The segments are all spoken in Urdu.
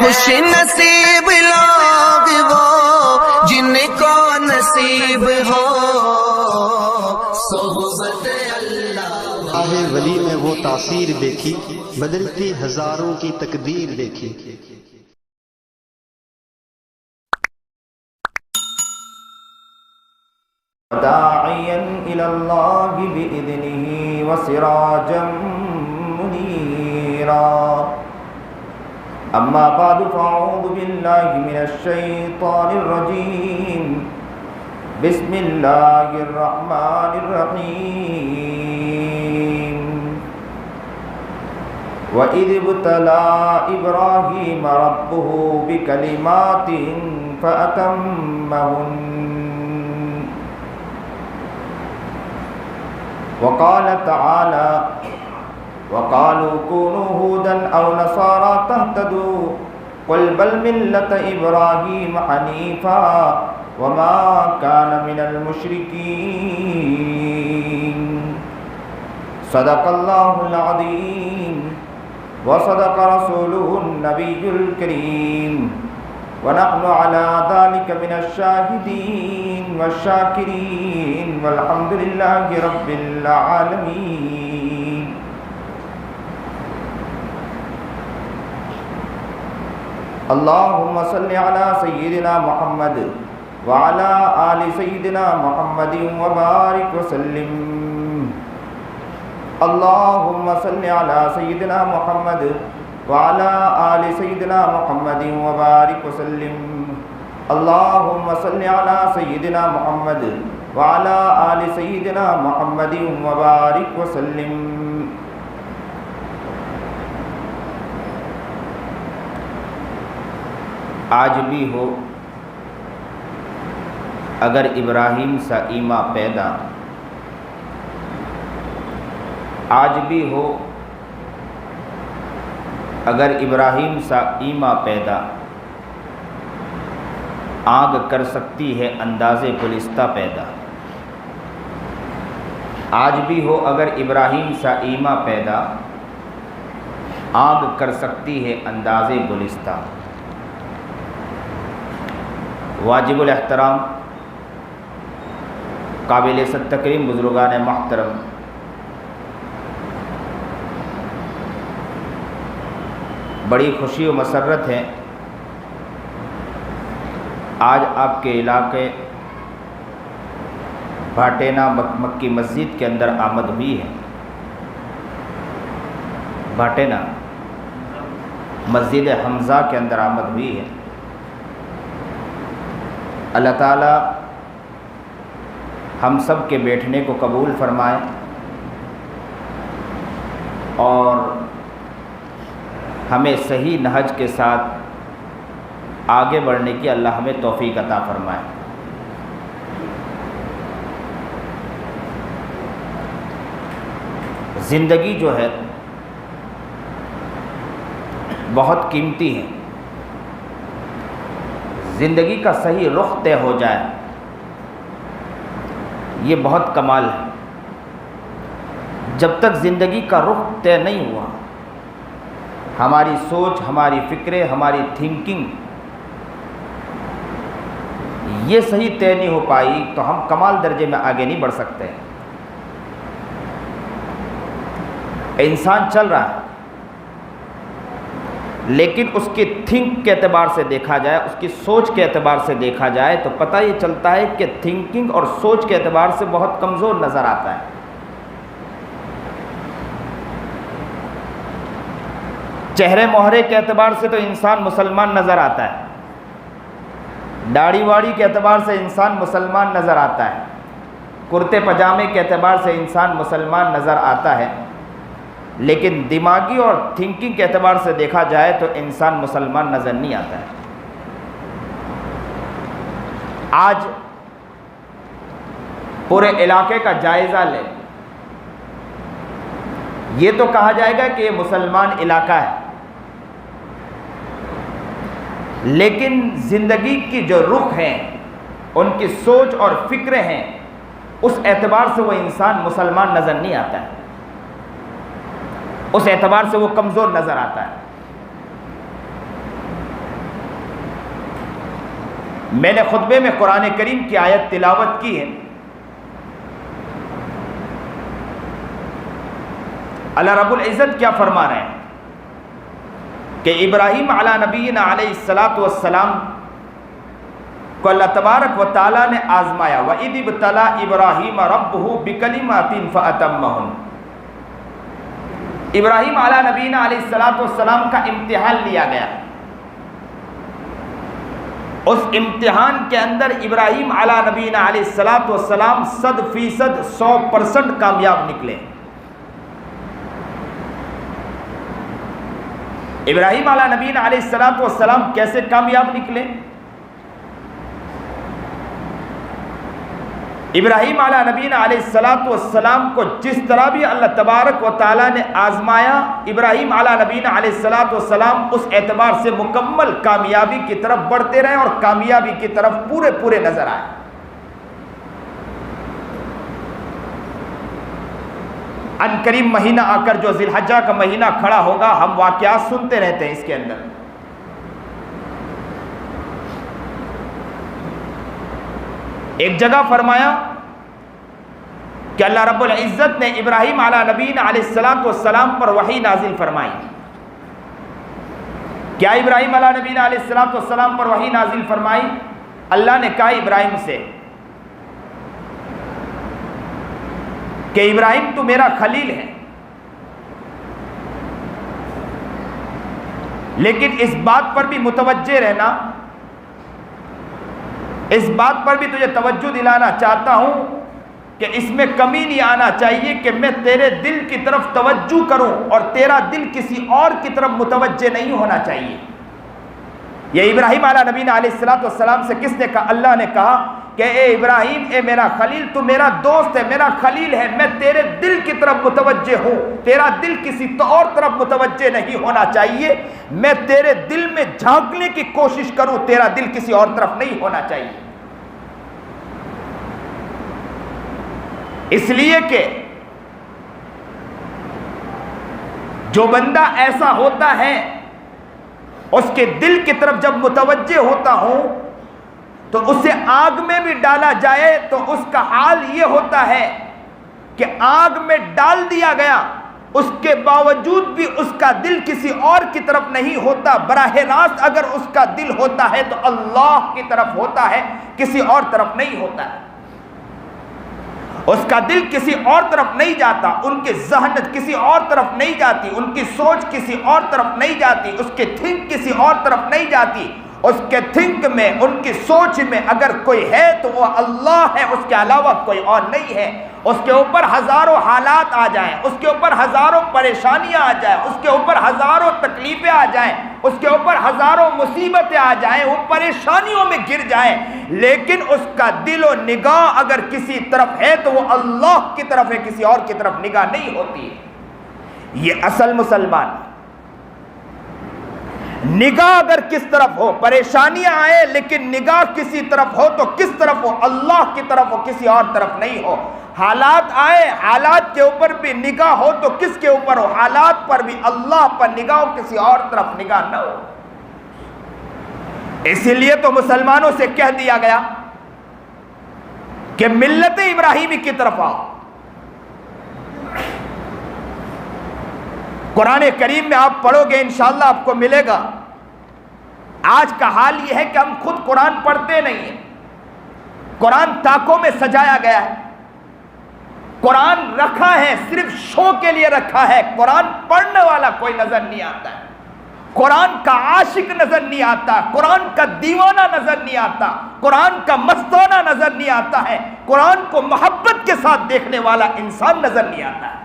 خوش نصیب لوگ وہ جن کو نصیب ہو صحبت اللہ۔ آہ ولی میں وہ تاثیر دیکھی، بدلتی ہزاروں کی تقدیر دیکھی۔ داعيا إلى الله بإذنه وسراجا منيرا أما بعد فأعوذ بالله من الشيطان الرجيم بسم الله الرحمن الرحيم وإذ ابتلى إبراهيم ربه بكلمات فأتمهن وقال تعالى وقالوا كونوا هودا أو نصارى تهتدوا قل بل ملة إبراهيم حنيفا وما كان من المشركين صدق الله العظيم وصدق رسوله النبي الكريم ونحن على ذلك من الشاهدين والشاكرين والحمد لله رب العالمين۔ اللهم صل على سيدنا محمد وعلى آل سيدنا محمد وبارك وسلم۔ اللهم صل على سيدنا محمد وعلى آل سيدنا محمد وبارك وسلم۔ اللهم صل على سيدنا محمد وعلى آل سيدنا محمد وبارك وسلم۔ آج بھی ہو اگر ابراہیم سا ایماں پیدا، آج بھی ہو اگر ابراہیم سا ایماں پیدا، آگ کر سکتی ہے انداز گلستہ پیدا۔ آج بھی ہو اگر ابراہیم سا ایماں پیدا، آگ کر سکتی ہے انداز گلستہ۔ واجب الاحترام قابل عزت تکریم بزرگان محترم، بڑی خوشی و مسرت ہے آج آپ کے علاقے بھاٹینا مکی مسجد کے اندر آمد ہوئی ہے۔ بھاٹینا مسجد حمزہ کے اندر آمد ہوئی ہے۔ اللہ تعالی ہم سب کے بیٹھنے کو قبول فرمائے اور ہمیں صحیح نہج کے ساتھ آگے بڑھنے کی اللہ ہمیں توفیق عطا فرمائے۔ زندگی جو ہے بہت قیمتی ہے۔ زندگی کا صحیح رخ طے ہو جائے یہ بہت کمال ہے۔ جب تک زندگی کا رخ طے نہیں ہوا، ہماری سوچ، ہماری فکریں، ہماری تھنکنگ یہ صحیح طے نہیں ہو پائی تو ہم کمال درجے میں آگے نہیں بڑھ سکتے۔ انسان چل رہا ہے لیکن اس کی تھنک کے اعتبار سے دیکھا جائے، اس کی سوچ کے اعتبار سے دیکھا جائے تو پتہ یہ چلتا ہے کہ تھنکنگ اور سوچ کے اعتبار سے بہت کمزور نظر آتا ہے۔ چہرے مہرے کے اعتبار سے تو انسان مسلمان نظر آتا ہے، داڑھی واڑی کے اعتبار سے انسان مسلمان نظر آتا ہے، کرتے پجامے کے اعتبار سے انسان مسلمان نظر آتا ہے، لیکن دماغی اور تھنکنگ کے اعتبار سے دیکھا جائے تو انسان مسلمان نظر نہیں آتا ہے۔ آج پورے علاقے کا جائزہ لیں، یہ تو کہا جائے گا کہ یہ مسلمان علاقہ ہے، لیکن زندگی کی جو رخ ہیں، ان کی سوچ اور فکریں ہیں، اس اعتبار سے وہ انسان مسلمان نظر نہیں آتا ہے، اس اعتبار سے وہ کمزور نظر آتا ہے۔ میں نے خطبے میں قرآن کریم کی آیت تلاوت کی ہے. اللہ رب العزت کیا فرما رہے ہیں کہ ابراہیم علی نبینا علیہ الصلاۃ والسلام کو اللہ تبارک و تعالیٰ نے آزمایا. وَإِذِ ابْتَلَىٰ إِبْرَاهِيمَ رَبُّهُ بِكَلِمَاتٍ فَأَتَمَّهُنَّ. ابراہیم علی نبینا علیہ الصلاۃ والسلام کا امتحان لیا گیا. اس امتحان کے اندر ابراہیم علی نبینا علیہ الصلاۃ والسلام 100% 100% کامیاب نکلے. ابراہیم علی نبینا علیہ الصلاۃ والسلام کیسے کامیاب نکلے؟ ابراہیم علی نبینا علیہ الصلاۃ والسلام کو جس طرح بھی اللہ تبارک و تعالیٰ نے آزمایا، ابراہیم علی نبینا علیہ الصلاۃ والسلام اس اعتبار سے مکمل کامیابی کی طرف بڑھتے رہے اور کامیابی کی طرف پورے نظر آئے. ان قریب مہینہ آ کر جو ذی الحجہ کا مہینہ کھڑا ہوگا، ہم واقعات سنتے رہتے ہیں اس کے اندر. ایک جگہ فرمایا کہ اللہ رب العزت نے ابراہیم علی نبینا علیہ الصلاۃ والسلام پر وحی نازل فرمائی. کیا ابراہیم علی نبینا علیہ الصلاۃ والسلام پر وحی نازل فرمائی؟ اللہ نے کہا ابراہیم سے کہ ابراہیم تو میرا خلیل ہے، لیکن اس بات پر بھی متوجہ رہنا، اس بات پر بھی تجھے توجہ دلانا چاہتا ہوں کہ اس میں کمی نہیں آنا چاہیے کہ میں تیرے دل کی طرف توجہ کروں اور تیرا دل کسی اور کی طرف متوجہ نہیں ہونا چاہیے. یہ ابراہیم علیہ نبینا علیہ الصلاۃ والسلام سے کس نے کہا؟ اللہ نے کہا کہ اے ابراہیم، اے میرا خلیل، تو میرا دوست ہے، میرا خلیل ہے، میں تیرے دل کی طرف متوجہ ہوں، تیرا دل کسی اور طرف متوجہ نہیں ہونا چاہیے. میں تیرے دل میں جھانکنے کی کوشش کروں، تیرا دل کسی اور طرف نہیں ہونا چاہیے. اس لیے کہ جو بندہ ایسا ہوتا ہے اس کے دل کی طرف جب متوجہ ہوتا ہوں تو اسے آگ میں بھی ڈالا جائے تو اس کا حال یہ ہوتا ہے کہ آگ میں ڈال دیا گیا، اس کے باوجود بھی اس کا دل کسی اور کی طرف نہیں ہوتا. براہ راست اگر اس کا دل ہوتا ہے تو اللہ کی طرف ہوتا ہے، کسی اور طرف نہیں ہوتا ہے. اس کا دل کسی اور طرف نہیں جاتا، ان کی ذہنت کسی اور طرف نہیں جاتی، ان کی سوچ کسی اور طرف نہیں جاتی، اس کی تھنک کسی اور طرف نہیں جاتی. اس کے تھنک میں، ان کی سوچ میں اگر کوئی ہے تو وہ اللہ ہے، اس کے علاوہ کوئی اور نہیں ہے. اس کے اوپر ہزاروں حالات آ جائیں، اس کے اوپر ہزاروں پریشانیاں آ جائیں، اس کے اوپر ہزاروں تکلیفیں آ جائیں، اس کے اوپر ہزاروں مصیبتیں آ جائیں، وہ پریشانیوں میں گر جائیں، لیکن اس کا دل و نگاہ اگر کسی طرف ہے تو وہ اللہ کی طرف ہے، کسی اور کی طرف نگاہ نہیں ہوتی. یہ اصل مسلمان. نگاہ اگر کس طرف ہو، پریشانیاں آئے لیکن نگاہ کسی طرف ہو تو کس طرف ہو؟ اللہ کی طرف ہو، کسی اور طرف نہیں ہو. حالات آئے، حالات کے اوپر بھی نگاہ ہو تو کس کے اوپر ہو؟ حالات پر بھی اللہ پر نگاہ ہو، کسی اور طرف نگاہ نہ ہو. اسی لیے تو مسلمانوں سے کہہ دیا گیا کہ ملت ابراہیمی کی طرف آؤ. قرآن کریم میں آپ پڑھو گے انشاءاللہ آپ کو ملے گا. آج کا حال یہ ہے کہ ہم خود قرآن پڑھتے نہیں ہیں. قرآن تاکوں میں سجایا گیا ہے، قرآن رکھا ہے صرف شو کے لیے رکھا ہے. قرآن پڑھنے والا کوئی نظر نہیں آتا ہے، قرآن کا عاشق نظر نہیں آتا، قرآن کا دیوانہ نظر نہیں آتا، قرآن کا مستانہ نظر نہیں آتا ہے، قرآن کو محبت کے ساتھ دیکھنے والا انسان نظر نہیں آتا ہے.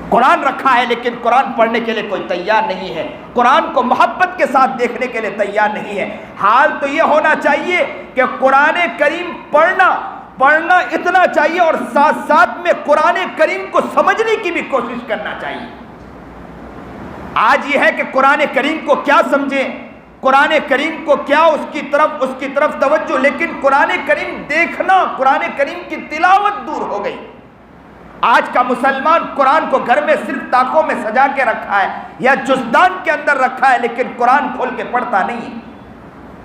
قرآن رکھا ہے لیکن قرآن پڑھنے کے لیے کوئی تیار نہیں ہے، قرآن کو محبت کے ساتھ دیکھنے کے لیے تیار نہیں ہے. حال تو یہ ہونا چاہیے کہ قرآن کریم پڑھنا اتنا چاہیے اور ساتھ ساتھ میں قرآن کریم کو سمجھنے کی بھی کوشش کرنا چاہیے. آج یہ ہے کہ قرآن کریم کو کیا سمجھیں، قرآن کریم کو کیا اس کی طرف توجہ، لیکن قرآن کریم دیکھنا، قرآن کریم کی تلاوت دور ہو گئی. آج کا مسلمان قرآن کو گھر میں صرف تاکوں میں سجا کے رکھا ہے یا جزدان کے اندر رکھا ہے، لیکن قرآن کھول کے پڑھتا نہیں ہے.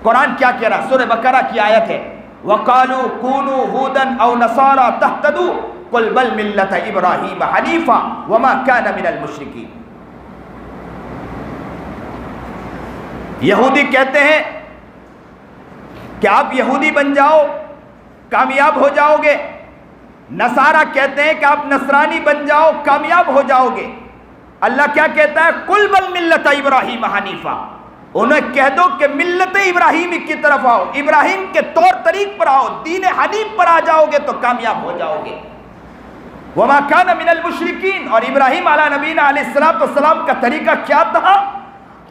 قرآن کیا کہہ رہا ہے؟ سورہ بقرہ کی آیت ہے وَقَالُوا كُونُوا هُودًا أَوْ نَصَارَىٰ تَهْتَدُوا قُلْ بَلْ مِلَّةَ إِبْرَاهِيمَ حَنِيفًا وَمَا كَانَ مِنَ الْمُشْرِكِينَ۔ یہودی کہتے ہیں کہ آپ یہودی بن جاؤ کامیاب ہو جاؤ گے، نصارہ کہتے ہیں کہ آپ نصرانی بن جاؤ کامیاب ہو جاؤ گے۔ اللہ کیا کہتا ہے؟ قُلْ بَلْ مِلَّةَ إِبْرَاهِيمَ حَنِيفًا، انہیں کہہ دو کہ ملت ابراہیمی کی طرف آؤ، ابراہیم کے طور طریق پر آؤ، دین حنیف پر آ جاؤ گے تو کامیاب ہو جاؤ گے۔ وَمَا كَانَ مِنَ الْمُشْرِكِينَ، اور ابراہیم علیہ نبینا علیہ السلام کا طریقہ کیا تھا؟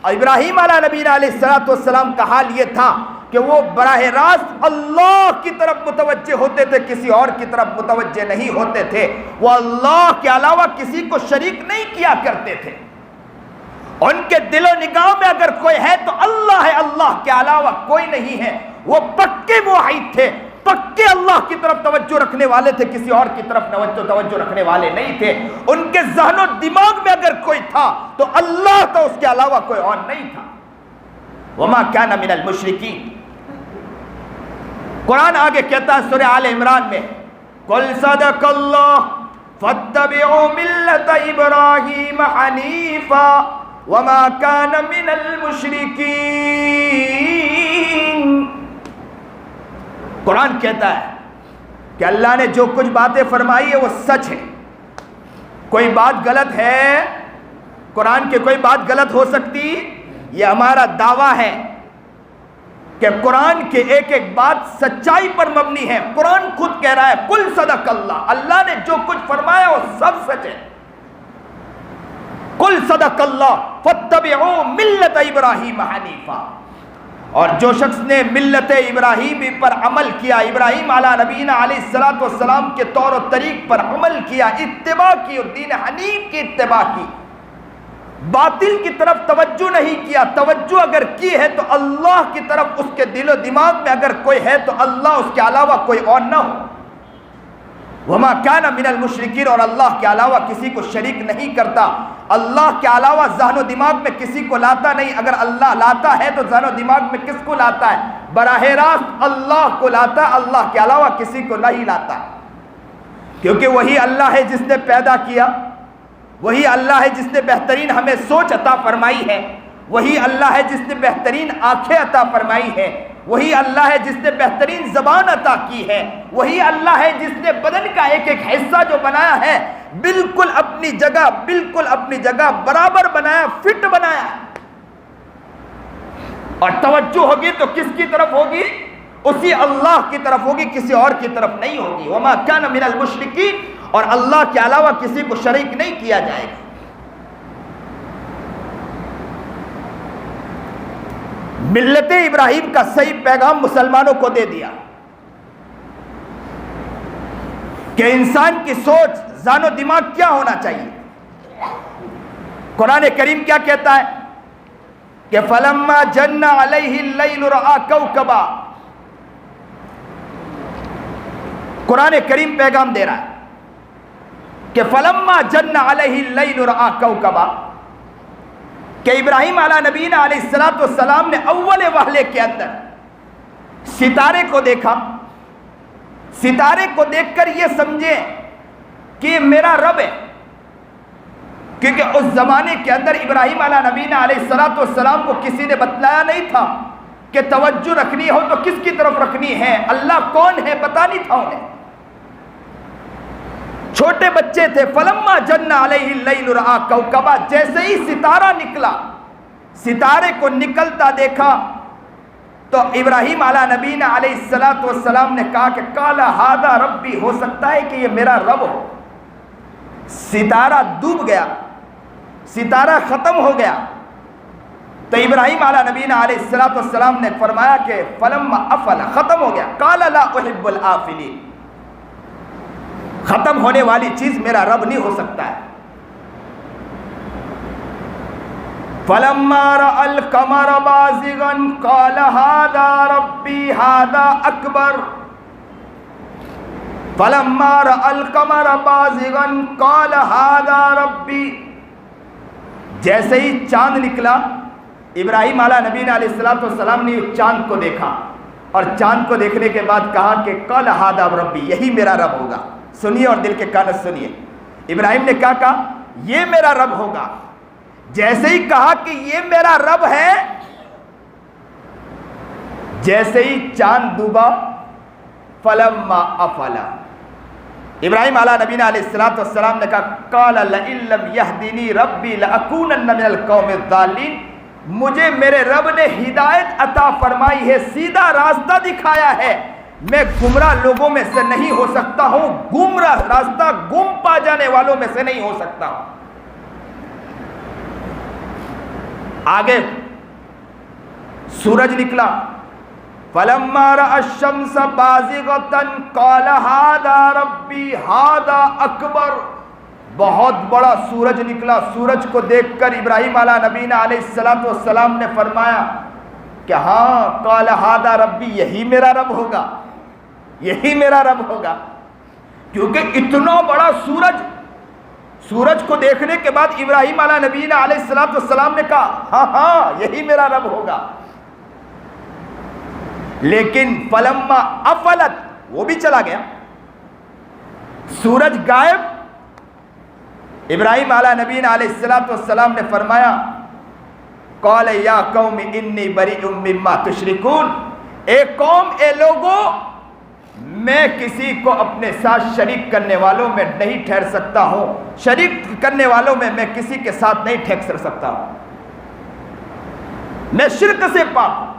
ابراہیم علیہ نبینا علیہ السلام کا حال یہ تھا کہ وہ براہ راست اللہ کی طرف متوجہ ہوتے تھے، کسی اور کی طرف متوجہ نہیں ہوتے تھے۔ وہ اللہ کے علاوہ کسی کو شریک نہیں کیا کرتے تھے۔ ان کے دل و نگاہ میں اگر کوئی ہے تو اللہ ہے، اللہ کے علاوہ کوئی نہیں ہے۔ وہ پکے موحد تھے، پکے اللہ کی طرف توجہ رکھنے والے تھے، کسی اور کی طرف توجہ رکھنے والے نہیں تھے۔ ان کے ذہن و دماغ میں اگر کوئی تھا تو اللہ تھا، اس کے علاوہ کوئی اور نہیں تھا۔ وما كان من المشرکین۔ قرآن آگے کہتا ہے سورہ آل عمران میں قل صدق اللہ فاتبعوا ملت ابراہیم حنیفا وما كان من المشرکین۔ قرآن کہتا ہے کہ اللہ نے جو کچھ باتیں فرمائی ہے وہ سچ ہے، کوئی بات غلط ہے؟ قرآن کی کوئی بات غلط ہو سکتی؟ یہ ہمارا دعویٰ ہے کہ قرآن کے ایک ایک بات سچائی پر مبنی ہے۔ قرآن خود کہہ رہا ہے قل صدق اللہ، اللہ نے جو کچھ فرمایا وہ سب سچ ہے۔ قل صدق اللہ فاتبعوا ملت ابراہیم حنیفا، اور جو شخص نے ملت ابراہیم پر عمل کیا، ابراہیم علیہ نبینا علیہ السلام کے طور و طریق پر عمل کیا، اتباع کی اور دین حنیف کی اتباع کی، باطل کی طرف توجہ نہیں کیا، توجہ اگر کی ہے تو اللہ کی طرف، اس کے دل و دماغ میں اگر کوئی ہے تو اللہ، اس کے علاوہ کوئی اور نہ ہو۔ وما كان من المشرکین، اور اللہ کے علاوہ کسی کو شریک نہیں کرتا، اللہ کے علاوہ ذہن و دماغ میں کسی کو لاتا نہیں۔ اگر اللہ لاتا ہے تو ذہن و دماغ میں کس کو لاتا ہے؟ براہ راست اللہ کو لاتا ہے، اللہ کے علاوہ کسی کو نہیں لاتا، کیونکہ وہی اللہ ہے جس نے پیدا کیا، وہی اللہ ہے جس نے بہترین ہمیں سوچ عطا فرمائی ہے، وہی اللہ ہے جس نے بہترین آنکھیں عطا فرمائی ہے، وہی اللہ ہے جس نے بہترین زبان عطا کی ہے، وہی اللہ ہے جس نے بدن کا ایک ایک حصہ جو بنایا ہے بالکل اپنی جگہ برابر بنایا، فٹ بنایا۔ اور توجہ ہوگی تو کس کی طرف ہوگی؟ اسی اللہ کی طرف ہوگی، کسی اور کی طرف نہیں ہوگی۔ وما كان من المشرکین، اور اللہ کے علاوہ کسی کو شریک نہیں کیا جائے گا۔ ملت ابراہیم کا صحیح پیغام مسلمانوں کو دے دیا کہ انسان کی سوچ، ذہن و دماغ کیا ہونا چاہیے۔ قرآن کریم کیا کہتا ہے کہ فَلَمَّا جَنَّ عَلَيْهِ اللَّيْلُ رَأَىٰ كَوْكَبًا۔ قرآن کریم پیغام دے رہا ہے کہ فَلَمَّا جَنَّ عَلَيْهِ اللَّيْلُ رَأَىٰ كَوْكَبًا، کہ ابراہیم علیہ نبینا علیہ السلام نے اول وہلے کے اندر ستارے کو دیکھا، ستارے کو دیکھ کر یہ سمجھے کہ یہ میرا رب ہے، کیونکہ اس زمانے کے اندر ابراہیم علیہ نبینا علیہ السلام کو کسی نے بتلایا نہیں تھا کہ توجہ رکھنی ہو تو کس کی طرف رکھنی ہے، اللہ کون ہے پتہ نہیں تھا انہیں، چھوٹے بچے تھے۔ فلما جن علیہ اللیل رآ کوکبا، جیسے ہی ستارہ نکلا، ستارے کو نکلتا دیکھا تو ابراہیم علیہ نبینا علیہ السلام نے کہا کہ قال ھذا ربی، ہو سکتا ہے کہ یہ میرا رب ہو۔ ستارہ ڈوب گیا، ستارہ ختم ہو گیا، تو ابراہیم علیہ نبینا علیہ السلام نے فرمایا کہ فلما افل، ختم ہو گیا، قال لا احب الآفلین، ختم ہونے والی چیز میرا رب نہیں ہو سکتا ہے۔ فَلَمَّا رَأَى الْقَمَرَ بَازِغًا قَالَ هَذَا رَبِّي هَذَا أَكْبَرُ۔ فَلَمَّا رَأَى الْقَمَرَ بَازِغًا قَالَ هَذَا رَبِّي، جیسے ہی چاند نکلا ابراہیم علیہ نبی علیہ السلام نے چاند کو دیکھا اور چاند کو دیکھنے کے بعد کہا کہ قال ھذا ربی، یہی میرا رب ہوگا۔ سنیے اور دل کے کانت سنیے، ابراہیم نے کیا کہا؟ یہ میرا رب ہوگا۔ جیسے ہی کہا کہ یہ میرا رب ہے، جیسے ہی چاند ڈوبا، فلما افلا، ابراہیم علیہ نبی علیہ السلام نے کہا قال لئن لم یہدنی ربی لأکونن من القوم الضالین، مجھے میرے رب نے ہدایت عطا فرمائی ہے، سیدھا راستہ دکھایا ہے، میں گمراہ لوگوں میں سے نہیں ہو سکتا ہوں، گمراہ راستہ گم پا جانے والوں میں سے نہیں ہو سکتا ہوں۔ آگے سورج نکلا، فلما رأى الشمس بازغة قال هذا ربي هذا اکبر، بہت بڑا سورج نکلا۔ سورج کو دیکھ کر ابراہیم علیہ نبی علیہ السلام نے فرمایا کہ ہاں قال هذا ربی، یہی میرا رب ہوگا، یہی میرا رب ہوگا، کیونکہ اتنا بڑا سورج کو دیکھنے کے بعد ابراہیم علیہ نبی علیہ السلام نے کہا ہاں یہی میرا رب ہوگا۔ لیکن فلما افلت، وہ بھی چلا گیا، سورج غائب۔ ابراہیم علیہ نبی علیہ السلام نے فرمایا قال یا قوم انی بریء مما تشرکون، اے قوم، اے لوگوں، میں کسی کو اپنے ساتھ شریک کرنے والوں میں نہیں ٹھہر سکتا ہوں، شریک کرنے والوں میں کسی کے ساتھ نہیں ٹھہر سکتا ہوں، میں شرک سے پاک ہوں۔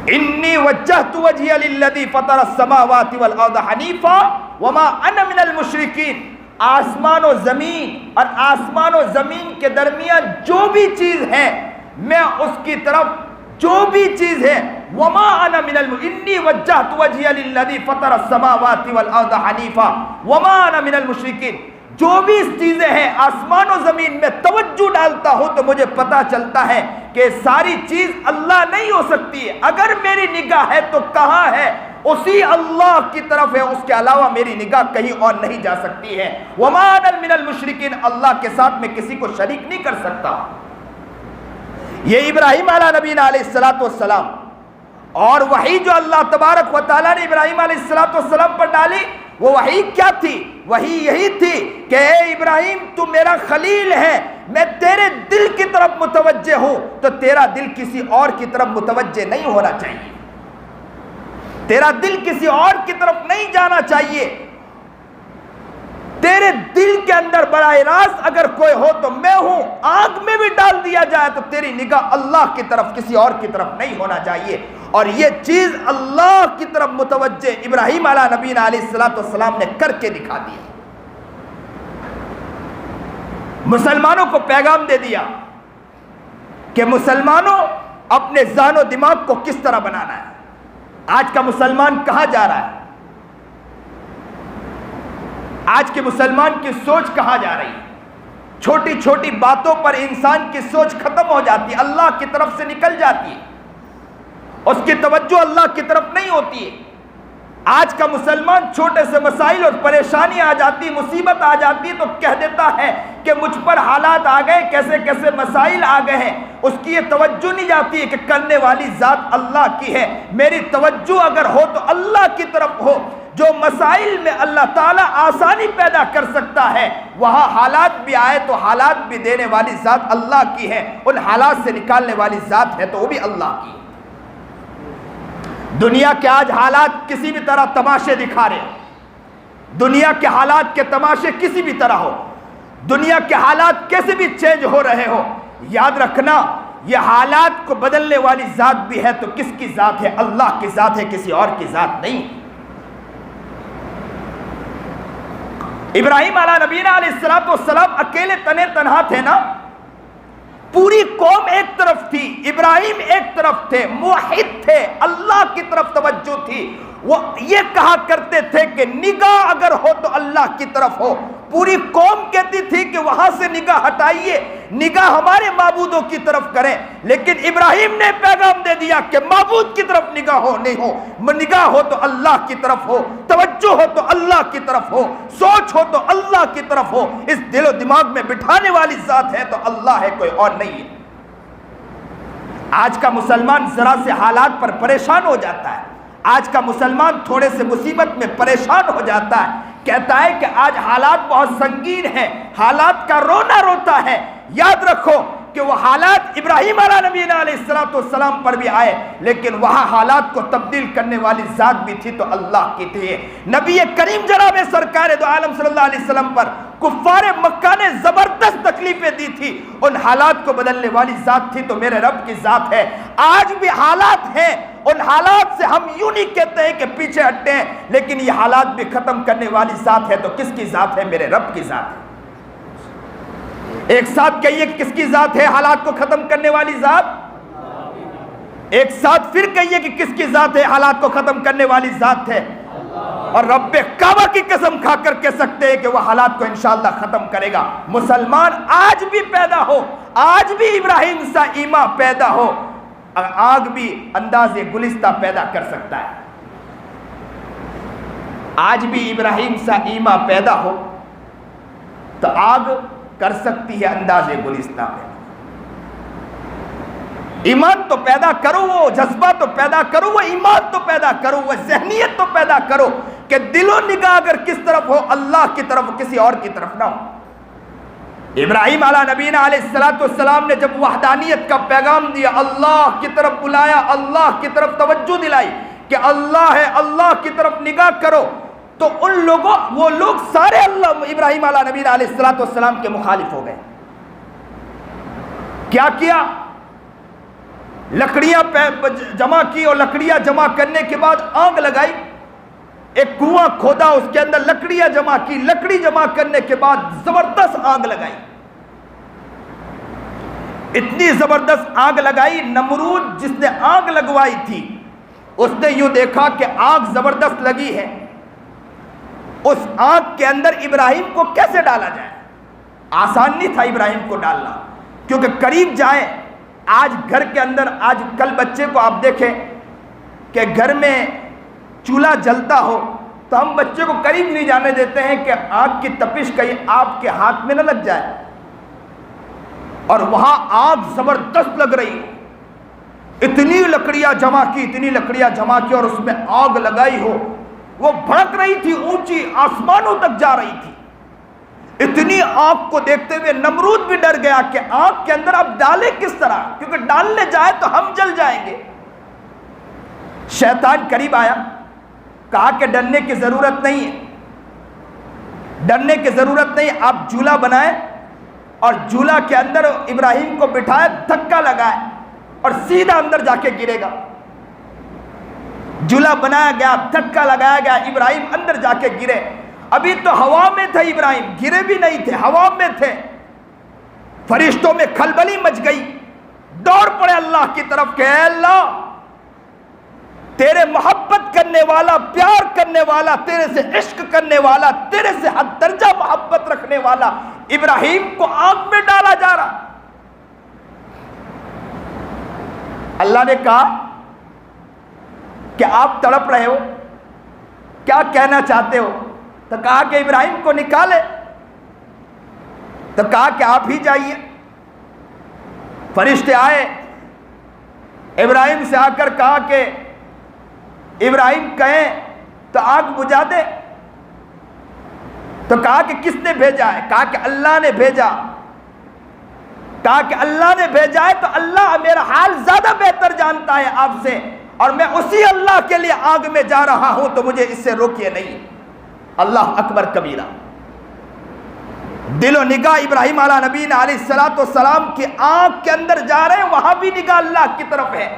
انی وجہت وجہی للذی فطر السماوات والارض حنیفا وما انا من المشرکین، آسمان و زمین اور آسمان و زمین کے درمیان جو بھی چیز ہے، میں اس کی طرف جو بھی چیز ہے، وما انا من انی وجہت وجہی للذی فطر السماوات والارض حنیفا وما انا من المشرکین، جو بھی اس چیزیں ہیں آسمان و زمین میں توجہ ڈالتا ہوں تو مجھے پتا چلتا ہے کہ ساری چیز اللہ نہیں ہو سکتی ہے، اگر میری نگاہ ہے تو کہاں ہے؟ اسی اللہ کی طرف ہے، اس کے علاوہ میری نگاہ کہیں اور نہیں جا سکتی ہے۔ وما انا من المشرکین، اللہ کے ساتھ میں کسی کو شریک نہیں کر سکتا۔ یہ ابراہیم علیہ نبی علیہ السلام اور وحی جو اللہ تبارک و تعالیٰ نے ابراہیم علیہ السلام پر ڈالی، وہ وحی کیا تھی؟ وحی یہی تھی کہ اے ابراہیم، تو میرا خلیل ہے، میں تیرے دل کی طرف متوجہ ہوں، تو تیرا دل کسی اور کی طرف متوجہ نہیں ہونا چاہیے، تیرا دل کسی اور کی طرف نہیں جانا چاہیے۔ تیرے دل کے اندر براہ راست اگر کوئی ہو تو میں ہوں، آگ میں بھی ڈال دیا جائے تو تیری نگاہ اللہ کی طرف کسی اور کی طرف نہیں ہونا چاہیے۔ اور یہ چیز اللہ کی طرف متوجہ ابراہیم علیہ نبی علیہ السلام نے کر کے دکھا دیا، مسلمانوں کو پیغام دے دیا کہ مسلمانوں اپنے ذہن و دماغ کو کس طرح بنانا ہے۔ آج کا مسلمان کہاں جا رہا ہے؟ آج کے مسلمان کی سوچ کہاں جا رہی ہے؟ چھوٹی چھوٹی باتوں پر انسان کی سوچ ختم ہو جاتی ہے، اللہ کی طرف سے نکل جاتی ہے، اس کی توجہ اللہ کی طرف نہیں ہوتی ہے۔ آج کا مسلمان چھوٹے سے مسائل اور پریشانی آ جاتی، مصیبت آ جاتی تو کہہ دیتا ہے کہ مجھ پر حالات آ گئے، کیسے کیسے مسائل آ گئے ہیں، اس کی یہ توجہ نہیں جاتی ہے کہ کرنے والی ذات اللہ کی ہے۔ میری توجہ اگر ہو تو اللہ کی طرف ہو، جو مسائل میں اللہ تعالیٰ آسانی پیدا کر سکتا ہے، وہاں حالات بھی آئے تو حالات بھی دینے والی ذات اللہ کی ہے، ان حالات سے نکالنے والی ذات ہے تو وہ بھی اللہ کی ہے۔ دنیا کے آج حالات کسی بھی طرح تماشے دکھا رہے ہیں، دنیا کے حالات کے تماشے کسی بھی طرح ہو، دنیا کے حالات کیسے بھی چینج ہو رہے ہو، یاد رکھنا یہ حالات کو بدلنے والی ذات بھی ہے تو کس کی ذات ہے؟ اللہ کی ذات ہے، کسی اور کی ذات نہیں۔ ابراہیم علیہ نبی علیہ السلام اکیلے تنے تنہا تھے نا، پوری قوم ایک طرف تھی، ابراہیم ایک طرف تھے، موحد تھے، اللہ کی طرف توجہ تھی۔ وہ یہ کہا کرتے تھے کہ نگاہ اگر ہو تو اللہ کی طرف ہو، پوری قوم کہتی تھی کہ وہاں سے نگاہ ہٹائیے، نگاہ ہمارے معبودوں کی طرف کریں، لیکن ابراہیم نے پیغام دے دیا کہ معبود کی طرف نگاہ ہو نہیں ہو، نگاہ ہو تو اللہ کی طرف ہو، توجہ ہو تو اللہ کی طرف ہو، سوچ ہو تو اللہ کی طرف ہو، اس دل و دماغ میں بٹھانے والی ذات ہے تو اللہ ہے، کوئی اور نہیں ہے۔ آج کا مسلمان ذرا سے حالات پر پریشان ہو جاتا ہے، آج کا مسلمان تھوڑے سے مصیبت میں پریشان ہو جاتا ہے، کہتا ہے کہ آج حالات بہت سنگین ہیں، حالات کا رونا روتا ہے۔ یاد رکھو کہ وہ حالات ابراہیم علیہ نبینا علیہ السلام پر بھی آئے، لیکن وہاں حالات کو تبدیل کرنے والی ذات بھی تھی تو اللہ کی تھی۔ نبی کریم جناب سرکار دو عالم صلی اللہ علیہ وسلم پر کفار مکہ نے زبردست تکلیفیں دی تھی، ان حالات کو بدلنے والی ذات تھی تو میرے رب کی ذات ہے۔ آج بھی حالات ہیں، ان حالات سے ہم یوں نہیں کہتے ہیں کہ پیچھے ہٹتے ہیں، لیکن یہ حالات بھی ختم کرنے والی ذات ہے تو کس کی ذات ہے؟ میرے رب کی ذات ہے۔ ایک ساتھ کہیے کس کی ذات ہے حالات کو ختم کرنے والی ذات؟ ایک ساتھ پھر کہیے کہ کس کی ذات ہے حالات کو ختم کرنے والی ذات ہے؟ اور رب کعبہ کی قسم کھا کر کہہ سکتے ہیں کہ وہ حالات کو انشاءاللہ ختم کرے گا۔ مسلمان آج بھی پیدا ہو، آج بھی ابراہیم سا ایمان پیدا ہو، آگ بھی انداز گلستہ پیدا کر سکتا ہے۔ آج بھی ابراہیم سا ایمان پیدا ہو تو آگ کر سکتی ہے انداز گلستہ پیدا۔ ایمان تو پیدا کرو، وہ جذبہ تو پیدا کرو، وہ ایمان تو پیدا کرو، وہ ذہنیت تو پیدا کرو کہ دل و نگاہ اگر کس طرف ہو اللہ کی طرف، کسی اور کی طرف نہ ہو۔ ابراہیم علیہ نبینا علیہ السلام نے جب وحدانیت کا پیغام دیا، اللہ کی طرف بلایا، اللہ کی طرف توجہ دلائی کہ اللہ ہے، اللہ کی طرف نگاہ کرو، تو وہ لوگ سارے اللہ ابراہیم علیہ نبینا علیہ السلام کے مخالف ہو گئے۔ کیا کیا؟ لکڑیاں جمع کی، اور لکڑیاں جمع کرنے کے بعد آگ لگائی، ایک کنواں کھودا، اس کے اندر لکڑیاں جمع کی، لکڑی جمع کرنے کے بعد زبردست آگ لگائی، اتنی زبردست آگ لگائی، نمرود جس نے آگ لگوائی تھی اس نے یوں دیکھا کہ آگ زبردست لگی ہے، اس آگ کے اندر ابراہیم کو کیسے ڈالا جائے؟ آسان نہیں تھا ابراہیم کو ڈالنا، کیونکہ قریب جائیں، آج گھر کے اندر، آج کل بچے کو آپ دیکھیں کہ گھر میں چولہا جلتا ہو تو ہم بچے کو قریب نہیں جانے دیتے ہیں کہ آگ کی تپش کہیں آپ کے ہاتھ میں نہ لگ جائے، اور وہاں آگ زبردست لگ رہی، اتنی لکڑیاں جمع کی، اتنی لکڑیاں جمع کی اور اس میں آگ لگائی ہو، وہ بھڑک رہی تھی، اونچی آسمانوں تک جا رہی تھی۔ اتنی آگ کو دیکھتے ہوئے نمرود بھی ڈر گیا کہ آگ کے اندر اب ڈالے کس طرح، کیونکہ ڈالنے جائے تو ہم جل جائیں گے۔ شیطان قریب آیا، کہا کہ ڈرنے کی ضرورت نہیں ہے، ڈرنے کی ضرورت نہیں، آپ جھولا بنائیں اور جھولا کے اندر ابراہیم کو بٹھائے، دھکا لگائے اور سیدھا اندر جا کے گرے گا۔ جھولا بنایا گیا، دھکا لگایا گیا، ابراہیم اندر جا کے گرے، ابھی تو ہوا میں تھے ابراہیم، گرے بھی نہیں تھے، ہوا میں تھے۔ فرشتوں میں کھلبلی مچ گئی، دوڑ پڑے اللہ کی طرف کہ اے اللہ، تیرے محبت کرنے والا، پیار کرنے والا، تیرے سے عشق کرنے والا، تیرے سے حد درجہ محبت رکھنے والا ابراہیم کو آگ میں ڈالا جا رہا۔ اللہ نے کہا کہ آپ تڑپ رہے ہو، کیا کہنا چاہتے ہو؟ تو کہا کہ ابراہیم کو نکالے، تو کہا کہ آپ ہی جائیے۔ فرشتے آئے، ابراہیم سے آ کر کہا کہ ابراہیم کہیں تو آگ بجھا دے، تو کہا کہ کس نے بھیجا ہے؟ کہا کہ اللہ نے بھیجا۔ کہا کہ اللہ نے بھیجا ہے تو اللہ میرا حال زیادہ بہتر جانتا ہے آپ سے، اور میں اسی اللہ کے لیے آگ میں جا رہا ہوں، تو مجھے اس سے روکیے نہیں۔ اللہ اکبر کبیرہ۔ دل و نگاہ ابراہیم علیہ نبینا علیہ السلام کی آنکھ کے اندر جا رہے ہیں، وہاں بھی نگاہ اللہ کی طرف ہے،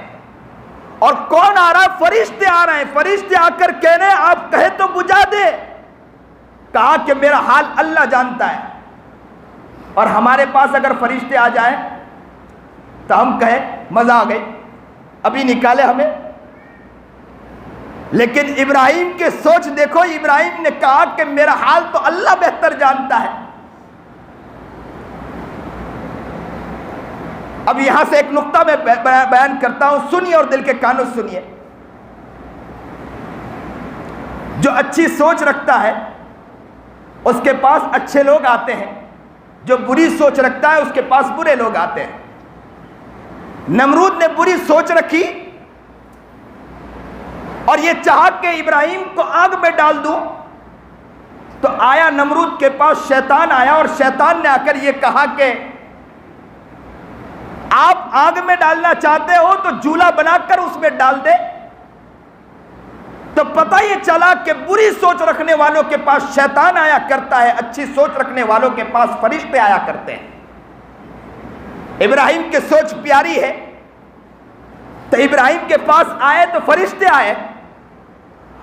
اور کون آ رہا ہے؟ فرشتے آ رہے ہیں۔ فرشتے آ کر کہہ رہے ہیں آپ کہے تو بجھا دے۔ کہا کہ میرا حال اللہ جانتا ہے، اور ہمارے پاس اگر فرشتے آ جائیں تو ہم کہیں مزہ آ گئی، ابھی نکالے ہمیں۔ لیکن ابراہیم کی سوچ دیکھو، ابراہیم نے کہا کہ میرا حال تو اللہ بہتر جانتا ہے۔ اب یہاں سے ایک نقطہ میں بیان کرتا ہوں، سنیے اور دل کے کانوں سنیے۔ جو اچھی سوچ رکھتا ہے اس کے پاس اچھے لوگ آتے ہیں، جو بری سوچ رکھتا ہے اس کے پاس برے لوگ آتے ہیں۔ نمرود نے بری سوچ رکھی اور یہ چاہا کہ ابراہیم کو آگ میں ڈال دوں، تو آیا نمرود کے پاس شیطان آیا، اور شیطان نے آ کر یہ کہا کہ آپ آگ میں ڈالنا چاہتے ہو تو جھولا بنا کر اس میں ڈال دے۔ تو پتہ یہ چلا کہ بری سوچ رکھنے والوں کے پاس شیطان آیا کرتا ہے، اچھی سوچ رکھنے والوں کے پاس فرشتے آیا کرتے ہیں۔ ابراہیم کی سوچ پیاری ہے تو ابراہیم کے پاس آئے تو فرشتے آئے،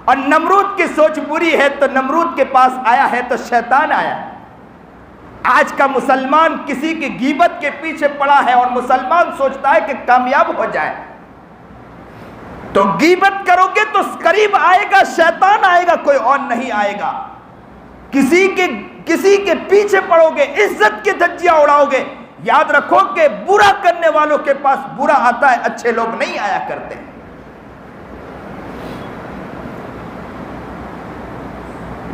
اور نمرود کی سوچ بری ہے تو نمرود کے پاس آیا ہے تو شیطان آیا۔ آج کا مسلمان کسی کی غیبت کے پیچھے پڑا ہے، اور مسلمان سوچتا ہے کہ کامیاب ہو جائے۔ تو غیبت کرو گے تو قریب آئے گا شیطان، آئے گا، کوئی اور نہیں آئے گا۔ کسی کے پیچھے پڑو گے، عزت کی دھجیاں اڑاؤ گے، یاد رکھو کہ برا کرنے والوں کے پاس برا آتا ہے، اچھے لوگ نہیں آیا کرتے۔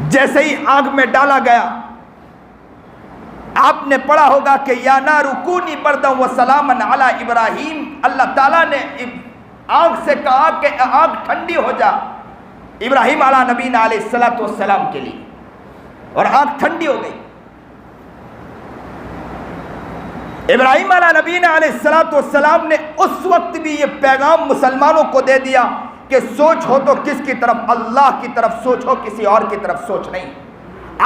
جیسے ہی آگ میں ڈالا گیا، آپ نے پڑھا ہوگا کہ یا نار کونی بردا وسلاما علی ابراہیم، اللہ تعالیٰ نے آگ سے کہا کہ آگ ٹھنڈی ہو جا ابراہیم علیہ نبینا علیہ السلام کے لیے، اور آگ ٹھنڈی ہو گئی۔ ابراہیم علیہ نبینا علیہ السلام نے اس وقت بھی یہ پیغام مسلمانوں کو دے دیا کہ سوچ ہو تو کس کی طرف؟ اللہ کی طرف سوچ ہو، کسی اور کی طرف سوچ نہیں۔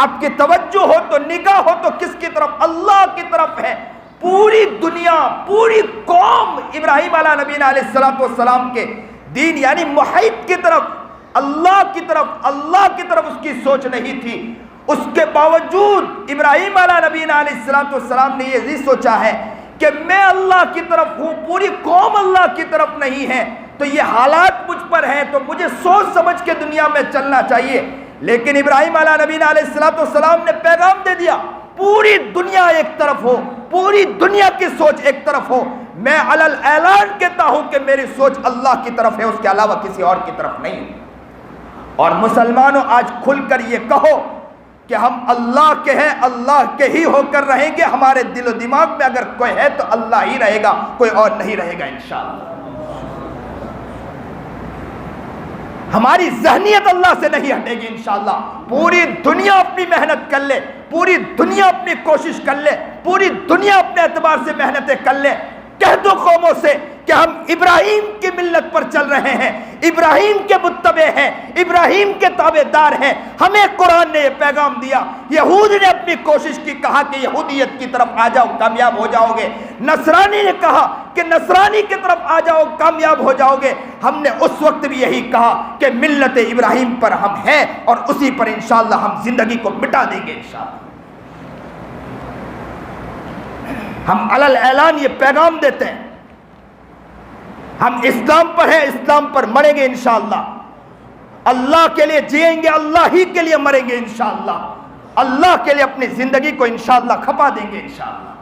آپ کی توجہ ہو تو نگاہ ہو تو کس کی طرف؟ اللہ کی طرف ہے۔ پوری دنیا، پوری قوم ابراہیم علیہ نبینا علیہ السلام کے دین یعنی موحد کی طرف، اللہ کی طرف اس کی سوچ نہیں تھی۔ اس کے باوجود ابراہیم علیہ نبینا علیہ السلام نے یہ سوچا ہے کہ میں اللہ کی طرف ہوں، پوری قوم اللہ کی طرف نہیں ہے، تو یہ حالات مجھ پر ہیں، تو مجھے سوچ سمجھ کے دنیا میں چلنا چاہیے۔ لیکن ابراہیم علیہ نبینا علیہ السلام نے پیغام دے دیا، پوری دنیا ایک طرف ہو، پوری دنیا کی سوچ ایک طرف ہو، میں علل اعلان کہتا ہوں کہ میری سوچ اللہ کی طرف ہے، اس کے علاوہ کسی اور کی طرف نہیں۔ اور مسلمانوں آج کھل کر یہ کہو کہ ہم اللہ کے ہیں، اللہ کے ہی ہو کر رہیں گے۔ ہمارے دل و دماغ میں اگر کوئی ہے تو اللہ ہی رہے گا، کوئی اور نہیں رہے گا انشاءاللہ۔ ہماری ذہنیت اللہ سے نہیں ہٹے گی انشاءاللہ۔ پوری دنیا اپنی محنت کر لے، پوری دنیا اپنی کوشش کر لے، پوری دنیا اپنے اعتبار سے محنتیں کر لے، کہہ دو قوموں سے کہ ہم ابراہیم کی ملت پر چل رہے ہیں، ابراہیم کے متبع ہیں، ابراہیم کے تابع دار ہیں۔ ہمیں قرآن نے یہ پیغام دیا۔ یہود نے اپنی کوشش کی، کہا کہ یہودیت کی طرف آ جاؤ کامیاب ہو جاؤ گے۔ نصرانی نے کہا کہ نصرانی کی طرف آ جاؤ کامیاب ہو جاؤ گے۔ ہم نے اس وقت بھی یہی کہا کہ ملت ابراہیم پر ہم ہیں، اور اسی پر انشاءاللہ ہم زندگی کو مٹا دیں گے انشاءاللہ۔ ہم علل اعلان یہ پیغام دیتے ہیں، ہم اسلام پر ہیں، اسلام پر مریں گے انشاءاللہ۔ اللہ کے لیے جئیں گے، اللہ ہی کے لیے مریں گے انشاءاللہ۔ اللہ کے لیے اپنی زندگی کو انشاءاللہ کھپا دیں گے انشاءاللہ۔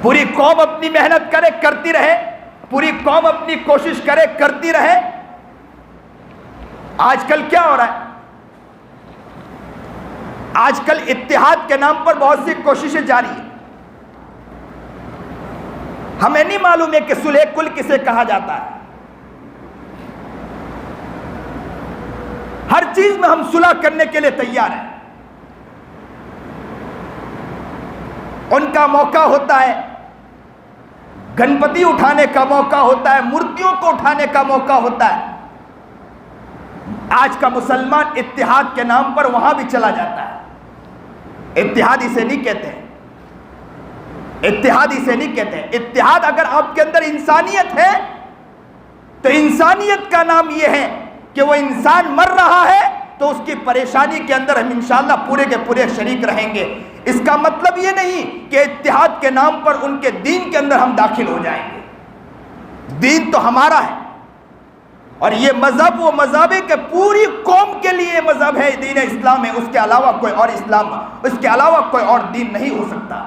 پوری قوم اپنی محنت کرے، کرتی رہے، پوری قوم اپنی کوشش کرے، کرتی رہے۔ آج کل کیا ہو رہا ہے؟ آج کل اتحاد کے نام پر بہت سی کوششیں جاری ہیں۔ ہمیں نہیں معلوم ہے کہ صلح کل کسے کہا جاتا ہے۔ ہر چیز میں ہم صلح کرنے کے لیے تیار ہیں۔ ان کا موقع ہوتا ہے، گنپتی اٹھانے کا موقع ہوتا ہے، مورتیوں کو اٹھانے کا موقع ہوتا ہے۔ آج کا مسلمان اتحاد کے نام پر وہاں بھی چلا جاتا ہے۔ اتحاد اسے نہیں کہتے ہیں، اتحاد اسے نہیں کہتے ہیں۔ اتحاد اگر آپ کے اندر انسانیت ہے تو انسانیت کا نام یہ ہے کہ وہ انسان مر رہا ہے تو اس کی پریشانی کے اندر ہم انشاءاللہ پورے کے پورے شریک رہیں گے۔ اس کا مطلب یہ نہیں کہ اتحاد کے نام پر ان کے دین کے اندر ہم داخل ہو جائیں گے۔ دین تو ہمارا ہے اور یہ مذہب وہ مذہب ہے کہ پوری قوم کے لیے مذہب ہے، دین اسلام ہے، اس کے علاوہ کوئی اور اسلام، اس کے علاوہ کوئی اور دین نہیں ہو سکتا۔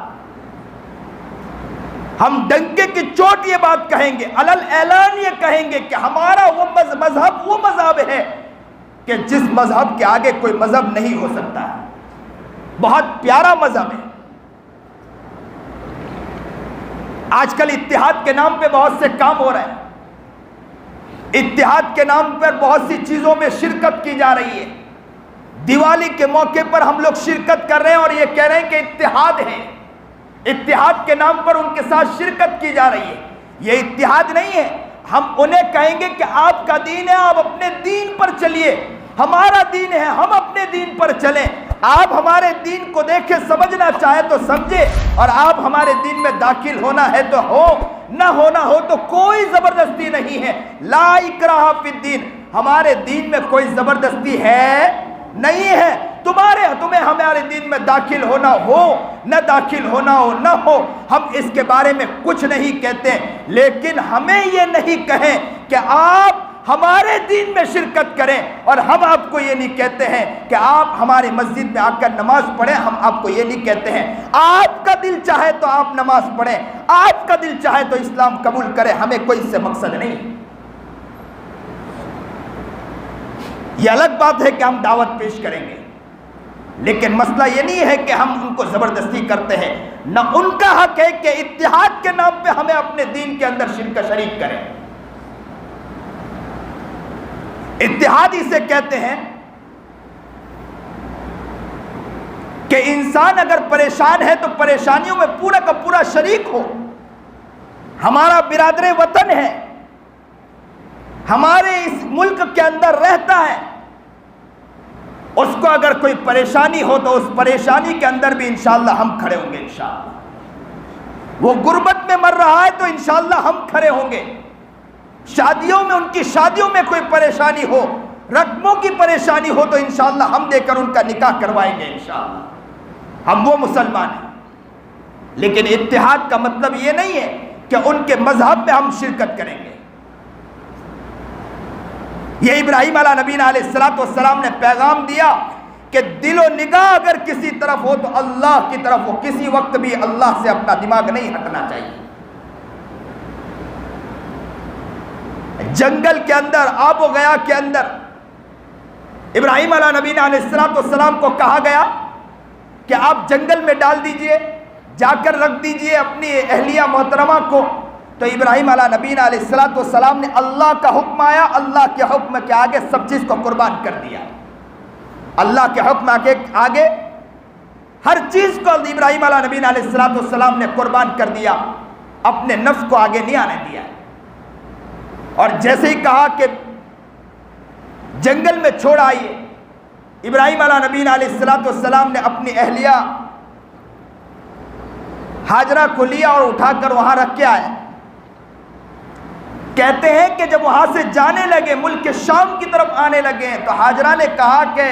ہم ڈنکے کی چوٹ یہ بات کہیں گے، علل اعلان یہ کہیں گے کہ ہمارا وہ مذہب وہ مذہب ہے کہ جس مذہب کے آگے کوئی مذہب نہیں ہو سکتا ہے۔ بہت پیارا مذہب ہے۔ آج کل اتحاد کے نام پہ بہت سے کام ہو رہے ہیں، اتحاد کے نام پر بہت سی چیزوں میں شرکت کی جا رہی ہے۔ دیوالی کے موقع پر ہم لوگ شرکت کر رہے ہیں اور یہ کہہ رہے ہیں کہ اتحاد ہے، اتحاد کے نام پر ان کے ساتھ شرکت کی جا رہی ہے۔ یہ اتحاد نہیں ہے۔ ہم انہیں کہیں گے کہ آپ کا دین ہے، آپ اپنے دین پر چلیے، ہمارا دین ہے، ہم اپنے دین پر چلیں۔ آپ ہمارے دین کو دیکھیں، سمجھنا چاہے تو سمجھے، اور آپ ہمارے دین میں داخل ہونا ہے تو ہو، نہ ہونا ہو تو کوئی زبردستی نہیں ہے۔ لا اکراہ فی الدین، ہمارے دین میں کوئی زبردستی ہے نہیں ہے۔ تمہیں ہمارے دین میں داخل ہونا ہو، نہ داخل ہونا ہو نہ ہو، ہم اس کے بارے میں کچھ نہیں کہتے، لیکن ہمیں یہ نہیں کہیں کہ آپ ہمارے دین میں شرکت کریں، اور ہم آپ کو یہ نہیں کہتے ہیں کہ آپ ہماری مسجد میں آ کر نماز پڑھیں۔ ہم آپ کو یہ نہیں کہتے ہیں آپ کا دل چاہے تو آپ نماز پڑھیں، آپ کا دل چاہے تو اسلام قبول کریں، ہمیں کوئی اس سے مقصد نہیں۔ یہ الگ بات ہے کہ ہم دعوت پیش کریں گے، لیکن مسئلہ یہ نہیں ہے کہ ہم ان کو زبردستی کرتے ہیں، نہ ان کا حق ہے کہ اتحاد کے نام پہ ہمیں اپنے دین کے اندر شریک کریں۔ اتحاد اسے کہتے ہیں کہ انسان اگر پریشان ہے تو پریشانیوں میں پورا کا پورا شریک ہو۔ ہمارا برادر وطن ہے، ہمارے اس ملک کے اندر رہتا ہے، اس کو اگر کوئی پریشانی ہو تو اس پریشانی کے اندر بھی انشاءاللہ ہم کھڑے ہوں گے۔ انشاءاللہ وہ غربت میں مر رہا ہے تو انشاءاللہ ہم کھڑے ہوں گے۔ شادیوں میں، ان کی شادیوں میں کوئی پریشانی ہو، رقموں کی پریشانی ہو تو انشاءاللہ ہم دے کر ان کا نکاح کروائیں گے۔ انشاءاللہ ہم وہ مسلمان ہیں۔ لیکن اتحاد کا مطلب یہ نہیں ہے کہ ان کے مذہب میں ہم شرکت کریں گے۔ یہ ابراہیم علیہ نبی علیہ السلام نے پیغام دیا کہ دل و نگاہ اگر کسی طرف ہو تو اللہ کی طرف ہو، کسی وقت بھی اللہ سے اپنا دماغ نہیں ہٹنا چاہیے۔ جنگل کے اندر، آب و گیا کے اندر ابراہیم علیہ نبی علیہ السلام کو کہا گیا کہ آپ جنگل میں ڈال دیجئے، جا کر رکھ دیجئے اپنی اہلیہ محترمہ کو۔ تو ابراہیم علیہ نبی علیہ السلام نے، اللہ کا حکم آیا، اللہ کے حکم کے آگے سب چیز کو قربان کر دیا۔ اللہ کے حکم کے آگے ہر چیز کو ابراہیم علیہ نبی علیہ السلام نے قربان کر دیا، اپنے نفس کو آگے نہیں آنے دیا۔ اور جیسے ہی کہا کہ جنگل میں چھوڑ آئیے، ابراہیم علیہ نبی علیہ السلام نے اپنی اہلیہ ہاجرہ کو لیا اور اٹھا کر وہاں رکھ کے آئے۔ کہتے ہیں کہ جب وہاں سے جانے لگے، ملک شام کی طرف آنے لگے، تو ہاجرہ نے کہا کہ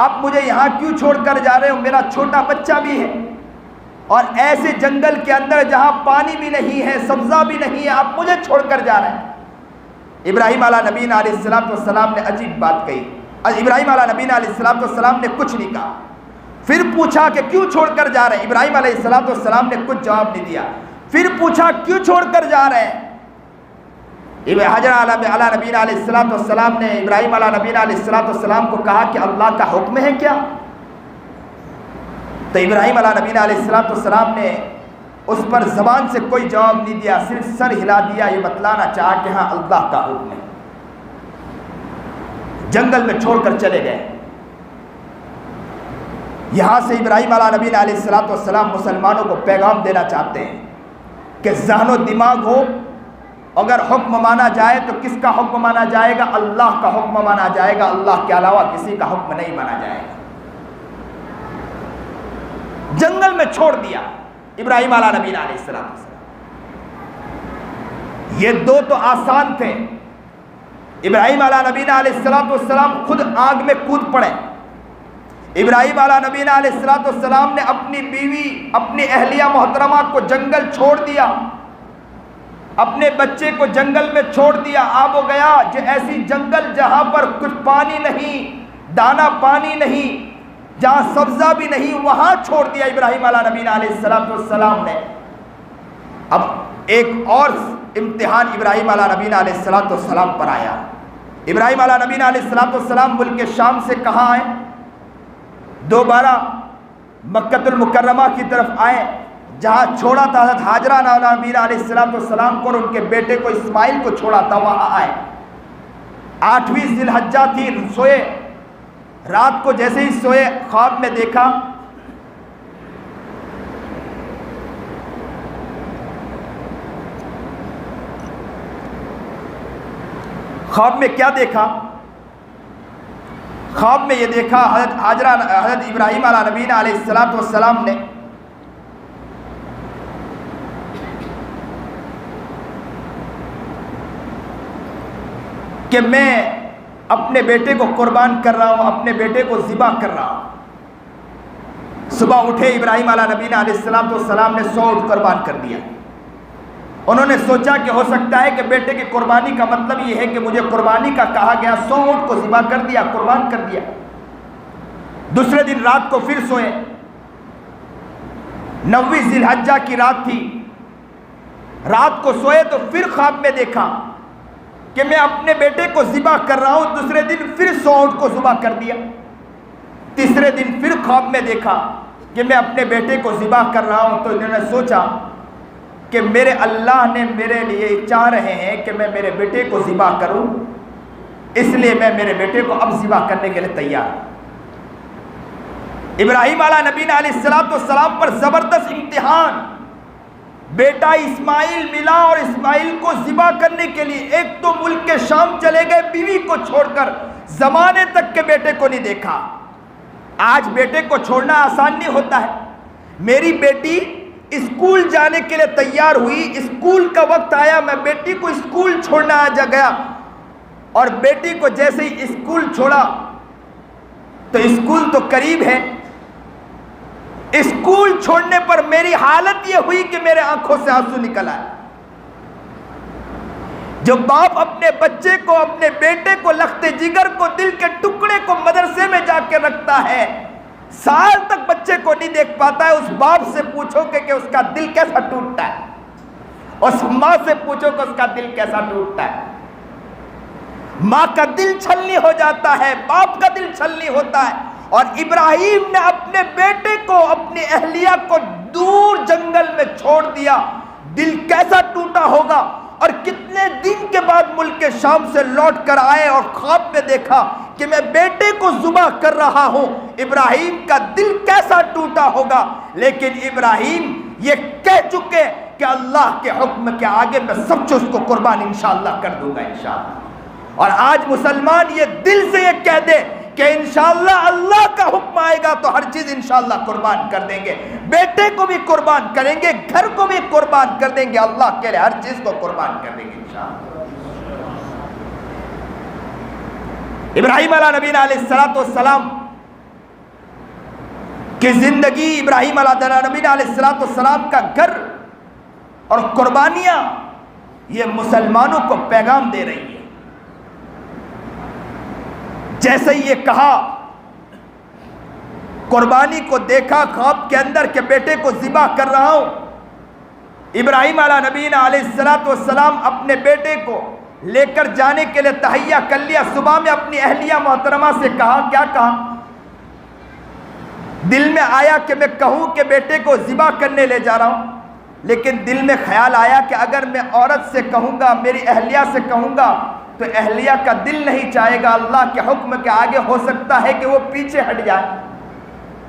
آپ مجھے یہاں کیوں چھوڑ کر جا رہے ہو؟ میرا چھوٹا بچہ بھی ہے، اور ایسے جنگل کے اندر جہاں پانی بھی نہیں ہے، سبزہ بھی نہیں ہے، آپ مجھے چھوڑ کر جا رہے ہیں۔ ابراہیم علیہ نبی علیہ السلام نے عجیب بات کہی۔ ابراہیم علیہ نبی علیہ السلام نے کچھ نہیں کہا۔ پھر پوچھا کہ کیوں چھوڑ کر جا رہے ہیں؟ ابراہیم علیہ السلام نے کچھ جواب نہیں دیا۔ پھر پوچھا کیوں چھوڑ کر جا رہے ہیں؟ حضرت علیہ نبی علیہ السلام نے ابراہیم علیہ نبی علیہ السلام کو کہا کہ اللہ کا حکم ہے کیا؟ تو ابراہیم علیہ نبی علیہ السلام نے اس پر زبان سے کوئی جواب نہیں دیا، صرف سر ہلا دیا، یہ بتلانا چاہا کہ ہاں اللہ کا حکم ہے۔ جنگل میں چھوڑ کر چلے گئے۔ یہاں سے ابراہیم علیہ نبی علیہ السلام مسلمانوں کو پیغام دینا چاہتے ہیں کہ ذہن و دماغ ہو، اگر حکم مانا جائے تو کس کا حکم مانا جائے گا؟ اللہ کا حکم مانا جائے گا، اللہ کے علاوہ کسی کا حکم نہیں مانا جائے گا۔ جنگل میں چھوڑ دیا ابراہیم علیہ نبی علیہ السلام۔ یہ دو تو آسان تھے۔ ابراہیم علیہ نبی علیہ السلام خود آگ میں کود پڑے۔ ابراہیم علیہ نبی علیہ السلام نے اپنی بیوی، اپنی اہلیہ محترمہ کو جنگل چھوڑ دیا، اپنے بچے کو جنگل میں چھوڑ دیا، آب و گیا، جو ایسی جنگل جہاں پر کچھ پانی نہیں، دانا پانی نہیں، جہاں سبزہ بھی نہیں، وہاں چھوڑ دیا ابراہیم علیہ نبینا علیہ السلام نے۔ اب ایک اور امتحان ابراہیم علیہ نبینا علیہ السلام پر آیا۔ ابراہیم علیہ نبینا علیہ السلام ملک شام سے کہاں آئے؟ دوبارہ مکہ المکرمہ کی طرف آئے، جہاں چھوڑا تھا حضرت حاجرہ نبینا علیہ السلام کو اور ان کے بیٹے کو اسماعیل کو چھوڑا تھا، وہاں آئے۔ 8ویں ذی الحجہ تھی، سوئے، رات کو جیسے ہی سوئے خواب میں دیکھا خواب میں کیا دیکھا؟ خواب میں یہ دیکھا حضرت ابراہیم علیہ نبینا علیہ السلام نے کہ میں اپنے بیٹے کو قربان کر رہا ہوں، اپنے بیٹے کو ذبح کر رہا ہوں۔ صبح اٹھے ابراہیم علیہ نبینا علیہ السلام نے 100 اونٹ قربان کر دیا۔ انہوں نے سوچا کہ ہو سکتا ہے کہ بیٹے کی قربانی کا مطلب یہ ہے کہ مجھے قربانی کا کہا گیا، 100 اونٹ کو ذبح کر دیا، قربان کر دیا۔ دوسرے دن رات کو پھر سوئے، 9ویں ذی الحجہ کی رات تھی، رات کو سوئے تو پھر خواب میں دیکھا کہ میں اپنے بیٹے کو ذبح کر رہا ہوں۔ دوسرے دن پھر 100 اونٹ کو ذبح کر دیا۔ تیسرے دن پھر خواب میں دیکھا کہ میں اپنے بیٹے کو ذبح کر رہا ہوں، تو انہوں نے سوچا کہ میرے اللہ نے میرے لیے چاہ رہے ہیں کہ میں میرے بیٹے کو ذبح کروں، اس لیے میں میرے بیٹے کو اب ذبح کرنے کے لیے تیار ہوں۔ ابراہیم علیہ نبینا علیہ السلام پر زبردست امتحان، بیٹا اسماعیل ملا اور اسماعیل کو ذبح کرنے کے لیے ایک تو ملک کے شام چلے گئے بیوی کو چھوڑ کر، زمانے تک کے بیٹے کو نہیں دیکھا۔ آج بیٹے کو چھوڑنا آسان نہیں ہوتا ہے۔ میری بیٹی اسکول جانے کے لیے تیار ہوئی، اسکول کا وقت آیا، میں بیٹی کو اسکول چھوڑنا گیا، اور بیٹی کو جیسے ہی اسکول چھوڑا تو اسکول تو قریب ہے، اسکول چھوڑنے پر میری حالت یہ ہوئی کہ میرے آنکھوں سے آنسو نکل آئے۔ جو باپ اپنے بچے کو، اپنے بیٹے کو، لخت جگر کو، دل کے ٹکڑے کو مدرسے میں جا کے رکھتا ہے، سال تک بچے کو نہیں دیکھ پاتا ہے، اس باپ سے پوچھو کہ اس کا دل کیسا ٹوٹتا ہے، اس ماں سے پوچھو کہ اس کا دل کیسا ٹوٹتا ہے۔ ماں کا دل چھلنی ہو جاتا ہے، باپ کا دل چھلنی ہوتا ہے۔ اور ابراہیم نے اپنے بیٹے کو، اپنی اہلیہ کو دور جنگل میں چھوڑ دیا، دل کیسا ٹوٹا ہوگا۔ اور کتنے دن کے بعد ملک شام سے لوٹ کر آئے اور خواب میں دیکھا کہ میں بیٹے کو ذبح کر رہا ہوں، ابراہیم کا دل کیسا ٹوٹا ہوگا۔ لیکن ابراہیم یہ کہہ چکے کہ اللہ کے حکم کے آگے میں سب کچھ اس کو قربان انشاءاللہ کر دوں گا انشاءاللہ۔ اور آج مسلمان یہ دل سے یہ کہہ دے کہ انشاءاللہ اللہ کا حکم آئے گا تو ہر چیز انشاءاللہ قربان کر دیں گے، بیٹے کو بھی قربان کریں گے، گھر کو بھی قربان کر دیں گے، اللہ کے لیے ہر چیز کو قربان کر دیں گے انشاءاللہ۔ ابراہیم علیہ نبینا علیہ السلام کی زندگی، ابراہیم علیہ نبینا علیہ السلام کا گھر اور قربانیاں یہ مسلمانوں کو پیغام دے رہی ہے۔ جیسے یہ کہا، قربانی کو دیکھا خواب کے اندر کہ بیٹے کو ذبح کر رہا ہوں، ابراہیم علیہ نبینا علیہ السلام اپنے بیٹے کو لے کر جانے کے لیے تہیہ کر لیا۔ صبح میں اپنی اہلیہ محترمہ سے کہا، کیا کہا؟ دل میں آیا کہ میں کہوں کہ بیٹے کو ذبح کرنے لے جا رہا ہوں، لیکن دل میں خیال آیا کہ اگر میں عورت سے کہوں گا، میری اہلیہ سے کہوں گا تو اہلیہ کا دل نہیں چاہے گا، اللہ کے حکم کے آگے ہو سکتا ہے کہ وہ پیچھے ہٹ جائے۔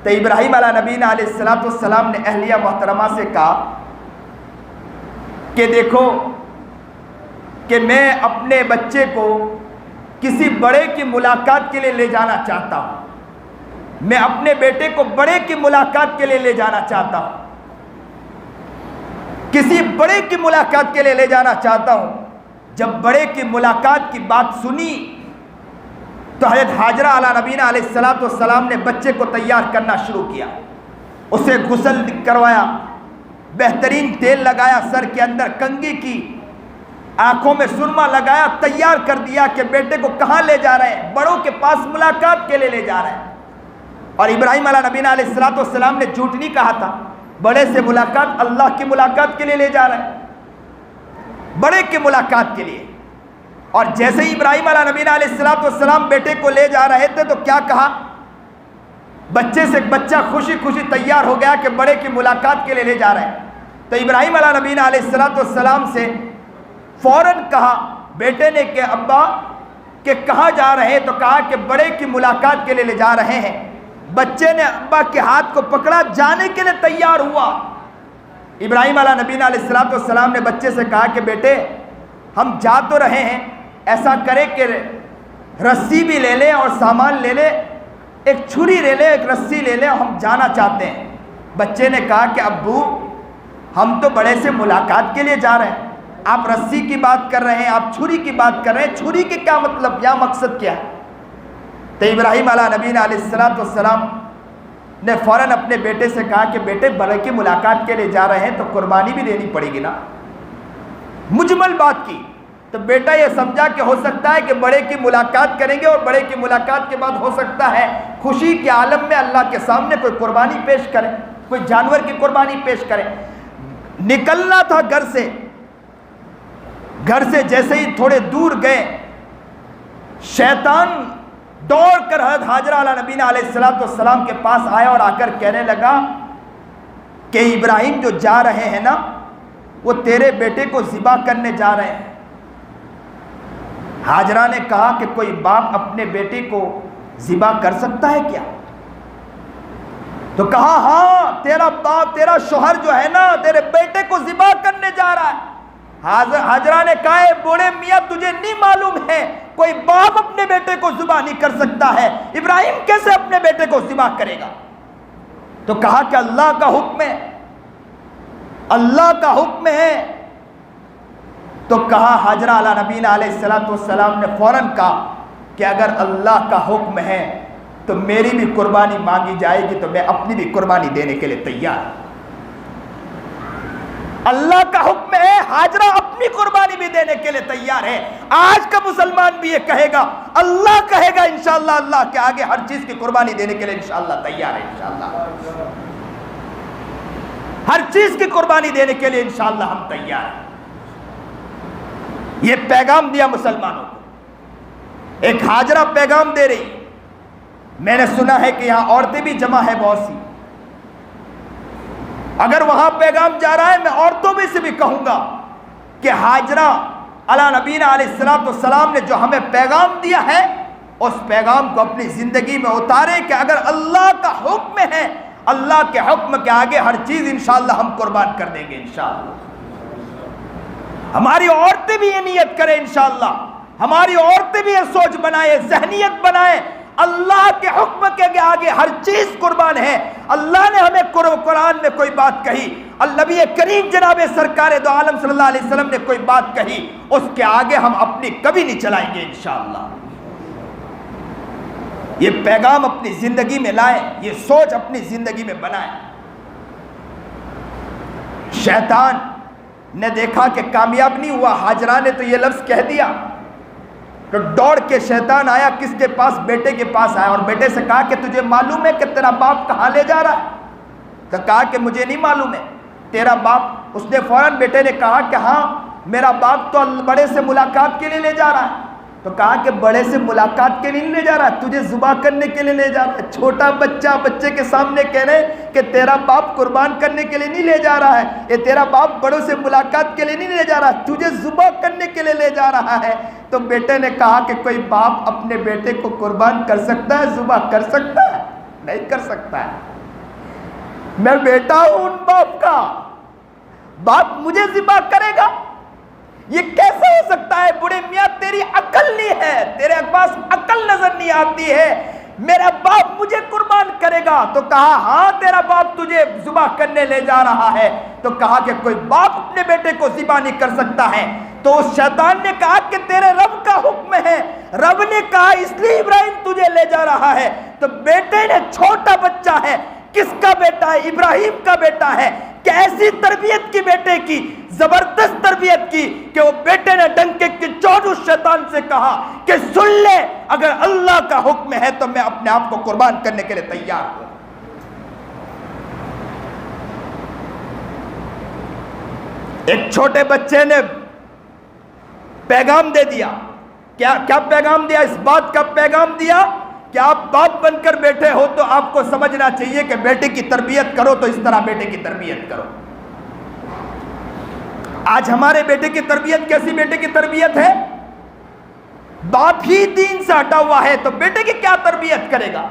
تو ابراہیم علیہ نبینا علیہ السلام نے اہلیہ محترمہ سے کہا کہ دیکھو کہ میں اپنے بچے کو کسی بڑے کی ملاقات کے لیے لے جانا چاہتا ہوں، میں اپنے بیٹے کو بڑے کی ملاقات کے لیے لے جانا چاہتا ہوں، کسی بڑے کی ملاقات کے لیے لے جانا چاہتا ہوں۔ جب بڑے کی ملاقات کی بات سنی تو حضرت حاجرہ علیہ نبینا علیہ السلام نے بچے کو تیار کرنا شروع کیا، اسے غسل کروایا، بہترین تیل لگایا، سر کے اندر کنگھی کی، آنکھوں میں سرما لگایا، تیار کر دیا کہ بیٹے کو کہاں لے جا رہے ہیں؟ بڑوں کے پاس ملاقات کے لیے لے جا رہے ہیں۔ اور ابراہیم علیہ نبینا علیہ السلام نے جھوٹ نہیں کہا تھا، بڑے سے ملاقات، اللہ کی ملاقات کے لیے لے جا رہے ہیں، بڑے کی ملاقات کے لیے۔ اور جیسے ہی ابراہیم علیہ نبینا علیہ السلام بیٹے کو لے جا رہے تھے تو کیا کہا؟ بچے سے بچہ خوشی خوشی تیار ہو گیا کہ بڑے کی ملاقات کے لیے لے جا رہے ہیں۔ تو ابراہیم علیہ نبینا علیہ السلام سے فوراً کہا بیٹے نے کہ ابا کہ کہاں جا رہے ہیں؟ تو کہا کہ بڑے کی ملاقات کے لیے لے جا رہے ہیں۔ بچے نے ابا کے ہاتھ کو پکڑا، جانے کے لیے تیار ہوا۔ ابراہیم علیہ نبینا علیہ السلام نے بچے سے کہا کہ بیٹے ہم جا تو رہے ہیں، ایسا کرے کہ رسی بھی لے لے اور سامان لے لے، ایک چھری لے لے، ایک رسی لے لے، ہم جانا چاہتے ہیں۔ بچے نے کہا کہ ابو ہم تو بڑے سے ملاقات کے لیے جا رہے ہیں، آپ رسی کی بات کر رہے ہیں، آپ چھری کی بات کر رہے ہیں، چھری کے کیا مطلب، یا مقصد کیا ہے؟ تو ابراہیم علیہ نبینا علیہ السلام نے فوراً اپنے بیٹے سے کہا کہ بیٹے بڑے کی ملاقات کے لیے جا رہے ہیں تو قربانی بھی دینی پڑے گی نا، مجمل بات کی۔ تو بیٹا یہ سمجھا کہ ہو سکتا ہے کہ بڑے کی ملاقات کریں گے اور بڑے کی ملاقات کے بعد ہو سکتا ہے خوشی کے عالم میں اللہ کے سامنے کوئی قربانی پیش کرے، کوئی جانور کی قربانی پیش کرے۔ نکلنا تھا گھر سے جیسے ہی تھوڑے دور گئے، شیطان دوڑ کر حضرت حاجرہ علیہ نبینا علیہ السلام کے پاس آیا اور آ کر کہنے لگا کہ ابراہیم جو جا رہے ہیں نا وہ تیرے بیٹے کو ذبح کرنے جا رہے ہیں۔ حاجرہ نے کہا کہ کوئی باپ اپنے بیٹے کو ذبح کر سکتا ہے کیا؟ تو کہا ہاں تیرا باپ، تیرا شوہر جو ہے نا تیرے بیٹے کو ذبح کرنے جا رہا ہے۔ حاجرہ نے کہا اے بوڑھے میاں تجھے نہیں معلوم ہے کوئی باپ اپنے بیٹے کو ذبح نہیں کر سکتا ہے، ابراہیم کیسے اپنے بیٹے کو ذبح کرے گا؟ تو کہا کہ اللہ کا حکم ہے، اللہ کا حکم ہے۔ تو کہا حاجرہ علیہ نبینا علیہ السلام نے فوراً کہا کہ اگر اللہ کا حکم ہے تو میری بھی قربانی مانگی جائے گی تو میں اپنی بھی قربانی دینے کے لیے تیار ہوں۔ اللہ کا حکم ہے، حاجرہ اپنی قربانی بھی دینے کے لیے تیار ہے۔ آج کا مسلمان بھی یہ کہے گا، اللہ کہے گا انشاءاللہ اللہ کے آگے ہر چیز کی قربانی دینے کے لیے انشاءاللہ تیار ہے، انشاءاللہ ہر چیز کی قربانی دینے کے لیے انشاءاللہ ہم تیار ہیں۔ یہ پیغام دیا مسلمانوں کو، ایک حاجرہ پیغام دے رہی۔ میں نے سنا ہے کہ یہاں عورتیں بھی جمع ہے بہت سی، اگر وہاں پیغام جا رہا ہے میں عورتوں میں سے بھی کہوں گا کہ حاجرہ علیہ نبینا علیہ السلام نے جو ہمیں پیغام دیا ہے اس پیغام کو اپنی زندگی میں اتارے کہ اگر اللہ کا حکم ہے، اللہ کے حکم کے آگے ہر چیز انشاءاللہ ہم قربان کر دیں گے انشاءاللہ۔ ہماری عورتیں بھی یہ نیت کریں انشاءاللہ، ہماری عورتیں بھی یہ سوچ بنائیں، ذہنیت بنائیں، اللہ کے حکم کے آگے ہر چیز قربان ہے۔ اللہ نے ہمیں قرآن میں کوئی بات کہی، نبی کریم جناب سرکار دو عالم صلی اللہ علیہ وسلم نے کوئی بات کہی، اس کے آگے ہم اپنی کبھی نہیں چلائیں گے انشاءاللہ۔ یہ پیغام اپنی زندگی میں لائیں، یہ سوچ اپنی زندگی میں بنائیں۔ شیطان نے دیکھا کہ کامیاب نہیں ہوا، حاجرہ نے تو یہ لفظ کہہ دیا، تو دوڑ کے شیطان آیا کس کے پاس؟ بیٹے کے پاس آیا اور بیٹے سے کہا کہ تجھے معلوم ہے کہ تیرا باپ کہاں لے جا رہا ہے؟ تو کہا کہ مجھے نہیں معلوم ہے تیرا باپ۔ اس نے فوراً بیٹے نے کہا کہ ہاں میرا باپ تو بڑے سے ملاقات کے لیے لے جا رہا ہے۔ تو کہا کہ بڑے سے ملاقات کے لیے نہیں لے جا رہا ہے، تجھے ذبح کرنے کے لیے لے جا رہا ہے۔ چھوٹا بچہ بچے کے سامنے کہہ رہے کہ تیرا باپ قربان کرنے کے لیے نہیں لے جا رہا ہے، یہ تیرا باپ بڑوں سے ملاقات کے لیے نہیں لے جا رہا ہے، تجھے ذبح کرنے کے لیے لے جا رہا ہے۔ تو بیٹے نے کہا کہ کوئی باپ اپنے بیٹے کو قربان کر سکتا ہے، ذبح کر سکتا ہے؟ نہیں کر سکتا ہے۔ میں بیٹا ہوں ان باپ کا، باپ مجھے ذبح کرے گا؟ یہ کیسے ہو سکتا ہے؟ بوڑھے میاں تیری عقل نہیں ہے، تیرے پاس عقل نظر نہیں آتی ہے، میرا باپ مجھے قربان کرے گا؟ تو کہا ہاں تیرا باپ تجھے ذبح کرنے لے جا رہا ہے۔ تو کہا کہ کوئی باپ اپنے بیٹے کو ذبح نہیں کر سکتا ہے۔ تو اس شیطان نے کہا کہ تیرے رب کا حکم ہے، رب نے کہا اس لیے ابراہیم تجھے لے جا رہا ہے۔ تو بیٹے نے، چھوٹا بچہ ہے، کس کا بیٹا ہے؟ ابراہیم کا بیٹا ہے کہ ایسی تربیت کی بیٹے کی، زبردست تربیت کی کہ وہ بیٹے نے ڈنکے کی چوٹ اس شیطان سے کہا کہ سن لے، اگر اللہ کا حکم ہے تو میں اپنے آپ کو قربان کرنے کے لیے تیار ہوں۔ ایک چھوٹے بچے نے پیغام دے دیا، کیا پیغام دیا؟ اس بات کا پیغام دیا کہ آپ باپ بن کر بیٹھے ہو تو آپ کو سمجھنا چاہیے کہ بیٹے کی تربیت کرو تو اس طرح بیٹے کی تربیت کرو۔ آج ہمارے بیٹے کی تربیت کیسی بیٹے کی تربیت ہے؟ باپ ہی دین سے ہٹا ہوا ہے تو بیٹے کی کیا تربیت کرے گا؟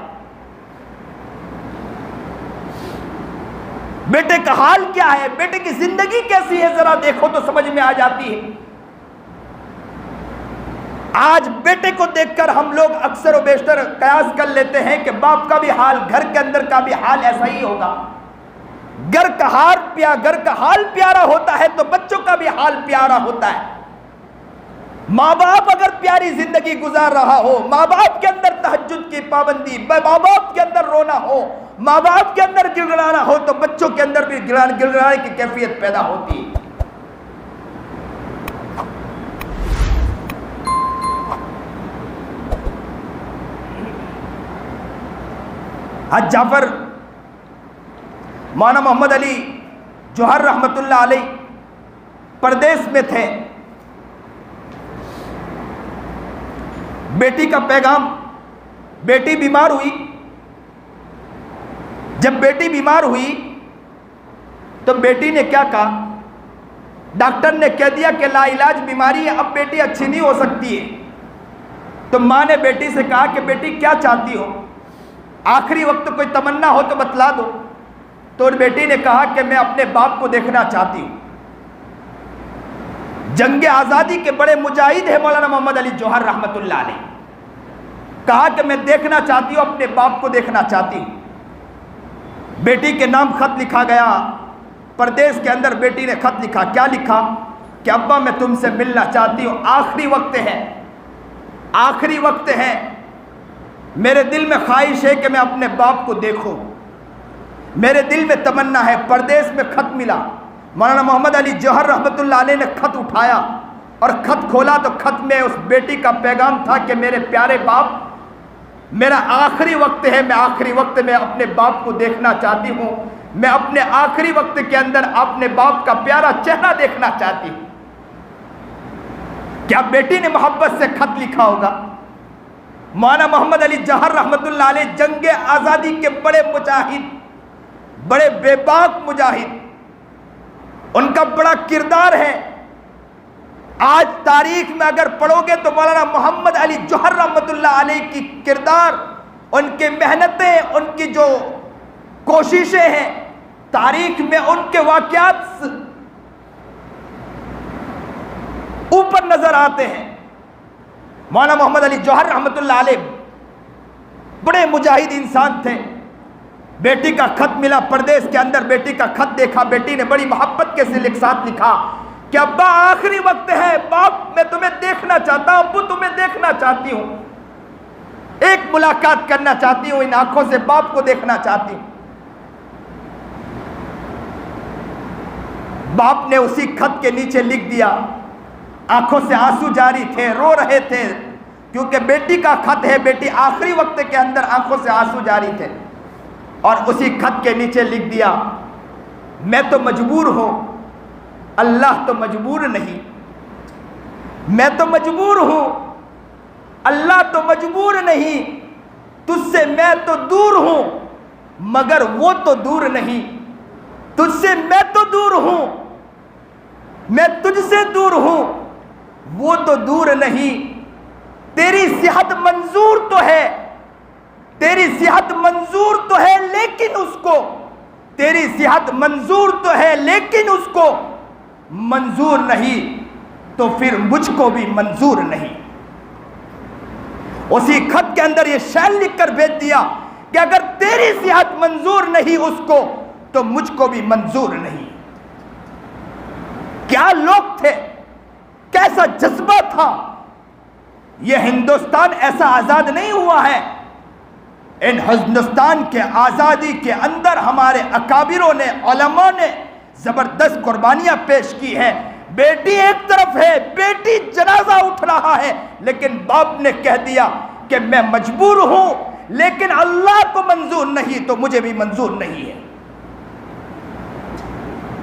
بیٹے کا حال کیا ہے؟ بیٹے کی زندگی کیسی ہے؟ ذرا دیکھو تو سمجھ میں آ جاتی ہے۔ آج بیٹے کو دیکھ کر ہم لوگ اکثر و بیشتر قیاس کر لیتے ہیں کہ باپ کا بھی حال، گھر کے اندر کا بھی حال ایسا ہی ہوگا۔ گھر کا حال پیارا ہوتا ہے تو بچوں کا بھی حال پیارا ہوتا ہے۔ ماں باپ اگر پیاری زندگی گزار رہا ہو، ماں باپ کے اندر تہجد کی پابندی، ماں باپ کے اندر رونا ہو، ماں باپ کے اندر گڑگڑانا ہو تو بچوں کے اندر بھی گڑگڑانے کی کیفیت پیدا ہوتی ہے۔ حج جعفر مولانا محمد علی جوہر رحمت اللہ علیہ پردیس میں تھے۔ بیٹی کا پیغام، بیٹی بیمار ہوئی۔ جب بیٹی بیمار ہوئی تو بیٹی نے کیا کہا؟ ڈاکٹر نے کہہ دیا کہ لا علاج بیماری ہے، اب بیٹی اچھی نہیں ہو سکتی ہے۔ تو ماں نے بیٹی سے کہا کہ بیٹی کیا چاہتی ہو؟ آخری وقت کوئی تمنا ہو تو بتلا دو۔ تو بیٹی نے کہا کہ میں اپنے باپ کو دیکھنا چاہتی ہوں۔ جنگ آزادی کے بڑے مجاہد ہیں مولانا محمد علی جوہر رحمت اللہ علیہ۔ کہا کہ میں دیکھنا چاہتی ہوں، اپنے باپ کو دیکھنا چاہتی ہوں۔ بیٹی کے نام خط لکھا گیا۔ پردیس کے اندر بیٹی نے خط لکھا۔ کیا لکھا؟ کہ ابا میں تم سے ملنا چاہتی ہوں، آخری وقت ہے، آخری وقت ہے، میرے دل میں خواہش ہے کہ میں اپنے باپ کو دیکھوں، میرے دل میں تمنا ہے۔ پردیس میں خط ملا۔ مولانا محمد علی جوہر رحمت اللہ علیہ نے خط اٹھایا اور خط کھولا تو خط میں اس بیٹی کا پیغام تھا کہ میرے پیارے باپ، میرا آخری وقت ہے، میں آخری وقت میں اپنے باپ کو دیکھنا چاہتی ہوں، میں اپنے آخری وقت کے اندر اپنے باپ کا پیارا چہرہ دیکھنا چاہتی ہوں۔ کیا بیٹی نے محبت سے خط لکھا ہوگا؟ مولانا محمد علی جوہر رحمت اللہ علیہ جنگ آزادی کے بڑے مجاہد، بڑے بے باک مجاہد، ان کا بڑا کردار ہے۔ آج تاریخ میں اگر پڑھو گے تو مولانا محمد علی جوہر رحمت اللہ علیہ کی کردار، ان کی محنتیں، ان کی جو کوششیں ہیں، تاریخ میں ان کے واقعات اوپر نظر آتے ہیں۔ مولانا محمد علی جوہر رحمت اللہ علیہ بڑے مجاہد انسان تھے۔ بیٹی کا خط ملا پردیس کے اندر، بیٹی کا خط دیکھا، بیٹی نے بڑی محبت کے ساتھ لکھا کہ ابا آخری وقت ہے، باپ میں تمہیں دیکھنا چاہتا ہوں، ابو تمہیں دیکھنا چاہتی ہوں، ایک ملاقات کرنا چاہتی ہوں، ان آنکھوں سے باپ کو دیکھنا چاہتی ہوں۔ باپ نے اسی خط کے نیچے لکھ دیا، آنکھوں سے آنسو جاری تھے، رو رہے تھے، کیونکہ بیٹی کا خط ہے، بیٹی آخری وقت کے اندر آنکھوں سے آنسو جاری تھے۔ اور اسی خط کے نیچے لکھ دیا، میں تو مجبور ہوں، اللہ تو مجبور نہیں، میں تو مجبور ہوں، اللہ تو مجبور نہیں، تجھ سے میں تو دور ہوں مگر وہ تو دور نہیں، تجھ سے میں تو دور ہوں، میں تجھ سے دور ہوں، وہ تو دور نہیں، تیری صحت منظور تو ہے، تیری صحت منظور تو ہے لیکن اس کو، تیری صحت منظور تو ہے لیکن اس کو منظور نہیں، تو پھر مجھ کو بھی منظور نہیں۔ اسی خط کے اندر یہ شعر لکھ کر بھیج دیا کہ اگر تیری صحت منظور نہیں اس کو تو مجھ کو بھی منظور نہیں۔ کیا لوگ تھے، کیسا جذبہ تھا۔ یہ ہندوستان ایسا آزاد نہیں ہوا ہے ان ہندوستان کے آزادی کے اندر ہمارے اکابروں نے، علماء نے زبردست قربانیاں پیش کی ہیں. بیٹی ایک طرف ہے، بیٹی جنازہ اٹھ رہا ہے، لیکن باپ نے کہہ دیا کہ میں مجبور ہوں، لیکن اللہ کو منظور نہیں تو مجھے بھی منظور نہیں ہے.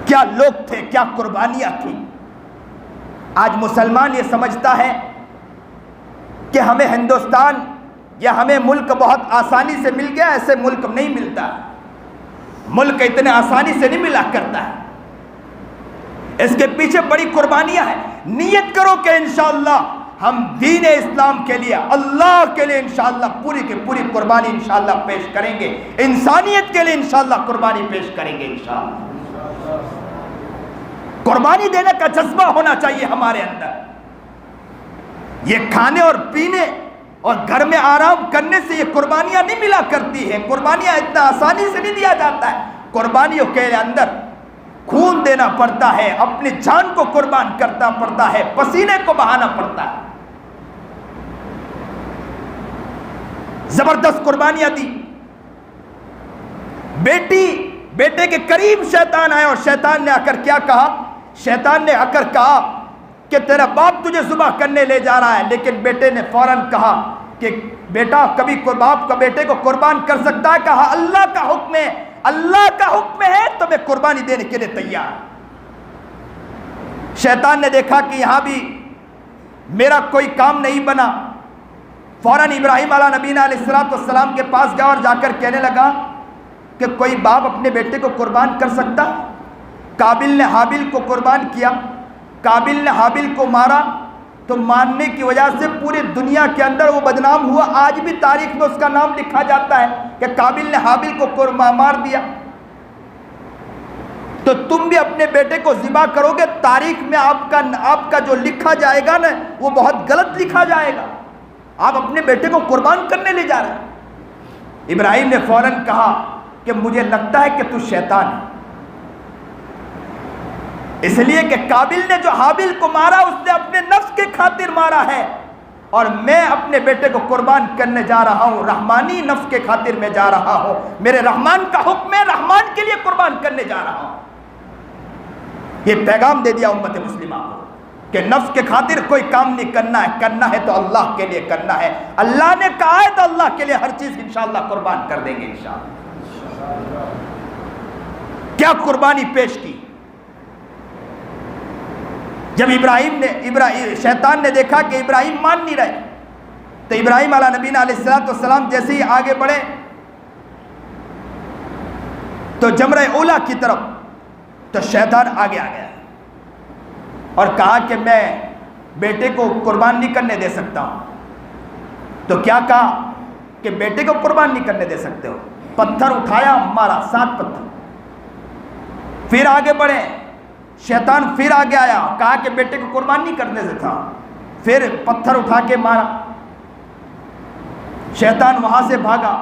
کیا لوگ تھے، کیا قربانیاں تھیں. آج مسلمان یہ سمجھتا ہے کہ ہمیں ہندوستان یا ہمیں ملک بہت آسانی سے مل گیا. ایسے ملک نہیں ملتا. ملک اتنے آسانی سے نہیں ملا کرتا ہے. اس کے پیچھے بڑی قربانیاں ہیں. نیت کرو کہ انشاءاللہ ہم دین اسلام کے لیے، اللہ کے لیے انشاءاللہ پوری کی پوری قربانی انشاءاللہ پیش کریں گے. انسانیت کے لیے انشاءاللہ قربانی پیش کریں گے انشاءاللہ. قربانی دینے کا جذبہ ہونا چاہیے ہمارے اندر. یہ کھانے اور پینے اور گھر میں آرام کرنے سے یہ قربانیاں نہیں ملا کرتی ہیں. قربانیاں اتنا آسانی سے نہیں دیا جاتا ہے. قربانیوں کے اندر خون دینا پڑتا ہے، اپنی جان کو قربان کرنا پڑتا ہے، پسینے کو بہانا پڑتا ہے. زبردست قربانیاں دی. بیٹے کے قریب شیطان آیا اور شیطان نے آ کر کیا کہا؟ شیطان نے آ کر کہا کہ تیرا باپ تجھے ذبح کرنے لے جا رہا ہے. لیکن بیٹے نے فوراً کہا کہ بیٹا کبھی باپ کا بیٹے کو قربان کر سکتا ہے؟ کہا اللہ کا حکم ہے، اللہ کا حکم ہے تو میں قربانی دینے کے لیے تیار. شیطان نے دیکھا کہ یہاں بھی میرا کوئی کام نہیں بنا. فوراً ابراہیم علیہ نبینا علیہ السلام کے پاس گیا اور جا کر کہنے لگا کہ کوئی باپ اپنے بیٹے کو قربان کر سکتا؟ قابل نے حابل کو قربان کیا. قابل نے حابل کو مارا تو مارنے کی وجہ سے پوری دنیا کے اندر وہ بدنام ہوا. آج بھی تاریخ میں اس کا نام لکھا جاتا ہے کہ قابل نے حابل کو مار دیا. تو تم بھی اپنے بیٹے کو ذبح کرو گے، تاریخ میں آپ کا جو لکھا جائے گا نا وہ بہت غلط لکھا جائے گا. آپ اپنے بیٹے کو قربان کرنے لے جا رہے ہیں. ابراہیم نے فوراً کہا کہ مجھے لگتا ہے کہ تو شیطان ہے. اس لیے کہ قابل نے جو حابل کو مارا اس نے اپنے نفس کے خاطر مارا ہے، اور میں اپنے بیٹے کو قربان کرنے جا رہا ہوں، رحمانی نفس کے خاطر میں جا رہا ہوں. میرے رحمان کا حکم ہے، رحمان کے لیے قربان کرنے جا رہا ہوں. یہ پیغام دے دیا امت مسلمہ کو کہ نفس کے خاطر کوئی کام نہیں کرنا ہے، کرنا ہے تو اللہ کے لیے کرنا ہے. اللہ نے کہا ہے تو اللہ کے لیے ہر چیز انشاءاللہ قربان کر دیں گے انشاءاللہ. کیا قربانی پیش کی. جب شیطان نے دیکھا کہ ابراہیم مان نہیں رہے تو ابراہیم علیہ نبینا علیہ السلام جیسے ہی آگے بڑھے تو جمرہ اولا کی طرف، تو شیطان آگے آ گیا اور کہا کہ میں بیٹے کو قربان نہیں کرنے دے سکتا ہوں. تو کیا کہا کہ بیٹے کو قربان نہیں کرنے دے سکتے ہو. پتھر اٹھایا، مارا 7 پتھر. پھر آگے بڑھے، شیطان پھر آگے آیا، کہا کہ بیٹے کو قربان نہیں کرنے سے تھا. پھر پتھر اٹھا کے مارا. شیطان وہاں سے بھاگا.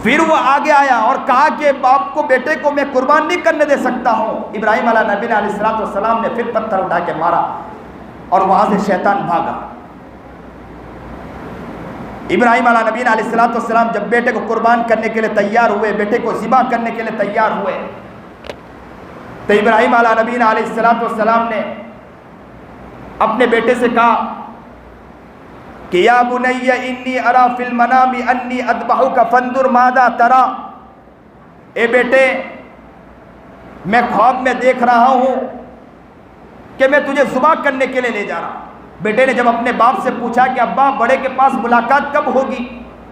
پھر وہ آگے آیا اور کہا کہ باپ کو بیٹے کو میں قربان نہیں کرنے دے سکتا ہوں. ابراہیم علیہ نبی علیہ السلام نے پھر پتھر اٹھا کے مارا اور وہاں سے شیطان بھاگا. ابراہیم علیہ نبی علیہ السلام جب بیٹے کو قربان کرنے کے لیے تیار ہوئے، بیٹے کو ذبح کرنے کے لیے تیار ہوئے، تو ابراہیم علیہ نبی علیہ السلام نے اپنے بیٹے سے کہا کہ یا بنی انی ارا فی المنام انی اذبحک فانظر ماذا ترى. اے بیٹے، میں خواب میں دیکھ رہا ہوں کہ میں تجھے ذبح کرنے کے لیے لے جا رہا ہوں. بیٹے نے جب اپنے باپ سے پوچھا کہ ابا بڑے کے پاس ملاقات کب ہوگی،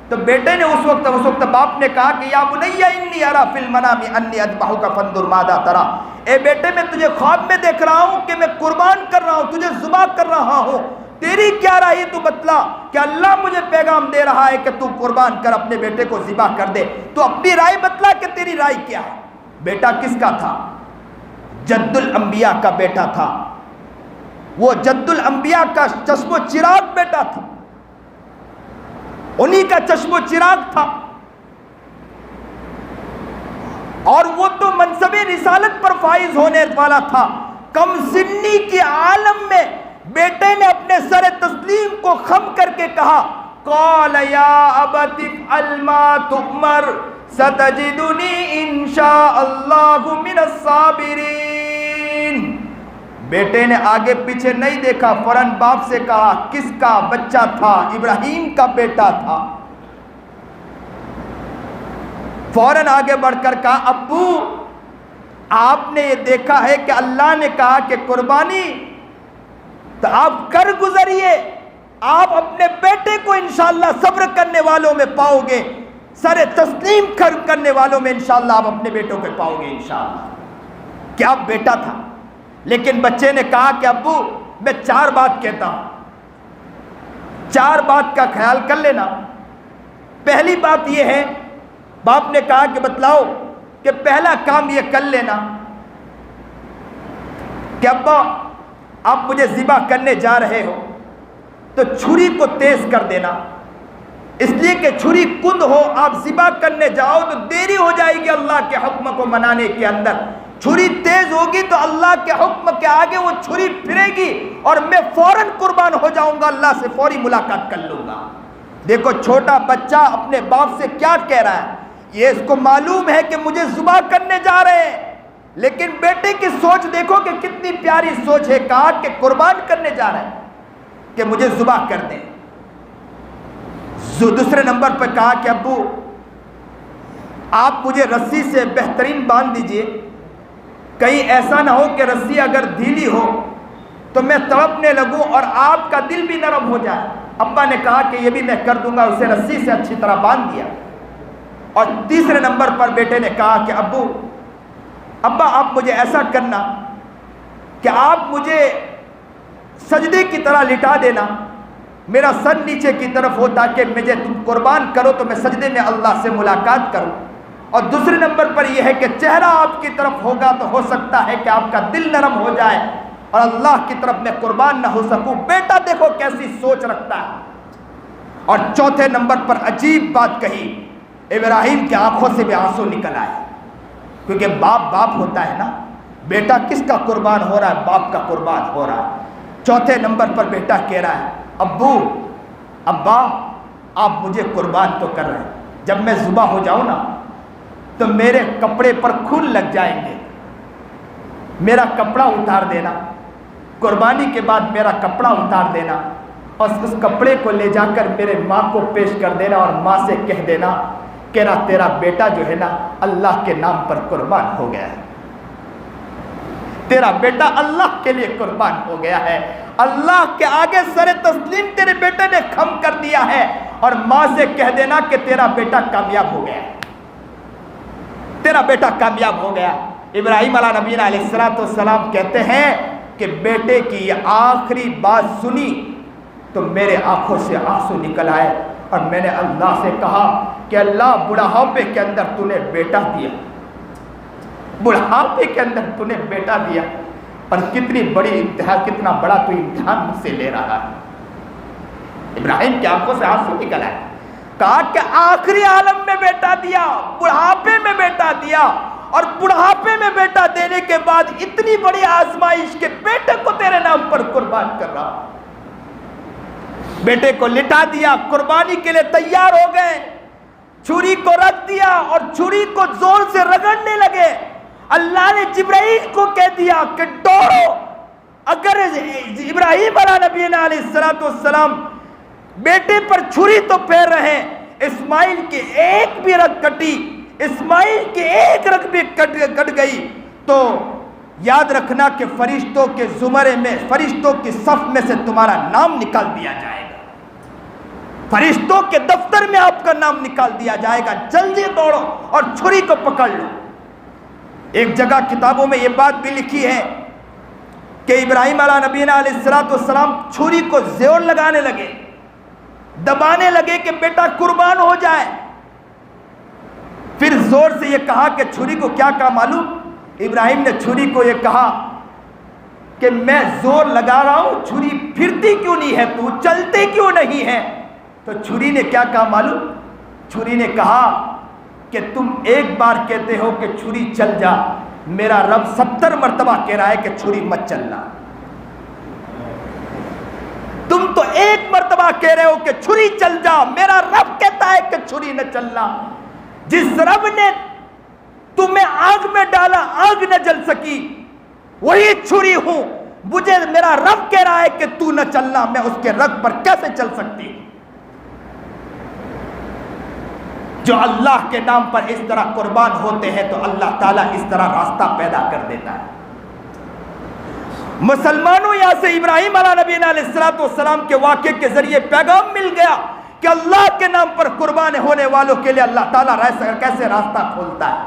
تو بیٹے نے اس وقت باپ نے کہا کہ یا بنی انی ارا فی المنام انی اذبحک فانظر ماذا ترى. اے بیٹے، میں تجھے خواب میں دیکھ رہا ہوں کہ میں قربان کر رہا ہوں، تجھے ذبح کر رہا ہوں. تیری کیا رائے تو بتلا. کہ اللہ مجھے پیغام دے رہا ہے کہ تو قربان کر، اپنے بیٹے کو ذبح کر دے. تو اپنی رائے بتلا کہ تیری رائے کیا ہے. بیٹا کس کا تھا؟ جد الانبیاء کا بیٹا تھا. وہ جد الانبیاء کا چشم و چراغ بیٹا تھا، انہی کا چشم و چراغ تھا. اور وہ تو منصب رسالت پر فائز ہونے والا تھا. کم سنی کے عالم میں بیٹے نے اپنے سر تسلیم کو خم کر کے کہا قال یا ابت افعل ما تؤمر ستجدنی ان شاء اللہ من الصابرین. بیٹے نے آگے پیچھے نہیں دیکھا، فوراً باپ سے کہا، کس کا بچہ تھا؟ ابراہیم کا بیٹا تھا. فوراً آگے بڑھ کر کہا، ابو آپ نے یہ دیکھا ہے کہ اللہ نے کہا کہ قربانی، تو آپ کر گزریے، آپ اپنے بیٹے کو انشاءاللہ صبر کرنے والوں میں پاؤ گے، سر تسلیم کرنے والوں میں انشاءاللہ آپ اپنے بیٹوں کو پاؤ گے انشاءاللہ. کیا بیٹا تھا. لیکن بچے نے کہا کہ ابو میں 4 بات کہتا ہوں، 4 بات کا خیال کر لینا. پہلی بات یہ ہے، باپ نے کہا کہ بتلاؤ، کہ پہلا کام یہ کر لینا کہ ابا آپ مجھے ذبح کرنے جا رہے ہو تو چھری کو تیز کر دینا، اس لیے کہ چھری کند ہو، آپ ذبح کرنے جاؤ تو دیری ہو جائے گی اللہ کے حکم کو منانے کے اندر. چھری تیز ہوگی تو اللہ کے حکم کے آگے وہ چھری پھرے گی اور میں فوراً قربان ہو جاؤں گا، اللہ سے فوری ملاقات کر لوں گا. دیکھو چھوٹا بچہ اپنے باپ سے کیا کہہ رہا ہے، یہ اس کو معلوم ہے کہ مجھے ذبح کرنے جا رہے ہیں، لیکن بیٹے کی سوچ دیکھو کہ کتنی پیاری سوچ ہے. کہا کہ قربان کرنے جا رہے ہیں کہ مجھے ذبح کر دیں. دوسرے نمبر پہ کہا کہ ابو آپ مجھے رسی سے بہترین باندھ دیجئے، کہیں ایسا نہ ہو کہ رسی اگر ڈھیلی ہو تو میں تڑپنے لگوں اور آپ کا دل بھی نرم ہو جائے. ابا نے کہا کہ یہ بھی میں کر دوں گا، اسے رسی سے اچھی طرح باندھ دیا. اور تیسرے نمبر پر بیٹے نے کہا کہ ابا آپ مجھے ایسا کرنا کہ آپ مجھے سجدے کی طرح لٹا دینا، میرا سر نیچے کی طرف ہو تاکہ مجھے تم قربان کرو تو میں سجدے میں اللہ سے ملاقات کروں. اور دوسرے نمبر پر یہ ہے کہ چہرہ آپ کی طرف ہوگا تو ہو سکتا ہے کہ آپ کا دل نرم ہو جائے اور اللہ کی طرف میں قربان نہ ہو سکوں. بیٹا دیکھو کیسی سوچ رکھتا ہے. اور چوتھے نمبر پر عجیب بات کہی، ابراہیم کی آنکھوں سے بھی آنسو نکل آئے، کیونکہ باپ ہوتا ہے نا. بیٹا کس کا قربان ہو رہا ہے؟ باپ کا قربان ہو رہا ہے. چوتھے نمبر پر بیٹا کہہ رہا ہے، ابا آپ مجھے قربان تو کر رہے ہیں، جب میں ذبح ہو جاؤں نا تو میرے کپڑے پر خون لگ جائیں گے، میرا کپڑا اتار دینا، قربانی کے بعد میرا کپڑا اتار دینا اور اس کپڑے کو لے جا کر میرے ماں کو پیش کر دینا اور ماں سے کہہ دینا کہ نا تیرا بیٹا جو ہے نا اللہ کے نام پر قربان ہو گیا ہے، تیرا بیٹا اللہ کے لیے قربان ہو گیا ہے، اللہ کے آگے سر تسلیم تیرے بیٹے نے خم کر دیا ہے. اور ماں سے کہہ دینا کہ تیرا بیٹا کامیاب ہو گیا، تیرا بیٹا کامیاب ہو گیا. ابراہیم علیہ نبینا علیہ السلام کہتے ہیں کہ بیٹے کی یہ آخری بات سنی تو میرے آنکھوں سے آنسو نکل آئے اور میں نے اللہ سے کہا کہ اللہ بڑھاپے کے اندر تو نے بیٹا دیا، بڑھاپے کے اندر تو نے بیٹا دیا، اور کتنی بڑی امتحان، کتنا بڑا تو امتحان مجھ سے لے رہا ہے. ابراہیم کی آنکھوں سے آنسو نکل آئے. کہا کہ آخری عالم میں بیٹا دیا، بڑھاپے میں بیٹا دیا، اور بڑھاپے میں بیٹا دینے کے بعد اتنی بڑی آزمائش کے بیٹے کو تیرے نام پر قربان کر رہا. بیٹے کو لٹا دیا، قربانی کے لیے تیار ہو گئے، چھری کو رکھ دیا اور چھری کو زور سے رگڑنے لگے. اللہ نے جبرائیل کو کہہ دیا کہ دوڑو. اگر ابراہیم علیہ نبینا علیہ السلام بیٹے پر چھری تو پھیر رہے ہیں، اسماعیل کی ایک بھی رگ کٹی، اسماعیل کی ایک رگ بھی کٹ گئی تو یاد رکھنا کہ فرشتوں کے زمرے میں، فرشتوں کی صف میں سے تمہارا نام نکال دیا جائے گا، فرشتوں کے دفتر میں آپ کا نام نکال دیا جائے گا. جلدی دوڑو اور چھری کو پکڑ لو. ایک جگہ کتابوں میں یہ بات بھی لکھی ہے کہ ابراہیم علیہ نبینا علیہ السلام چھری کو زور لگانے لگے، دبانے لگے کہ بیٹا قربان ہو جائے. پھر زور سے یہ کہا کہ چھری کو کیا کہا معلوم؟ ابراہیم نے چھری کو یہ کہا کہ میں زور لگا رہا ہوں، چھری پھرتی کیوں نہیں ہے، تو چلتے کیوں نہیں ہے؟ تو چھری نے کیا کہا معلوم؟ چھری نے کہا کہ تم ایک بار کہتے ہو کہ چھری چل جا، میرا رب 70 مرتبہ کہہ رہا ہے کہ چھری مت چلنا. تم تو ایک مرتبہ کہہ رہے ہو کہ چھری چل جا، میرا رب کہتا ہے کہ چھری نہ چلنا۔ جس رب نے تمہیں آگ میں ڈالا آگ نہ جل سکی، وہی چھری ہوں، مجھے میرا رب کہہ رہا ہے کہ تو نہ چلنا، میں اس کے رب پر کیسے چل سکتی ہوں؟ جو اللہ کے نام پر اس طرح قربان ہوتے ہیں تو اللہ تعالیٰ اس طرح راستہ پیدا کر دیتا ہے۔ مسلمانوں، یہاں سے ابراہیم علیہ نبینا علیہ السلام کے واقعے کے ذریعے پیغام مل گیا کہ اللہ کے نام پر قربان ہونے والوں کے لیے اللہ تعالیٰ کیسے راستہ کھولتا ہے۔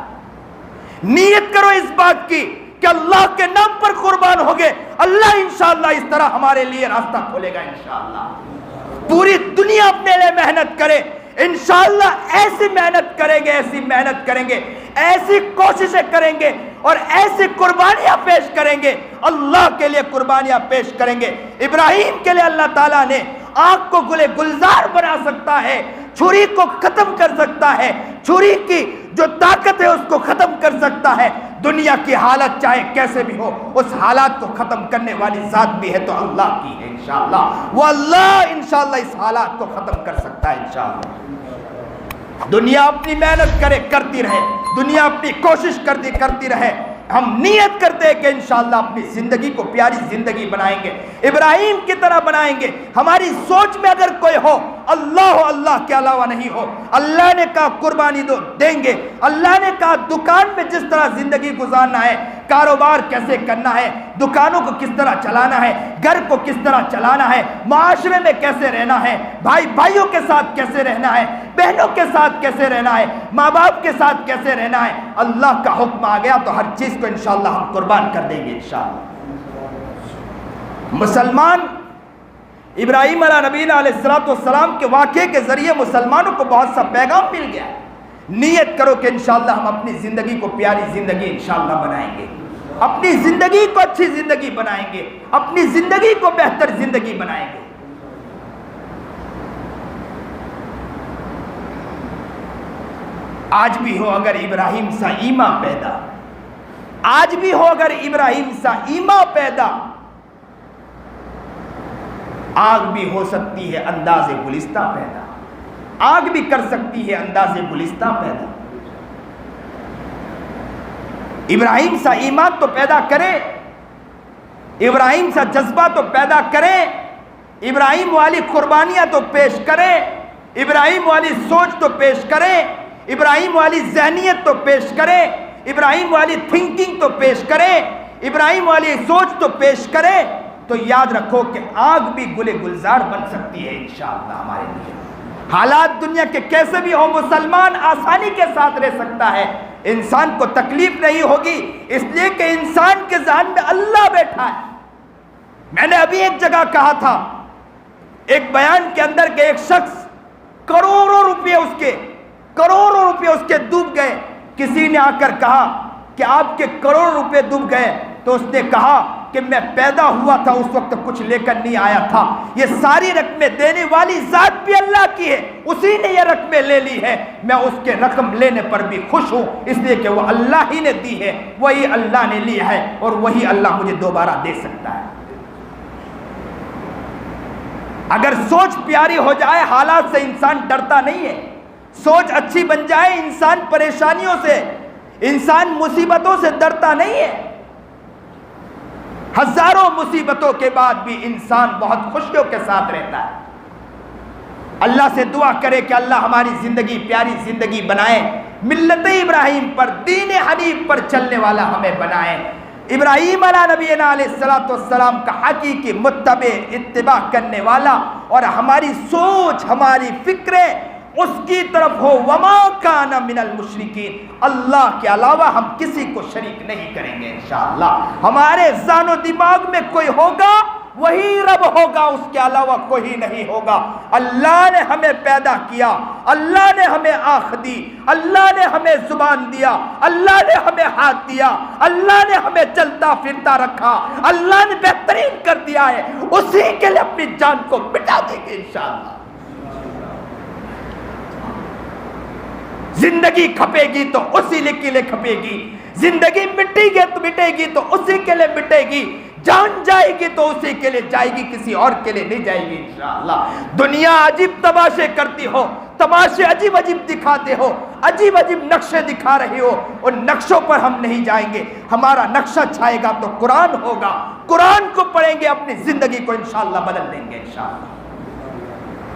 نیت کرو اس بات کی کہ اللہ کے نام پر قربان ہوگے، اللہ انشاءاللہ اس طرح ہمارے لیے راستہ کھولے گا انشاءاللہ۔ پوری دنیا اپنے لیے محنت کرے، انشاءاللہ ایسی محنت کریں گے، ایسی محنت کریں گے، ایسی کوششیں کریں گے اور ایسی قربانیاں پیش کریں گے، اللہ کے لیے قربانیاں پیش کریں گے۔ ابراہیم کے لیے اللہ تعالیٰ نے آگ کو گلے گلزار بنا سکتا ہے، چھری کو ختم کر سکتا ہے، چھری کی جو طاقت ہے اس کو ختم کر سکتا ہے۔ دنیا کی حالت چاہے کیسے بھی ہو، اس حالات کو ختم کرنے والی ذات بھی ہے تو اللہ کی ہے انشاءاللہ۔ وہ اللہ انشاءاللہ اس حالات کو ختم کر سکتا ہے انشاءاللہ۔ دنیا اپنی محنت کرتی رہے، دنیا اپنی کوشش کرتی رہے، ہم نیت کرتے ہیں کہ انشاءاللہ اپنی زندگی کو پیاری زندگی بنائیں گے، ابراہیم کی طرح بنائیں گے۔ ہماری سوچ میں اگر کوئی ہو اللہ کے علاوہ نہیں ہو، اللہ نے کہا قربانی دو دیں گے، اللہ نے کہا دکان میں جس طرح زندگی گزارنا ہے، کاروبار کیسے کرنا ہے، دکانوں کو کس طرح چلانا ہے، گھر کو کس طرح چلانا ہے، معاشرے میں کیسے رہنا ہے، بھائیوں کے ساتھ کیسے رہنا ہے، بہنوں کے ساتھ کیسے رہنا ہے، ماں باپ کے ساتھ کیسے رہنا ہے، اللہ کا حکم آ گیا تو ہر چیز کو انشاءاللہ ہم قربان کر دیں گے انشاءاللہ۔ مسلمان ابراہیم علیہ نبینا علیہ السلام کے واقعے کے ذریعے مسلمانوں کو بہت سا پیغام مل گیا۔ نیت کرو کہ انشاءاللہ ہم اپنی زندگی کو پیاری زندگی انشاءاللہ بنائیں گے، اپنی زندگی کو اچھی زندگی بنائیں گے، اپنی زندگی کو بہتر زندگی بنائیں گے۔ آج بھی ہو اگر ابراہیم سا ایمان پیدا، آج بھی ہو اگر ابراہیم سا ایمان پیدا، آگ بھی ہو سکتی ہے انداز گلستہ پیدا، آگ بھی کر سکتی ہے انداز گلستہ پیدا۔ ابراہیم سا ایمان تو پیدا کرے، ابراہیم سا جذبہ تو پیدا کرے، ابراہیم والی قربانیاں تو پیش کرے، ابراہیم والی سوچ تو پیش کرے، ابراہیم والی ذہنیت تو پیش کرے، ابراہیم والی تھنکنگ تو پیش کرے، ابراہیم والی سوچ تو پیش کرے، تو یاد رکھو کہ آگ بھی گلے گلزار بن سکتی ہے انشاءاللہ ہمارے لیے۔ حالات دنیا کے کیسے بھی ہو، مسلمان آسانی کے ساتھ رہ سکتا ہے، انسان کو تکلیف نہیں ہوگی، اس لیے کہ انسان کے ذہن میں اللہ بیٹھا ہے۔ میں نے ابھی ایک جگہ کہا تھا، ایک بیان کے اندر کہ ایک شخص کروڑوں روپے اس کے ڈوب گئے، کسی نے آ کر کہا کہ آپ کے کروڑ روپے ڈوب گئے، تو اس نے کہا کہ میں پیدا ہوا تھا اس وقت کچھ لے کر نہیں آیا تھا، یہ ساری رقمیں دینے والی ذات بھی اللہ کی ہے، اسی نے یہ رقمیں لے لی ہے، میں اس کے رقم لینے پر بھی خوش ہوں، اس لیے کہ وہ اللہ ہی نے دی ہے، وہی اللہ نے لیا ہے اور وہی اللہ مجھے دوبارہ دے سکتا ہے۔ اگر سوچ پیاری ہو جائے، حالات سے انسان ڈرتا نہیں ہے، سوچ اچھی بن جائے، انسان پریشانیوں سے، انسان مصیبتوں سے ڈرتا نہیں ہے۔ ہزاروں مصیبتوں کے بعد بھی انسان بہت خوشیوں کے ساتھ رہتا ہے۔ اللہ سے دعا کرے کہ اللہ ہماری زندگی پیاری زندگی بنائے، ملت ابراہیم پر، دین حنیف پر چلنے والا ہمیں بنائے، ابراہیم علیہ نبینا علیہ السلام کا حقیقی متبع اتباع کرنے والا، اور ہماری سوچ ہماری فکریں اس کی طرف ہو، وما کان من المشرکین، اللہ کے علاوہ ہم کسی کو شریک نہیں کریں گے انشاءاللہ۔ ہمارے ذہن و دماغ میں کوئی ہوگا وہی رب ہوگا، اس کے علاوہ کوئی نہیں ہوگا۔ اللہ نے ہمیں پیدا کیا، اللہ نے ہمیں آنکھ دی، اللہ نے ہمیں زبان دیا، اللہ نے ہمیں ہاتھ دیا، اللہ نے ہمیں چلتا پھرتا رکھا، اللہ نے بہترین کر دیا ہے، اسی کے لیے اپنی جان کو مٹا دیں گے انشاءاللہ۔ زندگی کھپے گی تو اسی کے لیے کھپے گی، زندگی مٹے گی تو اسی کے لیے مٹے گی، جان جائے گی تو اسی کے لیے جائے گی, کسی اور کے لیے نہیں جائے گی انشاءاللہ. دنیا عجیب تماشے کرتی ہو, تماشے عجیب عجیب دکھاتے ہو, عجیب عجیب نقشے دکھا رہے ہو, ان نقشوں پر ہم نہیں جائیں گے. ہمارا نقشہ چھائے گا تو قرآن ہوگا, قرآن کو پڑھیں گے, اپنی زندگی کو انشاءاللہ بدل دیں گے, انشاءاللہ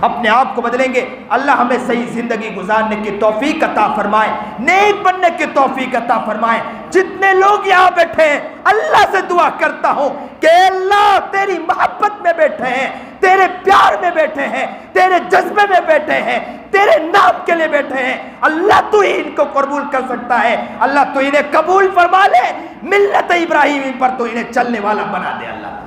اپنے آپ کو بدلیں گے. اللہ ہمیں صحیح زندگی گزارنے کی توفیق عطا فرمائے, نیک بننے کی توفیق عطا فرمائے. جتنے لوگ یہاں بیٹھے ہیں اللہ سے دعا کرتا ہوں کہ اللہ تیری محبت میں بیٹھے ہیں, تیرے پیار میں بیٹھے ہیں, تیرے جذبے میں بیٹھے ہیں, تیرے نام کے لیے بیٹھے ہیں, اللہ تو ہی ان کو قبول کر سکتا ہے. اللہ تو انہیں قبول فرما لے, ملت ابراہیم پر تو انہیں چلنے والا بنا دے. اللہ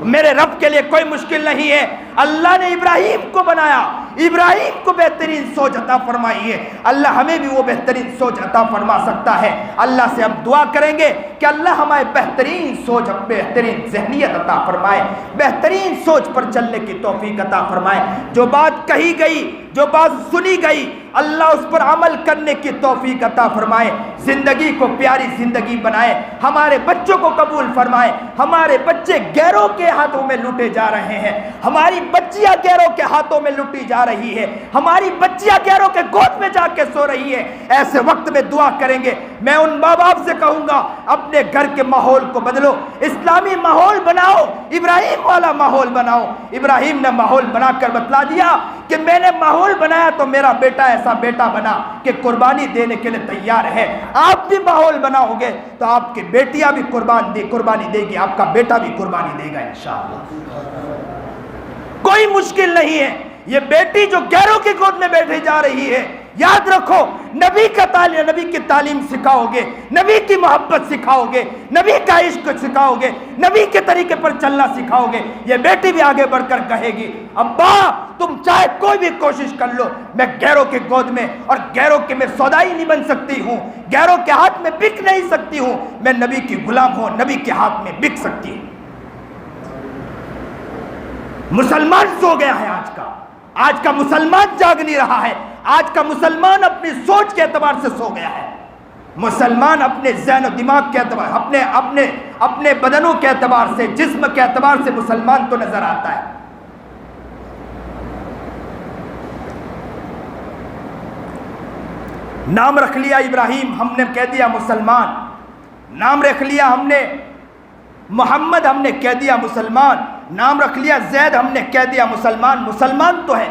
میرے رب کے لیے کوئی مشکل نہیں ہے. اللہ نے ابراہیم کو بنایا, ابراہیم کو بہترین سوچ عطا فرمائی ہے, اللہ ہمیں بھی وہ بہترین سوچ عطا فرما سکتا ہے. اللہ سے ہم دعا کریں گے کہ اللہ ہمیں بہترین سوچ, بہترین ذہنیت عطا فرمائے, بہترین سوچ پر چلنے کی توفیق عطا فرمائے. جو بات کہی گئی, جو بات سنی گئی, اللہ اس پر عمل کرنے کی توفیق عطا فرمائے. زندگی کو پیاری زندگی بنائے, ہمارے بچوں کو قبول فرمائے. ہمارے بچے غیروں کے ہاتھوں میں لوٹے جا رہے ہیں, ہماری بچیاں غیروں کے ہاتھوں میں لوٹی جا رہی ہے, ہماری بچیاں غیروں کے گود میں جا کے سو رہی ہے. ایسے وقت میں دعا کریں گے. میں ان ماں باپ سے کہوں گا اپنے گھر کے ماحول کو بدلو, اسلامی ماحول بناؤ, ابراہیم والا ماحول بناؤ. ابراہیم نے ماحول بنا کر بتلا دیا کہ میں نے ماحول بنایا تو میرا بیٹا ایسا بیٹا بنا کہ قربانی دینے کے لیے تیار ہے. آپ بھی ماحول بناؤ گے تو آپ کی بیٹیاں بھی قربانی دے گی, آپ کا بیٹا بھی قربانی دے گا انشاءاللہ. کوئی مشکل نہیں ہے. یہ بیٹی جو غیروں کی گود میں بیٹھی جا رہی ہے, یاد رکھو نبی کی تعلیم سکھاؤ گے, نبی کی محبت سکھاؤ گے, نبی کا عشق سکھاؤ گے, نبی کے طریقے پر چلنا سکھاؤ گے. یہ بیٹی بھی آگے بڑھ کر کہے گی ابا تم چاہے کوئی بھی کوشش کر لو, میں غیروں کے گود میں اور غیروں کے میں سودائی نہیں بن سکتی ہوں, غیروں کے ہاتھ میں بک نہیں سکتی ہوں, میں نبی کی غلام ہوں, نبی کے ہاتھ میں بک سکتی ہوں. مسلمان سو گیا ہے آج کا مسلمان جاگ نہیں رہا ہے. آج کا مسلمان اپنی سوچ کے اعتبار سے سو گیا ہے. مسلمان اپنے ذہن و دماغ کے اعتبار, اپنے بدنوں کے اعتبار سے, جسم کے اعتبار سے مسلمان تو نظر آتا ہے. نام رکھ لیا ابراہیم, ہم نے کہہ دیا مسلمان. نام رکھ لیا ہم نے محمد, ہم نے کہہ دیا مسلمان. نام رکھ لیا زید, ہم نے کہہ دیا مسلمان. مسلمان تو ہے.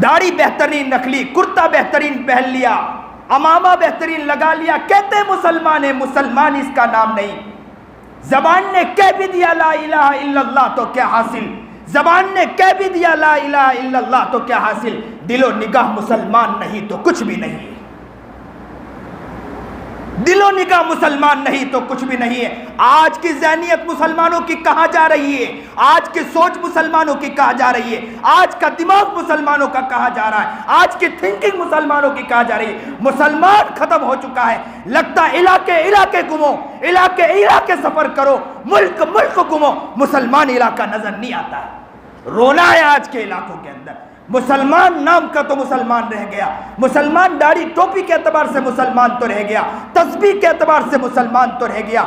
داڑھی بہترین رکھ لی, کرتا بہترین پہن لیا, امامہ بہترین لگا لیا, کہتے مسلمان ہے. مسلمان اس کا نام نہیں. زبان نے کہہ بھی دیا لا الہ الا اللہ تو کیا حاصل, زبان نے کہہ بھی دیا لا الہ الا اللہ تو کیا حاصل, دل و نگاہ مسلمان نہیں تو کچھ بھی نہیں ہے. دل و نگاہ مسلمان نہیں تو کچھ بھی نہیں ہے. آج کی ذہنیت مسلمانوں کی کہاں جا رہی ہے, آج کی سوچ مسلمانوں کی کہاں جا رہی ہے, آج کا دماغ مسلمانوں کا کہاں جا رہا ہے, آج کی تھنکنگ مسلمانوں کی کہاں جا رہی ہے. مسلمان ختم ہو چکا ہے. لگتا علاقے گھومو, علاقے سفر کرو, ملک گھومو, مسلمان علاقہ نظر نہیں آتا ہے. رونا ہے آج کے علاقوں کے اندر. مسلمان نام کا تو مسلمان رہ گیا, مسلمان داڑھی ٹوپی کے اعتبار سے مسلمان تو رہ گیا, تسبیح کے اعتبار سے مسلمان تو رہ گیا,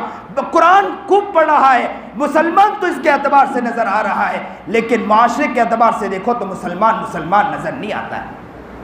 قرآن خوب پڑھ رہا ہے, مسلمان تو اس کے اعتبار سے نظر آ رہا ہے, لیکن معاشرے کے اعتبار سے دیکھو تو مسلمان نظر نہیں آتا ہے.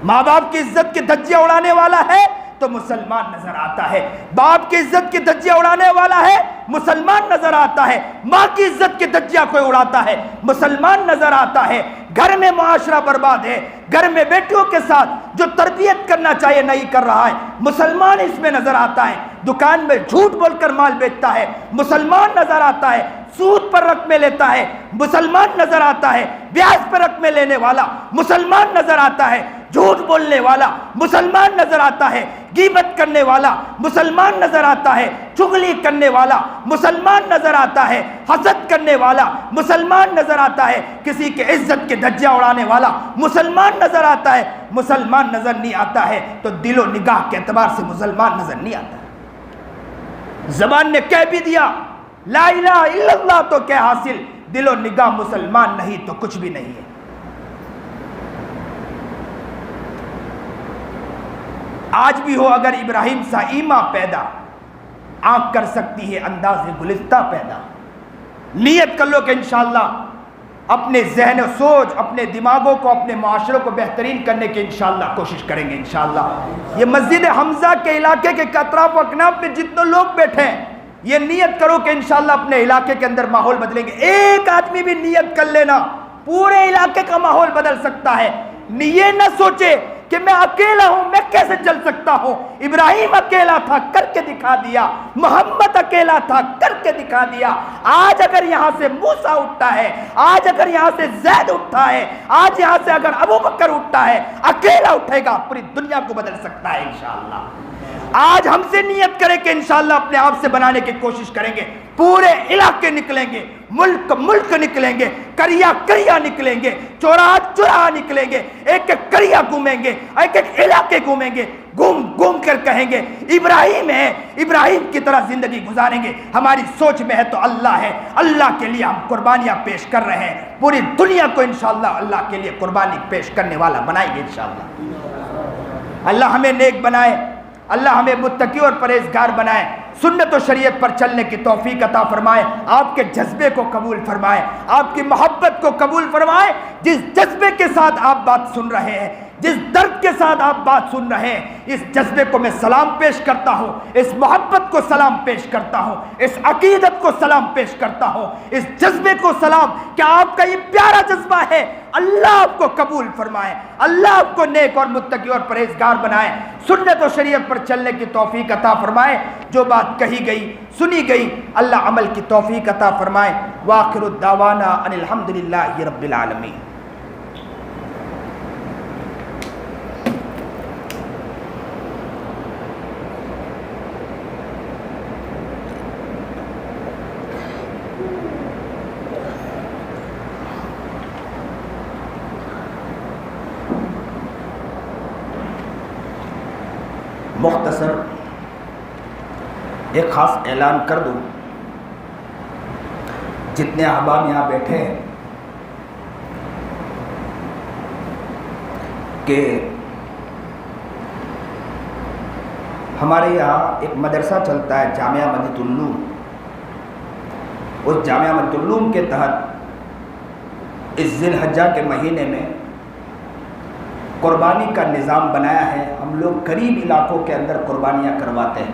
ماں باپ کی عزت کی دھجیاں اڑانے والا ہے تو مسلمان نظر آتا ہے, باپ کی عزت کی دھجیاں اڑانے والا ہے مسلمان نظر آتا ہے, ماں کی عزت کی دھجیاں کوئی اڑاتا ہے مسلمان نظر آتا ہے. گھر میں معاشرہ برباد ہے, گھر میں بیٹیوں کے ساتھ جو تربیت کرنا چاہیے نہیں کر رہا ہے, مسلمان اس میں نظر آتا ہے. دکان میں جھوٹ بول کر مال بیچتا ہے, مسلمان نظر آتا ہے. سود پر رقمیں لیتا ہے, مسلمان نظر آتا ہے. بیاج پر رقمیں لینے والا مسلمان نظر آتا ہے. جھوٹ بولنے والا مسلمان نظر آتا ہے. غیبت کرنے والا مسلمان نظر آتا ہے. چغلی کرنے والا مسلمان نظر آتا ہے. حسد کرنے والا مسلمان نظر آتا ہے. کسی کے عزت کے دھجیاں اڑانے والا مسلمان نظر آتا ہے. مسلمان نظر نہیں آتا ہے تو دل و نگاہ کے اعتبار سے مسلمان نظر نہیں آتا ہے. زبان نے کہہ بھی دیا لا الہ الا اللہ تو کیا حاصل, دل و نگاہ مسلمان نہیں تو کچھ بھی نہیں ہے. آج بھی ہو اگر ابراہیم سا ایمان پیدا, آنکھ کر سکتی ہے انداز گلستہ پیدا. نیت کر لو کہ انشاءاللہ اپنے ذہن و سوچ، اپنے دماغوں کو، اپنے معاشروں کو بہترین کرنے کی انشاءاللہ کوشش کریں گے انشاءاللہ. یہ مسجد حمزہ کے علاقے کے اطراف و اکناف میں جتنے لوگ بیٹھے ہیں، یہ نیت کرو کہ انشاءاللہ اپنے علاقے کے اندر ماحول بدلیں گے. ایک آدمی بھی نیت کر لینا پورے علاقے کا ماحول بدل سکتا ہے. یہ نہ سوچے کہ میں اکیلا ہوں، میں کیسے چل سکتا ہوں. ابراہیم اکیلا تھا، کر کے دکھا دیا. محمد اکیلا تھا، کر کے دکھا دیا. آج اگر یہاں سے موسیٰ اٹھتا ہے، آج اگر یہاں سے زید اٹھتا ہے، آج یہاں سے اگر ابو بکر اٹھتا ہے، اکیلا اٹھے گا، پوری دنیا کو بدل سکتا ہے انشاءاللہ. آج ہم سے نیت کریں کہ انشاءاللہ اپنے آپ سے بنانے کی کوشش کریں گے. پورے علاقے نکلیں گے، ملک نکلیں گے، کریا نکلیں گے، چوراہا نکلیں گے، ایک ایک کریا گھومیں گے، ایک ایک علاقے گھومیں گے. گھوم کر کہیں گے ابراہیم ہے، ابراہیم کی طرح زندگی گزاریں گے. ہماری سوچ میں ہے تو اللہ ہے، اللہ کے لیے ہم قربانیاں پیش کر رہے ہیں. پوری دنیا کو انشاءاللہ اللہ کے لیے قربانی پیش کرنے والا بنائیں گے انشاءاللہ. اللہ ہمیں نیک بنائے، اللہ ہمیں متقی اور پرہیزگار بنائے. سنت و شریعت پر چلنے کی توفیق عطا فرمائے. آپ کے جذبے کو قبول فرمائے، آپ کی محبت کو قبول فرمائے. جس جذبے کے ساتھ آپ بات سن رہے ہیں، جس درد کے ساتھ آپ بات سن رہے ہیں، اس جذبے کو میں سلام پیش کرتا ہوں، اس محبت کو سلام پیش کرتا ہوں، اس عقیدت کو سلام پیش کرتا ہوں، اس جذبے کو سلام کہ آپ کا یہ پیارا جذبہ ہے. اللہ آپ کو قبول فرمائے، اللہ آپ کو نیک اور متقی اور پرہیزگار بنائے. سنت و شریعت پر چلنے کی توفیق عطا فرمائے. جو بات کہی گئی، سنی گئی، اللہ عمل کی توفیق عطا فرمائے. وآخر الدعوانا ان الحمدللہ رب العالمین. مختصر ایک خاص اعلان کر دوں. جتنے احباب یہاں بیٹھے ہیں کہ ہمارے یہاں ایک مدرسہ چلتا ہے جامعہ مدینہ العلوم. اس جامعہ مدینہ العلوم کے تحت اس ذی الحجہ کے مہینے میں قربانی کا نظام بنایا ہے. ہم لوگ غریب علاقوں کے اندر قربانیاں کرواتے ہیں.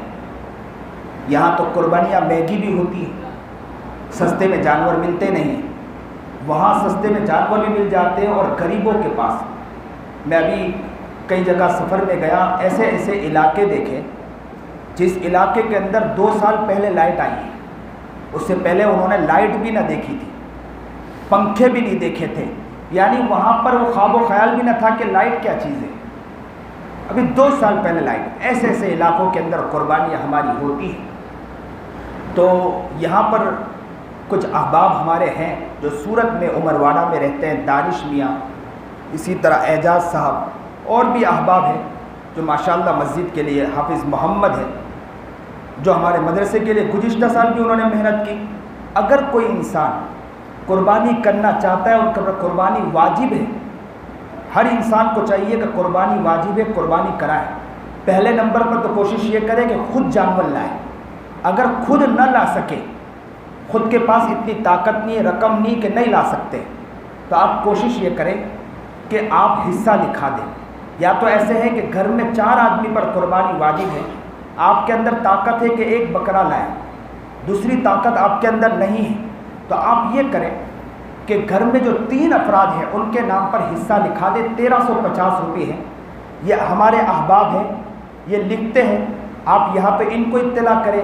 یہاں تو قربانیاں مہنگی بھی ہوتی ہیں، سستے میں جانور ملتے نہیں. وہاں سستے میں جانور بھی مل جاتے ہیں اور غریبوں کے پاس. میں ابھی کئی جگہ سفر میں گیا، ایسے ایسے علاقے دیکھے جس علاقے کے اندر 2 سال پہلے لائٹ آئی ہے. اس سے پہلے انہوں نے لائٹ بھی نہ دیکھی تھی، پنکھے بھی نہیں دیکھے تھے. یعنی وہاں پر وہ خواب و خیال بھی نہ تھا کہ لائٹ کیا چیز ہے. ابھی 2 سال پہلے لائٹ. ایسے ایسے علاقوں کے اندر قربانیاں ہماری ہوتی ہیں. تو یہاں پر کچھ احباب ہمارے ہیں جو سورت میں عمر واڑہ میں رہتے ہیں، دانش میاں، اسی طرح اعجاز صاحب، اور بھی احباب ہیں جو ماشاءاللہ مسجد کے لیے، حافظ محمد ہے جو ہمارے مدرسے کے لیے گزشتہ سال بھی انہوں نے محنت کی. اگر کوئی انسان قربانی کرنا چاہتا ہے اور قربانی واجب ہے، ہر انسان کو چاہیے کہ قربانی واجب ہے، قربانی کرائے. پہلے نمبر پر تو کوشش یہ کرے کہ خود جانور لائے. اگر خود نہ لا سکے، خود کے پاس اتنی طاقت نہیں، رقم نہیں کہ نہیں لا سکتے، تو آپ کوشش یہ کریں کہ آپ حصہ لکھا دیں. یا تو ایسے ہے کہ گھر میں 4 آدمی پر قربانی واجب ہے، آپ کے اندر طاقت ہے کہ 1 بکرا لائیں، دوسری طاقت آپ کے اندر نہیں ہے، تو آپ یہ کریں کہ گھر میں جو 3 افراد ہیں ان کے نام پر حصہ لکھا دیں. 1350 روپے ہیں. یہ ہمارے احباب ہیں، یہ لکھتے ہیں. آپ یہاں پہ ان کو اطلاع کریں،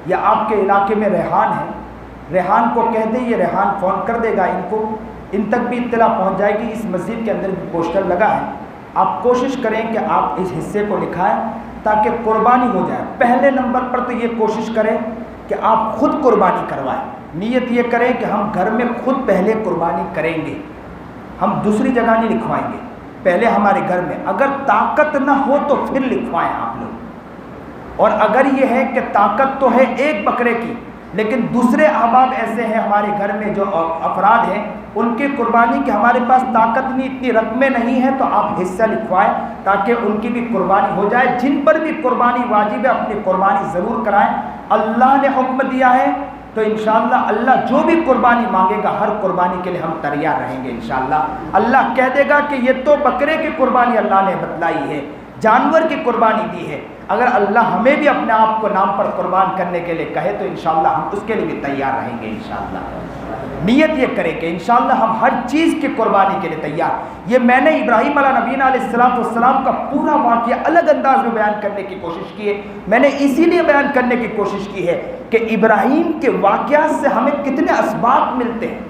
یا آپ کے علاقے میں ریحان ہے، ریحان کو کہہ دیں، یہ ریحان فون کر دے گا ان کو، ان تک بھی اطلاع پہنچ جائے گی. اس مسجد کے اندر بھی پوسٹر لگا ہے. آپ کوشش کریں کہ آپ اس حصے کو لکھائیں تاکہ قربانی ہو جائے. پہلے نمبر پر تو یہ کوشش کریں کہ آپ خود قربانی کروائیں. نیت یہ کریں کہ ہم گھر میں خود پہلے قربانی کریں گے، ہم دوسری جگہ نہیں لکھوائیں گے، پہلے ہمارے گھر میں. اگر طاقت نہ ہو تو پھر لکھوائیں آپ لوگ. اور اگر یہ ہے کہ طاقت تو ہے 1 بکرے کی، لیکن دوسرے احباب ایسے ہیں ہمارے گھر میں جو افراد ہیں ان کی قربانی کی ہمارے پاس طاقت نہیں، اتنی رقمیں نہیں ہیں، تو آپ حصہ لکھوائیں تاکہ ان کی بھی قربانی ہو جائے۔ جن پر بھی قربانی واجب ہے اپنی قربانی ضرور کرائیں۔ اللہ نے حکم دیا ہے تو انشاءاللہ اللہ جو بھی قربانی مانگے گا ہر قربانی کے لیے ہم تیار رہیں گے انشاءاللہ۔ اللہ کہہ دے گا کہ یہ تو بکرے کی قربانی اللہ نے بتلائی ہے، جانور کی قربانی دی ہے، اگر اللہ ہمیں بھی اپنے آپ کو نام پر قربان کرنے کے لیے کہے تو انشاءاللہ ہم اس کے لیے بھی تیار رہیں گے انشاءاللہ۔ نیت یہ کریں کہ انشاءاللہ ہم ہر چیز کی قربانی کے لیے تیار۔ یہ میں نے ابراہیم علیہ نبینا علیہ السلام کا پورا واقعہ الگ انداز میں بیان کرنے کی کوشش کی ہے۔ میں نے اسی لیے بیان کرنے کی کوشش کی ہے کہ ابراہیم کے واقعات سے ہمیں کتنے اسباق ملتے ہیں،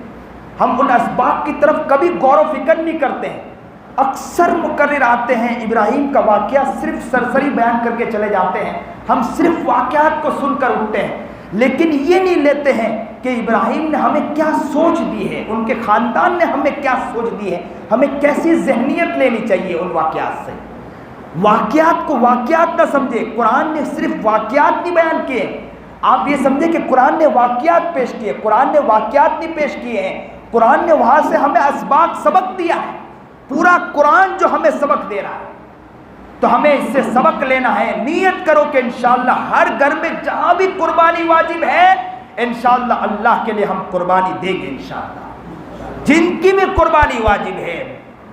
ہم ان اسباق کی طرف کبھی غور و فکر نہیں کرتے ہیں۔ اکثر مقرر آتے ہیں ابراہیم کا واقعہ صرف سرسری بیان کر کے چلے جاتے ہیں، ہم صرف واقعات کو سن کر اٹھتے ہیں، لیکن یہ نہیں لیتے ہیں کہ ابراہیم نے ہمیں کیا سوچ دی ہے، ان کے خاندان نے ہمیں کیا سوچ دی ہے، ہمیں کیسی ذہنیت لینی چاہیے ان واقعات سے۔ واقعات کو واقعات نہ سمجھے، قرآن نے صرف واقعات نہیں بیان کیے، آپ یہ سمجھے کہ قرآن نے واقعات پیش کیے، قرآن نے واقعات نہیں پیش کیے ہیں، قرآن نے وہاں سے ہمیں اسباق سبق دیا ہے۔ پورا قرآن جو ہمیں سبق دے رہا ہے تو ہمیں اس سے سبق لینا ہے۔ نیت کرو کہ انشاءاللہ ہر گھر میں جہاں بھی قربانی واجب ہے انشاءاللہ اللہ کے لیے ہم قربانی دیں گے انشاءاللہ۔ جن کی بھی قربانی واجب ہے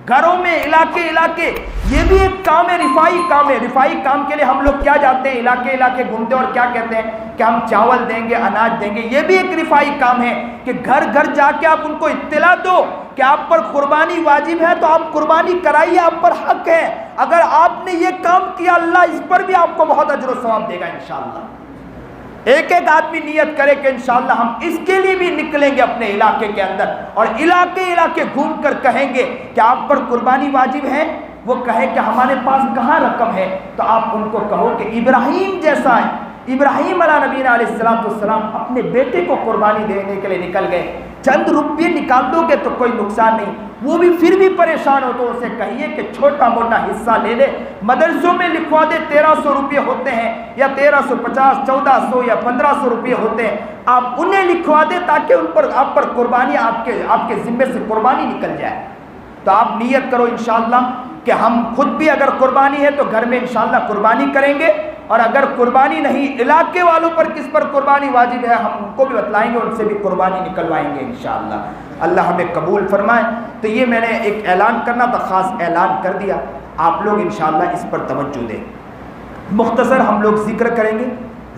گھروں میں، علاقے، یہ بھی ایک کام ہے، رفائی کام ہے۔ رفائی کام کے لیے ہم لوگ کیا جاتے ہیں، علاقے گھومتے اور کیا کہتے ہیں کہ ہم چاول دیں گے، اناج دیں گے۔ یہ بھی ایک رفائی کام ہے کہ گھر جا کے آپ ان کو اطلاع دو کہ آپ پر قربانی واجب ہے تو آپ قربانی کرائیے، آپ پر حق ہے۔ اگر آپ نے یہ کام کیا اللہ اس پر بھی آپ کو بہت اجر و ثواب دے گا انشاءاللہ۔ ایک آدمی نیت کرے کہ انشاءاللہ ہم اس کے لیے بھی نکلیں گے اپنے علاقے کے اندر اور علاقے گھوم کر کہیں گے کہ آپ پر قربانی واجب ہے۔ وہ کہے کہ ہمارے پاس کہاں رقم ہے، تو آپ ان کو کہو کہ ابراہیم جیسا ہے۔ ابراہیم علیہ نبینا علیہ السلام اپنے بیٹے کو قربانی دینے کے لیے نکل گئے، چند روپے نکال دو گے تو کوئی نقصان نہیں، وہ بھی پھر بھی پریشان ہو تو اسے کہیے کہ چھوٹا موٹا حصہ لے لے، مدرسوں میں لکھوا دے 1300 روپے ہوتے ہیں یا 1350 1400 یا 1500 روپے ہوتے ہیں، آپ انہیں لکھوا دے تاکہ ان پر آپ پر قربانی آپ کے ذمے سے قربانی نکل جائے۔ تو آپ نیت کرو انشاءاللہ کہ ہم خود بھی اگر قربانی ہے تو گھر میں انشاءاللہ قربانی کریں گے، اور اگر قربانی نہیں علاقے والوں پر کس پر قربانی واجب ہے ہم ان کو بھی بتلائیں گے، ان سے بھی قربانی نکلوائیں گے انشاءاللہ۔ اللہ ہمیں قبول فرمائے۔ تو یہ میں نے ایک اعلان کرنا تھا، خاص اعلان کر دیا، آپ لوگ انشاءاللہ اس پر توجہ دیں۔ مختصر ہم لوگ ذکر کریں گے،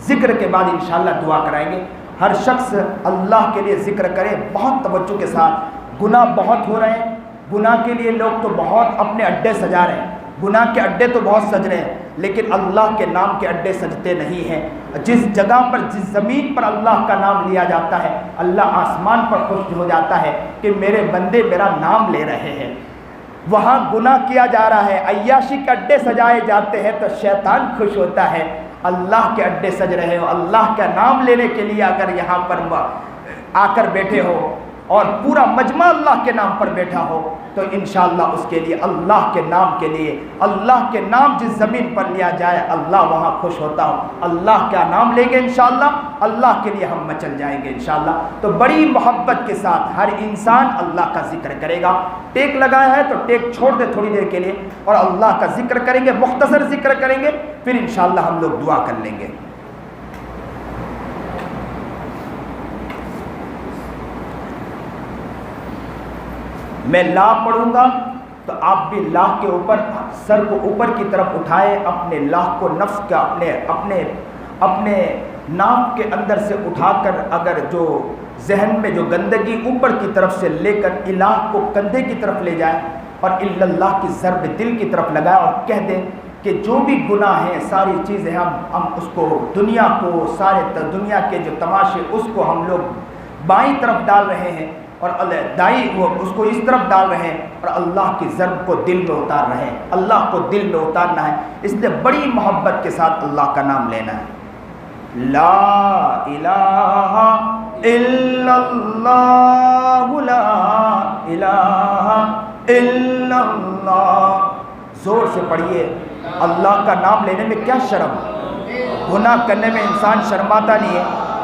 ذکر کے بعد انشاءاللہ دعا کرائیں گے۔ ہر شخص اللہ کے لیے ذکر کرے بہت توجہ کے ساتھ۔ گناہ بہت ہو رہے ہیں، گناہ کے لیے لوگ تو بہت اپنے اڈے سجا رہے ہیں، گناہ کے اڈے تو بہت سج رہے ہیں، لیکن اللہ کے نام کے اڈے سجتے نہیں ہیں۔ جس جگہ پر، جس زمین پر اللہ کا نام لیا جاتا ہے اللہ آسمان پر خوش ہو جاتا ہے کہ میرے بندے میرا نام لے رہے ہیں۔ وہاں گناہ کیا جا رہا ہے، عیاشی کے اڈے سجائے جاتے ہیں تو شیطان خوش ہوتا ہے۔ اللہ کے اڈے سج رہے ہو، اللہ کا نام لینے کے لیے اگر یہاں پر آ کر بیٹھے ہو اور پورا مجمع اللہ کے نام پر بیٹھا ہو تو انشاءاللہ اس کے لیے، اللہ کے نام کے لیے، اللہ کے نام جس زمین پر لیا جائے اللہ وہاں خوش ہوتا ہو۔ اللہ کا نام لیں گے انشاءاللہ، اللہ کے لیے ہم مچل جائیں گے انشاءاللہ۔ تو بڑی محبت کے ساتھ ہر انسان اللہ کا ذکر کرے گا۔ ٹیک لگایا ہے تو ٹیک چھوڑ دے تھوڑی دیر کے لیے اور اللہ کا ذکر کریں گے، مختصر ذکر کریں گے، پھر انشاءاللہ ہم لوگ دعا کر لیں گے۔ میں لا پڑھوں گا تو آپ بھی لا کے اوپر سر کو اوپر کی طرف اٹھائے، اپنے لا کو نفس کا اپنے ناک کے اندر سے اٹھا کر اگر جو ذہن میں جو گندگی اوپر کی طرف سے لے کر الہ کو کندھے کی طرف لے جائے اور الا اللہ کی ضرب دل کی طرف لگائے اور کہہ دیں کہ جو بھی گناہ ہیں ساری چیزیں ہم اس کو دنیا کو، سارے دنیا کے جو تماشے اس کو ہم لوگ بائیں طرف ڈال رہے ہیں اور دائیں وہ اس کو اس طرف ڈال رہے ہیں اور اللہ کی ضرب کو دل میں اتار رہے ہیں۔ اللہ کو دل میں اتارنا ہے، اس لیے بڑی محبت کے ساتھ اللہ کا نام لینا ہے۔ لا الہ الا اللہ، لا الہ الا اللہ، زور سے پڑھیے۔ اللہ کا نام لینے میں کیا شرم، گناہ کرنے میں انسان شرماتا نہیں ہے،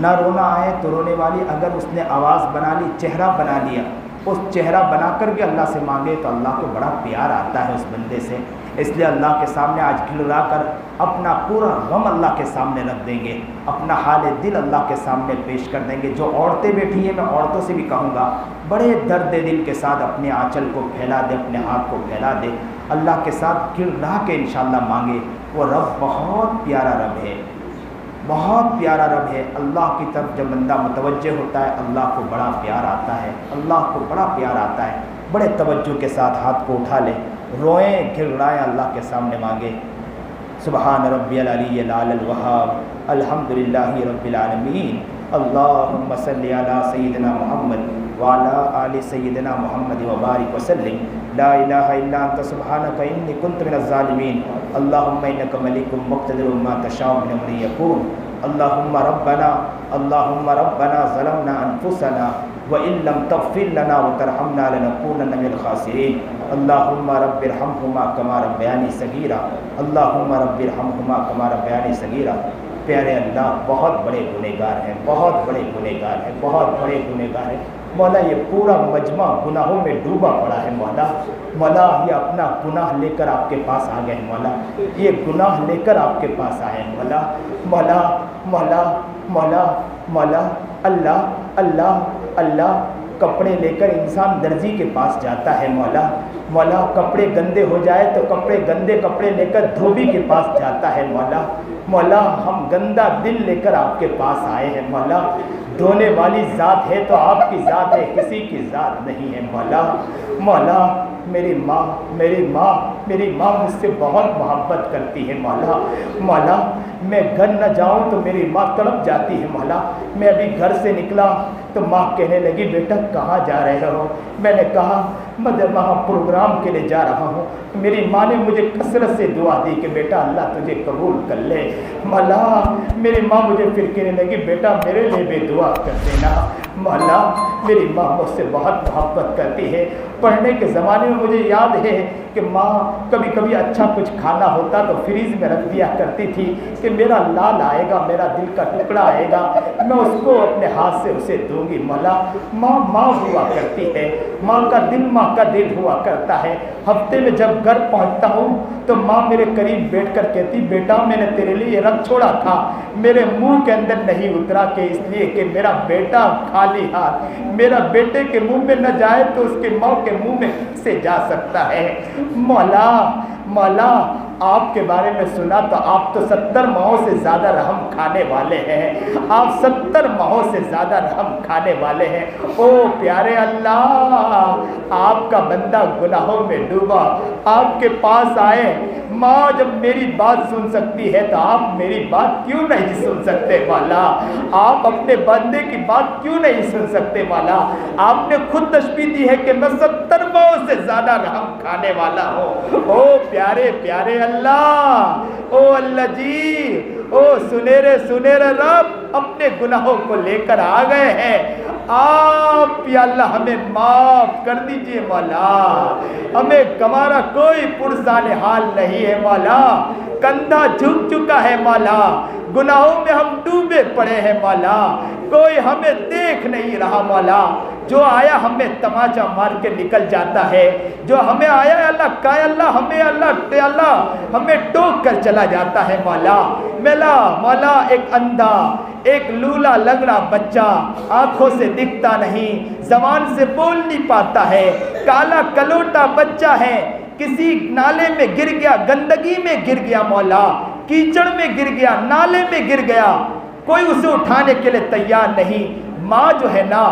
نہ رونا آئے تو رونے والی اگر اس نے آواز بنا لی، چہرہ بنا لیا، اس چہرہ بنا کر بھی اللہ سے مانگے تو اللہ کو بڑا پیار آتا ہے اس بندے سے. اس لیے اللہ کے سامنے آج گڑگڑا کر اپنا پورا غم اللہ کے سامنے رکھ دیں گے، اپنا حال دل اللہ کے سامنے پیش کر دیں گے. جو عورتیں بیٹھی ہیں، میں عورتوں سے بھی کہوں گا، بڑے درد دل کے ساتھ اپنے آنچل کو پھیلا دے، اپنے ہاتھ کو پھیلا دے، اللہ کے ساتھ گڑگڑا کے انشاءاللہ مانگے. وہ رب بہت پیارا رب ہے، بہت پیارا رب ہے. اللہ کی طرف جب بندہ متوجہ ہوتا ہے اللہ کو بڑا پیار آتا ہے، اللہ کو بڑا پیار آتا ہے. بڑے توجہ کے ساتھ ہاتھ کو اٹھا لے، روئیں، گڑگڑائیں، اللہ کے سامنے مانگے. سبحان ربی العلی الاعلی الوہاب، الحمدللہ رب العالمین، اللہم صلی علی سیدنا محمد وعلی آل سیدنا محمد وبارک وسلم. لا الہ الا انت سبحانک انی کنت من الظالمین. اللہم انک ملک مقتدر ما تشاء من امر یکون. اللہم ربنا ظلمنا انفسنا وَإِن لَّمْ تَغْفِرْ لَنَا وَتَرْحَمْنَا لَنَكُونَنَّ مِنَ الْخَاسِرِينَ. اللہم رب ارحمہما کما ربیانی صغیرا. اللہم رب ارحمہما کما ربیانی صغیرا. پیارے اللہ، بہت بڑے گنہگار ہیں، بہت بڑے گنہگار ہیں، بہت بڑے گنہگار ہیں. مولا یہ پورا مجمع گناہوں میں ڈوبا پڑا ہے. مولا یہ اپنا گناہ لے کر آپ کے پاس آ گئے ہیں. مولا یہ گناہ لے کر آپ کے پاس آئے ہیں. مولا اللہ کپڑے لے کر انسان درزی کے پاس جاتا ہے. مولا کپڑے گندے ہو جائے تو گندے کپڑے لے کر دھوبی کے پاس جاتا ہے. مولا ہم گندا دل لے کر آپ کے پاس آئے ہیں. مولا دھونے والی ذات ہے تو آپ کی ذات ہے، کسی کی ذات نہیں ہے. مولا میری ماں مجھ سے بہت محبت کرتی ہے. مولا میں گھر نہ جاؤں تو میری ماں تڑپ جاتی ہے. مولا میں ابھی گھر سے نکلا تو ماں کہنے لگی بیٹا کہاں جا رہے ہو؟ میں نے کہا میں وہاں پروگرام کے لیے جا رہا ہوں. میری ماں نے مجھے کثرت سے دعا دی کہ بیٹا اللہ تجھے قبول کر لے. مولا میری ماں مجھے پھر کہنے لگی بیٹا میرے لیے بھی دعا کر دینا. مولا میری ماں مجھ سے بہت محبت کرتی ہے. پڑھنے کے زمانے میں مجھے یاد ہے کہ ماں کبھی کبھی اچھا کچھ کھانا ہوتا تو فریج میں رکھ دیا کرتی تھی کہ میرا لال آئے گا، میرا دل کا ٹکڑا آئے گا، میں اس کو اپنے ہاتھ سے اسے دوں گی. مولا ماں ہوا کرتی ہے، ماں کا دل ہوا کرتا ہے. ہفتے میں جب گھر پہنچتا ہوں تو ماں میرے قریب بیٹھ کر کہتی بیٹا میں نے تیرے لیے رکھ چھوڑا تھا، میرے منہ کے اندر نہیں اترا کہ اس لیے کہ میرا بیٹا خالی ہاتھ میرا بیٹے کے منہ میں نہ جائے تو اس کے ماں کے منہ میں سے جا سکتا ہے. مولا آپ کے بارے میں سنا تو آپ تو 70 ماہوں سے زیادہ رحم کھانے والے ہیں. آپ 70 ماہوں سے زیادہ رحم کھانے والے ہیں. او پیارے اللہ، آپ کا بندہ گناہوں میں ڈوبا آپ کے پاس آئے. ماں جب میری بات سن سکتی ہے تو آپ میری بات کیوں نہیں سن سکتے؟ مولا آپ اپنے بندے کی بات کیوں نہیں سن سکتے؟ مولا آپ نے خود تشبیہ دی ہے کہ میں 70 ماہوں سے زیادہ رحم کھانے والا ہوں. او پیارے اللہ، او اللہ جی، او سنیرے رب اپنے گناہوں کو لے کر آ گئے ہیں. آپ یا اللہ ہمیں معاف کر دیجئے. مولا ہمیں ہمارا کوئی پرسان حال نہیں ہے. مولا کندھا جھک چکا ہے. مولا گناہوں میں ہم ڈوبے پڑے ہیں. مولا کوئی ہمیں دیکھ نہیں رہا. مولا جو آیا ہمیں تماچا مار کے نکل جاتا ہے، جو ہمیں آیا اللہ ہمیں ٹوک کر چلا جاتا ہے. مولا ایک اندھا، ایک لولا لنگڑا بچہ آنکھوں سے دکھتا نہیں، زبان سے بول نہیں پاتا ہے، کالا کلوٹا بچہ ہے، کسی نالے میں گر گیا، گندگی میں گر گیا، مولا کیچڑ میں گر گیا، نالے میں گر گیا، کوئی اسے اٹھانے کے لیے تیار نہیں. ماں جو ہے نا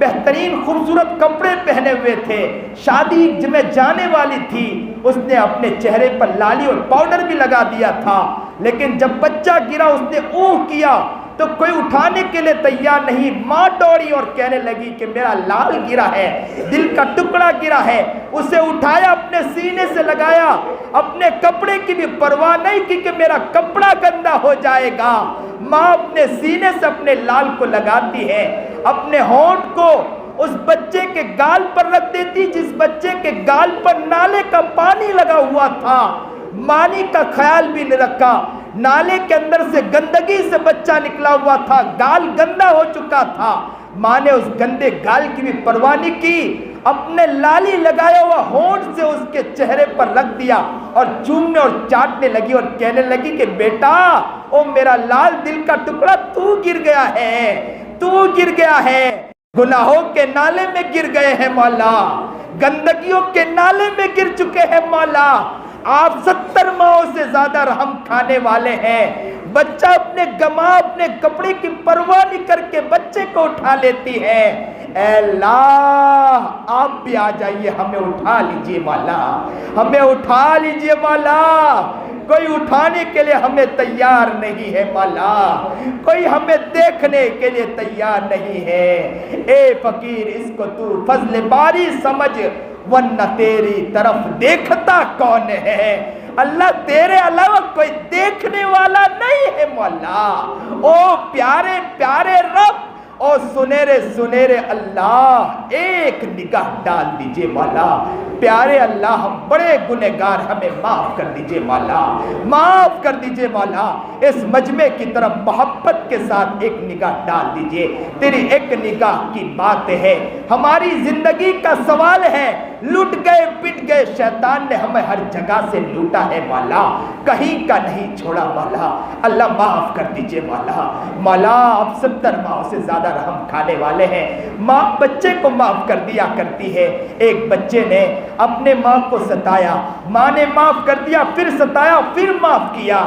بہترین خوبصورت کپڑے پہنے ہوئے تھے، شادی میں جانے والی تھی، اس نے اپنے چہرے پر لالی اور پاؤڈر بھی لگا دیا تھا، لیکن جب بچہ گرا اس نے اوہ کیا تو کوئی اٹھانے کے لیے تیار نہیں. ماں دوڑی اور کہنے لگی کہ میرا لال گرا ہے، دل کا ٹکڑا گرا ہے. اسے اٹھایا، اپنے سینے سے لگایا، اپنے کپڑے کی بھی پرواہ نہیں کی کہ میرا کپڑا گندا ہو جائے گا. ماں اپنے سینے سے اپنے لال کو لگاتی ہے، اپنے ہونٹ کو اس بچے کے گال پر رکھ دیتی جس بچے کے گال پر نالے کا پانی لگا ہوا تھا. مانی کا خیال بھی نہیں رکھا، نالے کے اندر سے گندگی سے بچہ نکلا ہوا تھا، گال گندا ہو چکا تھا، ماں نے اس گندے گال کی بھی پرواہ نہیں کی، اپنے لالی لگایا ہوا ہونٹ سے اس کے چہرے پر رکھ دیا اور چومنے اور چاٹنے لگی اور کہنے لگی کہ بیٹا، او میرا لال دل کا ٹکڑا، تو گر گیا ہے، تو گر گیا ہے، گناہوں کے نالے میں گر گئے ہیں مولا، گندگیوں کے نالے میں گر چکے ہیں مولا، آپ 70 ماہوں سے زیادہ رحم کھانے والے ہیں، بچہ اپنے گما اپنے کپڑے کی پرواہ نہیں کر کے بچے کو اٹھا لیتی ہے، اے اللہ آپ بھی آ جائیے، ہمیں اٹھا لیجئے مولا، ہمیں اٹھا لیجئے مولا، کوئی اٹھانے کے لیے ہمیں تیار نہیں ہے مولا، کوئی ہمیں دیکھنے کے لیے تیار نہیں ہے، اے فقیر اس کو تو فضل باری سمجھ، ورنہ تیری طرف دیکھتا کون ہے، اللہ تیرے علاوہ کوئی دیکھنے والا نہیں ہے مولا، او پیارے پیارے رب، او سنہرے سنہرے اللہ، ایک نگاہ ڈال دیجئے مولا، پیارے اللہ ہم بڑے گنہگار، ہمیں معاف کر دیجئے مولا، معاف کر دیجئے مولا، اس مجمع کی طرف محبت کے ساتھ ایک نگاہ ڈال دیجئے، تیری ایک نگاہ کی بات ہے، ہماری زندگی کا سوال ہے، لٹ گئے پٹ گئے، شیطان نے ہمیں ہر جگہ سے لوٹا ہے مولا، کہیں کا نہیں چھوڑا مولا، اللہ معاف کر دیجئے مولا، مولا آپ 70 ماہ سے زیادہ رحم کھانے والے ہیں، ماں بچے کو معاف کر دیا کرتی ہے، ایک بچے نے اپنے ماں کو ستایا، ماں نے معاف کر دیا، پھر ستایا، پھر معاف کیا،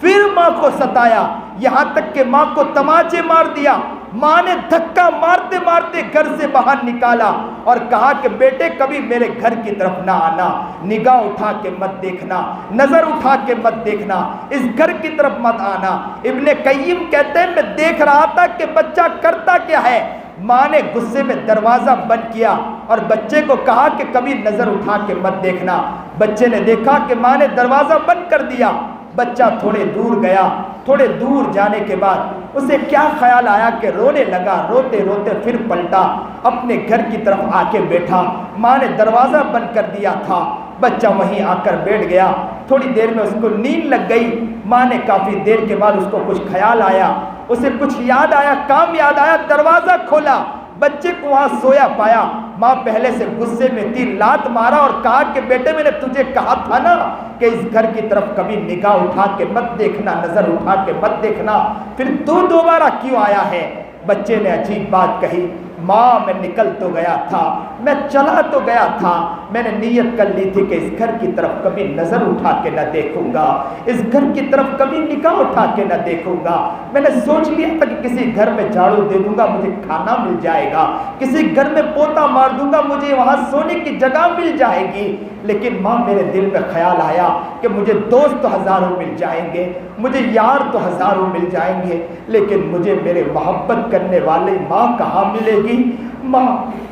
پھر ماں کو ستایا، یہاں تک کہ ماں کو تماچے مار دیا، ماں نے دھکا مارتے مارتے گھر سے باہر نکالا اور کہا کہ بیٹے کبھی میرے گھر کی طرف نہ آنا، نگاہ اٹھا کے مت دیکھنا، نظر اٹھا کے مت دیکھنا، اس گھر کی طرف مت آنا۔ ابن قیم کہتے ہیں میں دیکھ رہا تھا کہ بچہ کرتا کیا ہے، ماں نے غصے میں دروازہ بند کیا اور بچے کو کہا کہ کبھی نظر اٹھا کے مت دیکھنا، بچے نے دیکھا کہ ماں نے دروازہ بند کر دیا، بچہ تھوڑے دور گیا، تھوڑے دور جانے کے بعد اسے کیا خیال آیا کہ رونے لگا، روتے روتے پھر پلٹا، اپنے گھر کی طرف آ کے بیٹھا، ماں نے دروازہ بند کر دیا تھا، بچہ وہیں آ کر بیٹھ گیا، تھوڑی دیر میں اس کو نیند لگ گئی، ماں نے کافی دیر کے بعد اس کو کچھ خیال آیا، اسے کچھ یاد آیا، کام یاد آیا، دروازہ کھولا، بچے کو وہاں سویا پایا، ماں پہلے سے غصے میں تھی، لات مارا اور کہا کہ بیٹے میں نے تجھے کہا تھا نا کہ اس گھر کی طرف کبھی نگاہ اٹھا کے مت دیکھنا، نظر اٹھا کے مت دیکھنا، پھر تو دوبارہ کیوں آیا ہے؟ بچے نے عجیب بات کہی، ماں میں نکل تو گیا تھا، میں چلا تو گیا تھا، میں نے نیت کر لی تھی کہ اس گھر کی طرف کبھی نظر اٹھا کے نہ دیکھوں گا، اس گھر کی طرف کبھی نگاہ اٹھا کے نہ دیکھوں گا، میں نے سوچ لیا تھا کہ کسی گھر میں جھاڑو دے دوں گا مجھے کھانا مل جائے گا، کسی گھر میں پوتا مار دوں گا مجھے وہاں سونے کی جگہ مل جائے گی، لیکن ماں میرے دل میں خیال آیا کہ مجھے دوست تو ہزاروں مل جائیں گے، مجھے یار تو ہزاروں مل جائیں گے، لیکن مجھے میرے محبت کرنے والی ماں کہاں ملے گی؟ ماں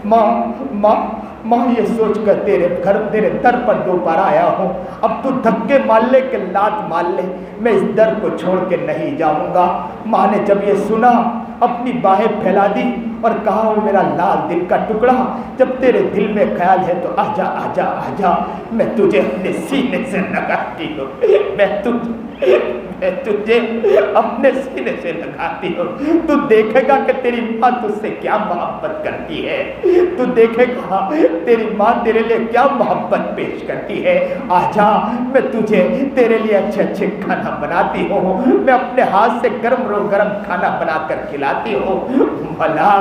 ماں ماں ماں یہ سوچ کر تیرے گھر تیرے در پر دوبارہ آیا ہوں، اب تو دھکے مار لے کہ لات مار لے، میں اس در کو چھوڑ کے نہیں جاؤں گا۔ ماں نے جب یہ سنا اپنی باہیں پھیلا دی اور کہا وہ میرا لال دل کا ٹکڑا، جب تیرے دل میں خیال ہے تو آجا آجا آجا، میں تجھے اپنے سینے سے لگاتی ہوں، میں تجھے اپنے سینے سے لگاتی ہوں، تو دیکھے گا کہ تیری ماں تجھ سے کیا محبت کرتی ہے، تو دیکھے گا تیری ماں تیرے لیے کیا محبت پیش کرتی ہے، آجا میں تجھے تیرے لیے اچھے اچھے کھانا بناتی ہوں، میں اپنے ہاتھ سے گرم گرم کھانا بنا کر کھلاتی ہوں۔ مولا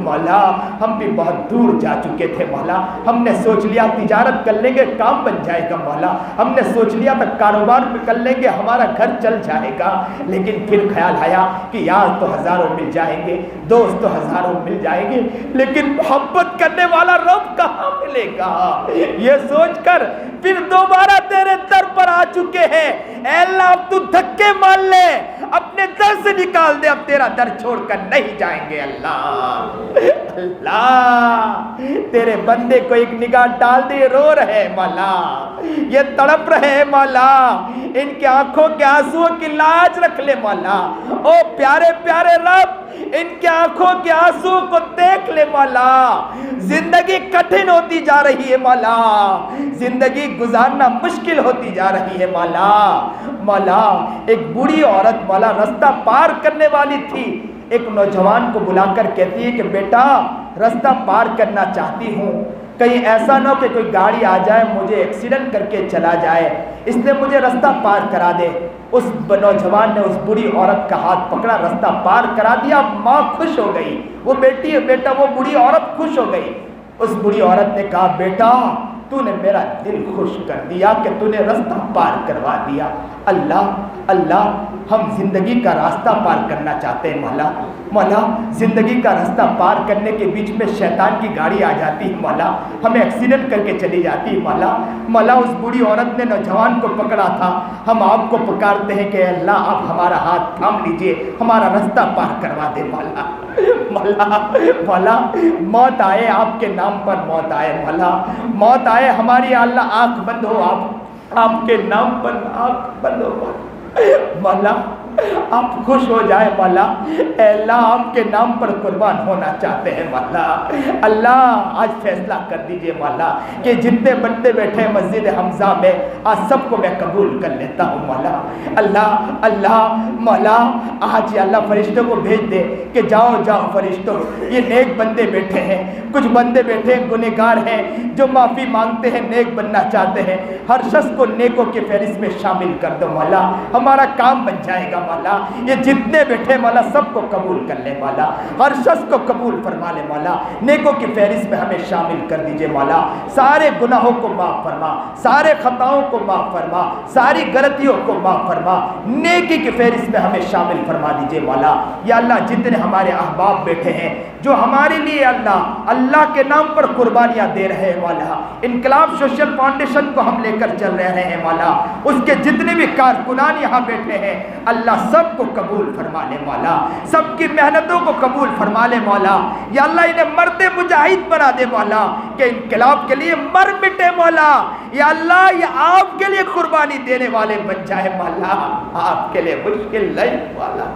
مولا ہم بھی بہت دور جا چکے تھے مولا، ہم نے سوچ لیا تجارت کر لیں گے کام بن جائے گا مولا، ہم نے سوچ لیا تھا کاروبار میں کر لیں گے ہمارا گھر چل جائے گا، لیکن پھر خیال آیا کہ یار تو ہزاروں مل جائیں گے، دوست تو ہزاروں مل جائیں گے، لیکن محبت کرنے والا رب کہاں ملے گا؟ یہ سوچ کر پھر دوبارہ تیرے در پر آ چکے ہیں، اے اللہ اب تو دھکے مار لے، اپنے در سے نکال دے، اب تیرا در چھوڑ کر نہیں جائیں گے۔ اللہ اللہ تیرے بندے کو ایک نگاہ ڈال دے، رو رہے مولا، یہ تڑپ رہے مولا، ان کی آنکھوں کے آنسوؤں کی لاج رکھ لے مولا، او پیارے پیارے رب ان کے آنکھوں کے آنسو کو دیکھ لے مولا۔ مولا، زندگی کٹھن ہوتی جا رہی ہے مولا، زندگی گزارنا مشکل ہوتی جا رہی ہے مولا۔ مولا ایک بوڑھی عورت مولا رستہ پار کرنے والی تھی، ایک نوجوان کو بلا کر کہتی ہے کہ بیٹا رستہ پار کرنا چاہتی ہوں، کہیں ایسا نہ ہو کہ کوئی گاڑی آ جائے مجھے ایکسیڈنٹ کر کے چلا جائے، اس لیے مجھے رستہ پار کرا دے۔ اس نوجوان نے اس بڑی عورت کا ہاتھ پکڑا، رستہ پار کرا دیا۔ ماں خوش ہو گئی، وہ بیٹا وہ بڑی عورت خوش ہو گئی۔ اس بڑی عورت نے کہا بیٹا تو نے میرا دل خوش کر دیا کہ تو نے رستہ پار کروا دیا۔ اللہ ہم زندگی کا راستہ پار کرنا چاہتے ہیں مولا، زندگی کا راستہ پار کرنے کے بیچ میں شیطان کی گاڑی آ جاتی ہے مولا، ہمیں ایکسیڈنٹ کر کے چلی جاتی ہے مولا۔ اس بوڑھی عورت نے نوجوان کو پکڑا تھا، ہم آپ کو پکارتے ہیں کہ اللہ آپ ہمارا ہاتھ تھام لیجئے، ہمارا راستہ پار کروا دے مولا۔ موت آئے آپ کے نام پر، موت آئے موت آئے ہماری، اللہ آنکھ بند ہو، آپ کے نام پر آنکھ بند ہو مولا، آپ خوش ہو جائے مولا۔ اے اللہ آپ کے نام پر قربان ہونا چاہتے ہیں مولا۔ اللہ آج فیصلہ کر دیجئے مولا کہ جتنے بندے بیٹھے ہیں مسجد حمزہ میں آج سب کو میں قبول کر لیتا ہوں مولا۔ اللہ مولا آج یا اللہ فرشتوں کو بھیج دے کہ جاؤ فرشتوں، یہ نیک بندے بیٹھے ہیں، کچھ بندے بیٹھے ہیں گنہگار ہیں جو معافی مانگتے ہیں، نیک بننا چاہتے ہیں، ہر شخص کو نیکوں کی فہرست میں شامل کر دو مولا، ہمارا کام بن جائے گا مولا۔ یہ جتنے بیٹھے مولا سب کو قبول کر لے مولا، ہر شخص کو قبول فرما لے مولا، نیکوں کی فہرست میں ہمیں شامل کر دیجئے مولا۔ سارے گناہوں کو معاف فرما، سارے خطاؤں کو معاف فرما، ساری غلطیوں کو معاف فرما، نیکی کی فہرست میں ہمیں شامل فرما دیجئے مولا۔ یا اللہ جتنے ہمارے احباب بیٹھے ہیں جو ہمارے لیے اللہ کے نام پر قربانیاں دے رہے ہیں مولا، انقلاب سوشل فاؤنڈیشن کو ہم لے کر چل رہے ہیں مولا، اس کے جتنے بھی کارکنان یہاں بیٹھے ہیں اللہ سب کو قبول فرما لے مولا، سب کی محنتوں کو قبول فرما لے مولا۔ یا اللہ انہیں مرد مجاہد بنا دے مولا کہ انقلاب کے لیے مر مٹے مولا۔ یا اللہ یہ آپ کے لیے قربانی دینے والے بن جائے مولا، آپ کے لیے مشکل نہیں مولا۔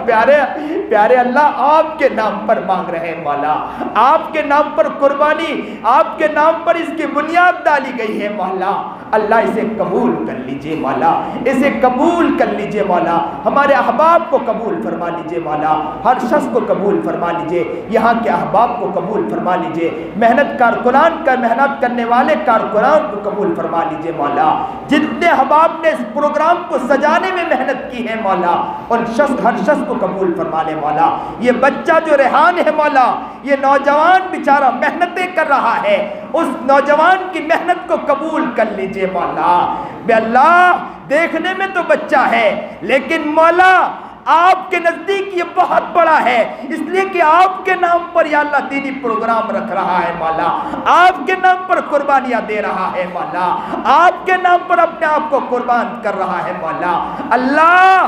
پیارے اللہ آپ کے نام پر مانگ رہے ہیں مولا، آپ کے نام پر قربانی، آپ کے نام پر اس کی بنیاد ڈالی گئی ہے مولا۔ اللہ اسے قبول کر لیجئے مولا، اسے قبول کر لیجئے مولا، ہمارے احباب کو قبول فرما لیجئے مولا، ہر شخص کو قبول فرما لیجئے، یہاں کے احباب کو قبول فرما لیجئے، محنت کرنے والے کارکنان کو قبول فرما لیجئے مولا۔ جتنے احباب نے اس پروگرام کو سجانے میں محنت کی ہے مولا، ہر شخص کو قبول فرما لے مولا۔ یہ بچہ جو ریحان ہے مولا، یہ نوجوان بیچارہ محنتیں کر رہا ہے، اس نوجوان کی محنت کو قبول کر لیجئے مولا۔ بے اللہ دیکھنے میں تو بچہ ہے لیکن مولا آپ کے نزدیک یہ بہت بڑا ہے، اس لیے کہ آپ کے نام پر یا اللہ دینی پروگرام رکھ رہا ہے مولا، آپ کے نام پر قربانیاں دے رہا ہے مولا، آپ کے نام پر اپنے آپ کو قربان کر رہا ہے مولا۔ اللہ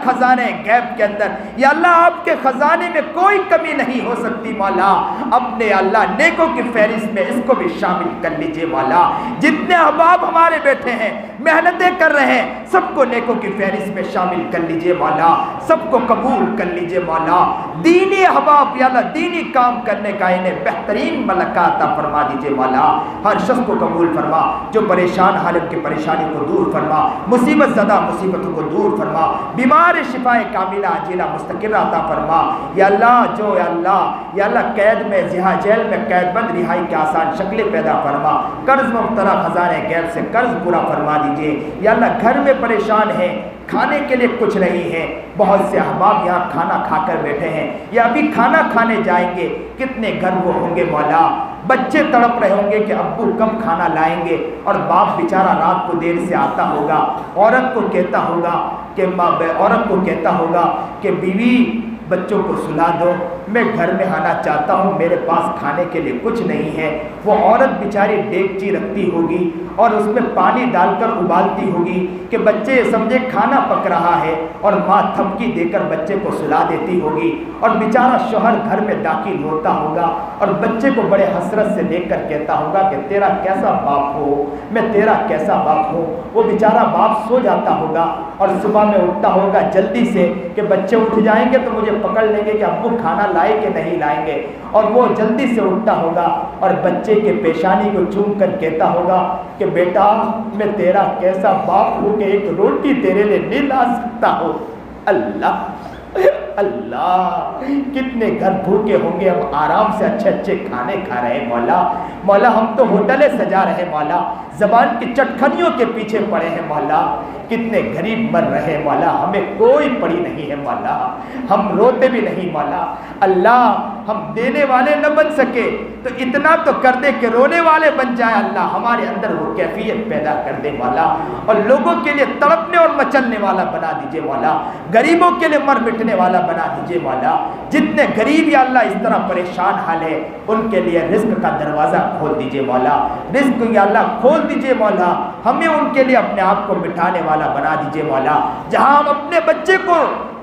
خزانے غیب کے اندر یا اللہ آپ کے خزانے میں کوئی کمی نہیں ہو سکتی مولا، اپنے اللہ نیکوں کی فہرست میں اس کو بھی شامل کر لیجئے مولا۔ جتنے احباب ہمارے بیٹھے ہیں محنتیں کر رہے ہیں سب کو نیکوں کی فہرست میں شامل کر لیجئے مولا، سب کو قبول کر لیجئے مولا۔ دینی احباب یا اللہ دینی کام کرنے کا انہیں بہترین ملکہ عطا فرما دیجئے مولا، ہر شخص کو قبول فرما، جو پریشان حالت کی پریشانی کو دور فرما، مصیبت زدہ مصیبتوں کو دور فرما، بیمار شفائے کاملہ عاجلہ مستقرہ عطا فرما۔ یا اللہ قید میں جیل میں قید بند رہائی کے آسان شکلیں پیدا فرما، قرض مبتلا خزانے غیب سے قرض پورا فرما دیجئے۔ یا اللہ گھر میں پریشان ہیں، کھانے کے لیے کچھ نہیں ہے، بہت سے احباب یہاں کھانا کھا کر بیٹھے ہیں یا ابھی کھانا کھانے جائیں گے، کتنے گھر وہ ہوں گے مولا، بچے تڑپ رہے ہوں گے کہ ابو کب کھانا لائیں گے، اور باپ بیچارہ رات کو دیر سے آتا ہوگا، عورت کو کہتا ہوگا کہ بیوی بچوں کو سلا دو، میں گھر میں آنا چاہتا ہوں، میرے پاس کھانے کے لیے کچھ نہیں ہے۔ وہ عورت بیچاری ڈیگچی رکھتی ہوگی اور اس میں پانی ڈال کر ابالتی ہوگی کہ بچے سمجھے کھانا پک رہا ہے، اور ماں تھپکی دے کر بچے کو سلا دیتی ہوگی، اور بیچارہ شوہر گھر میں داخل ہوتا ہوگا اور بچے کو بڑے حسرت سے دیکھ کر کہتا ہوگا کہ تیرا کیسا باپ ہو، میں تیرا کیسا باپ ہوں۔ وہ بیچارہ باپ سو جاتا ہوگا اور صبح میں اٹھتا ہوگا جلدی سے کہ بچے اٹھ جائیں گے تو مجھے پکڑ لیں گے کہ ابو کھانا لائے کہ نہیں لائیں گے، اور وہ جلدی سے اٹھتا ہوگا اور بچے کے پیشانی کو چوم کر کہتا ہوگا کہ بیٹا میں تیرا کیسا باپ ہوں کہ ایک روٹی تیرے لیے نہیں لا سکتا ہوں۔ اللہ اللہ، کتنے گھر بھوکے ہوں گے، ہم آرام سے اچھے اچھے کھانے کھا رہے ہیں مولا، مولا ہم تو ہوٹلیں سجا رہے ہیں مولا، زبان کی چٹکھنیوں کے پیچھے پڑے ہیں مولا، کتنے غریب مر رہے ہیں مولا، ہمیں کوئی پڑی نہیں ہے مولا، ہم روتے بھی نہیں مولا۔ اللہ ہم دینے والے نہ بن سکے تو اتنا تو کر دے کہ رونے والے بن جائے اللہ، ہمارے اندر وہ کیفیت پیدا کر دے مولا، اور لوگوں کے لیے تڑپنے اور مچلنے والا بنا دیجئے مولا، غریبوں کے لیے مر مٹنے والا بنا دیجئے مولا۔ جتنے غریب یا اللہ اس طرح پریشان حال ہے ان کے لیے رزق کا دروازہ کھول دیجئے مولا، رزق یا اللہ کھول دیجئے مولا، ہمیں ان کے لیے اپنے آپ کو مٹانے والا بنا دیجئے مولا۔ جہاں ہم اپنے بچے کو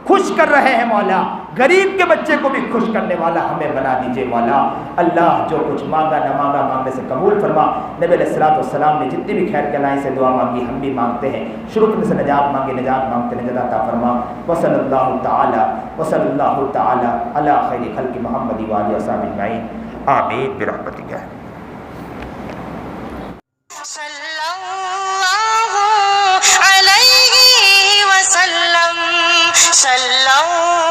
خوش کر رہے ہیں مولا، غریب کے بچے کو بھی خوش کرنے والا ہمیں بنا دیجئے مولا۔ اللہ جو کچھ مانگا نہ مانگا مانگنے سے قبول فرما۔ نبی علیہ الصلوۃ والسلام نے جتنی بھی خیر کلائیں سے دعا مانگی ہم بھی مانگتے ہیں، شروع سے نجات مانگے، نجات مانگتے نجات عطا فرما۔ وصلی اللہ تعالی علی خیر خلق محمد و آلہ وصحبہ اجمعین، آمین برحمتک۔ صلی اللہ علیہ وسلم، صلی اللہ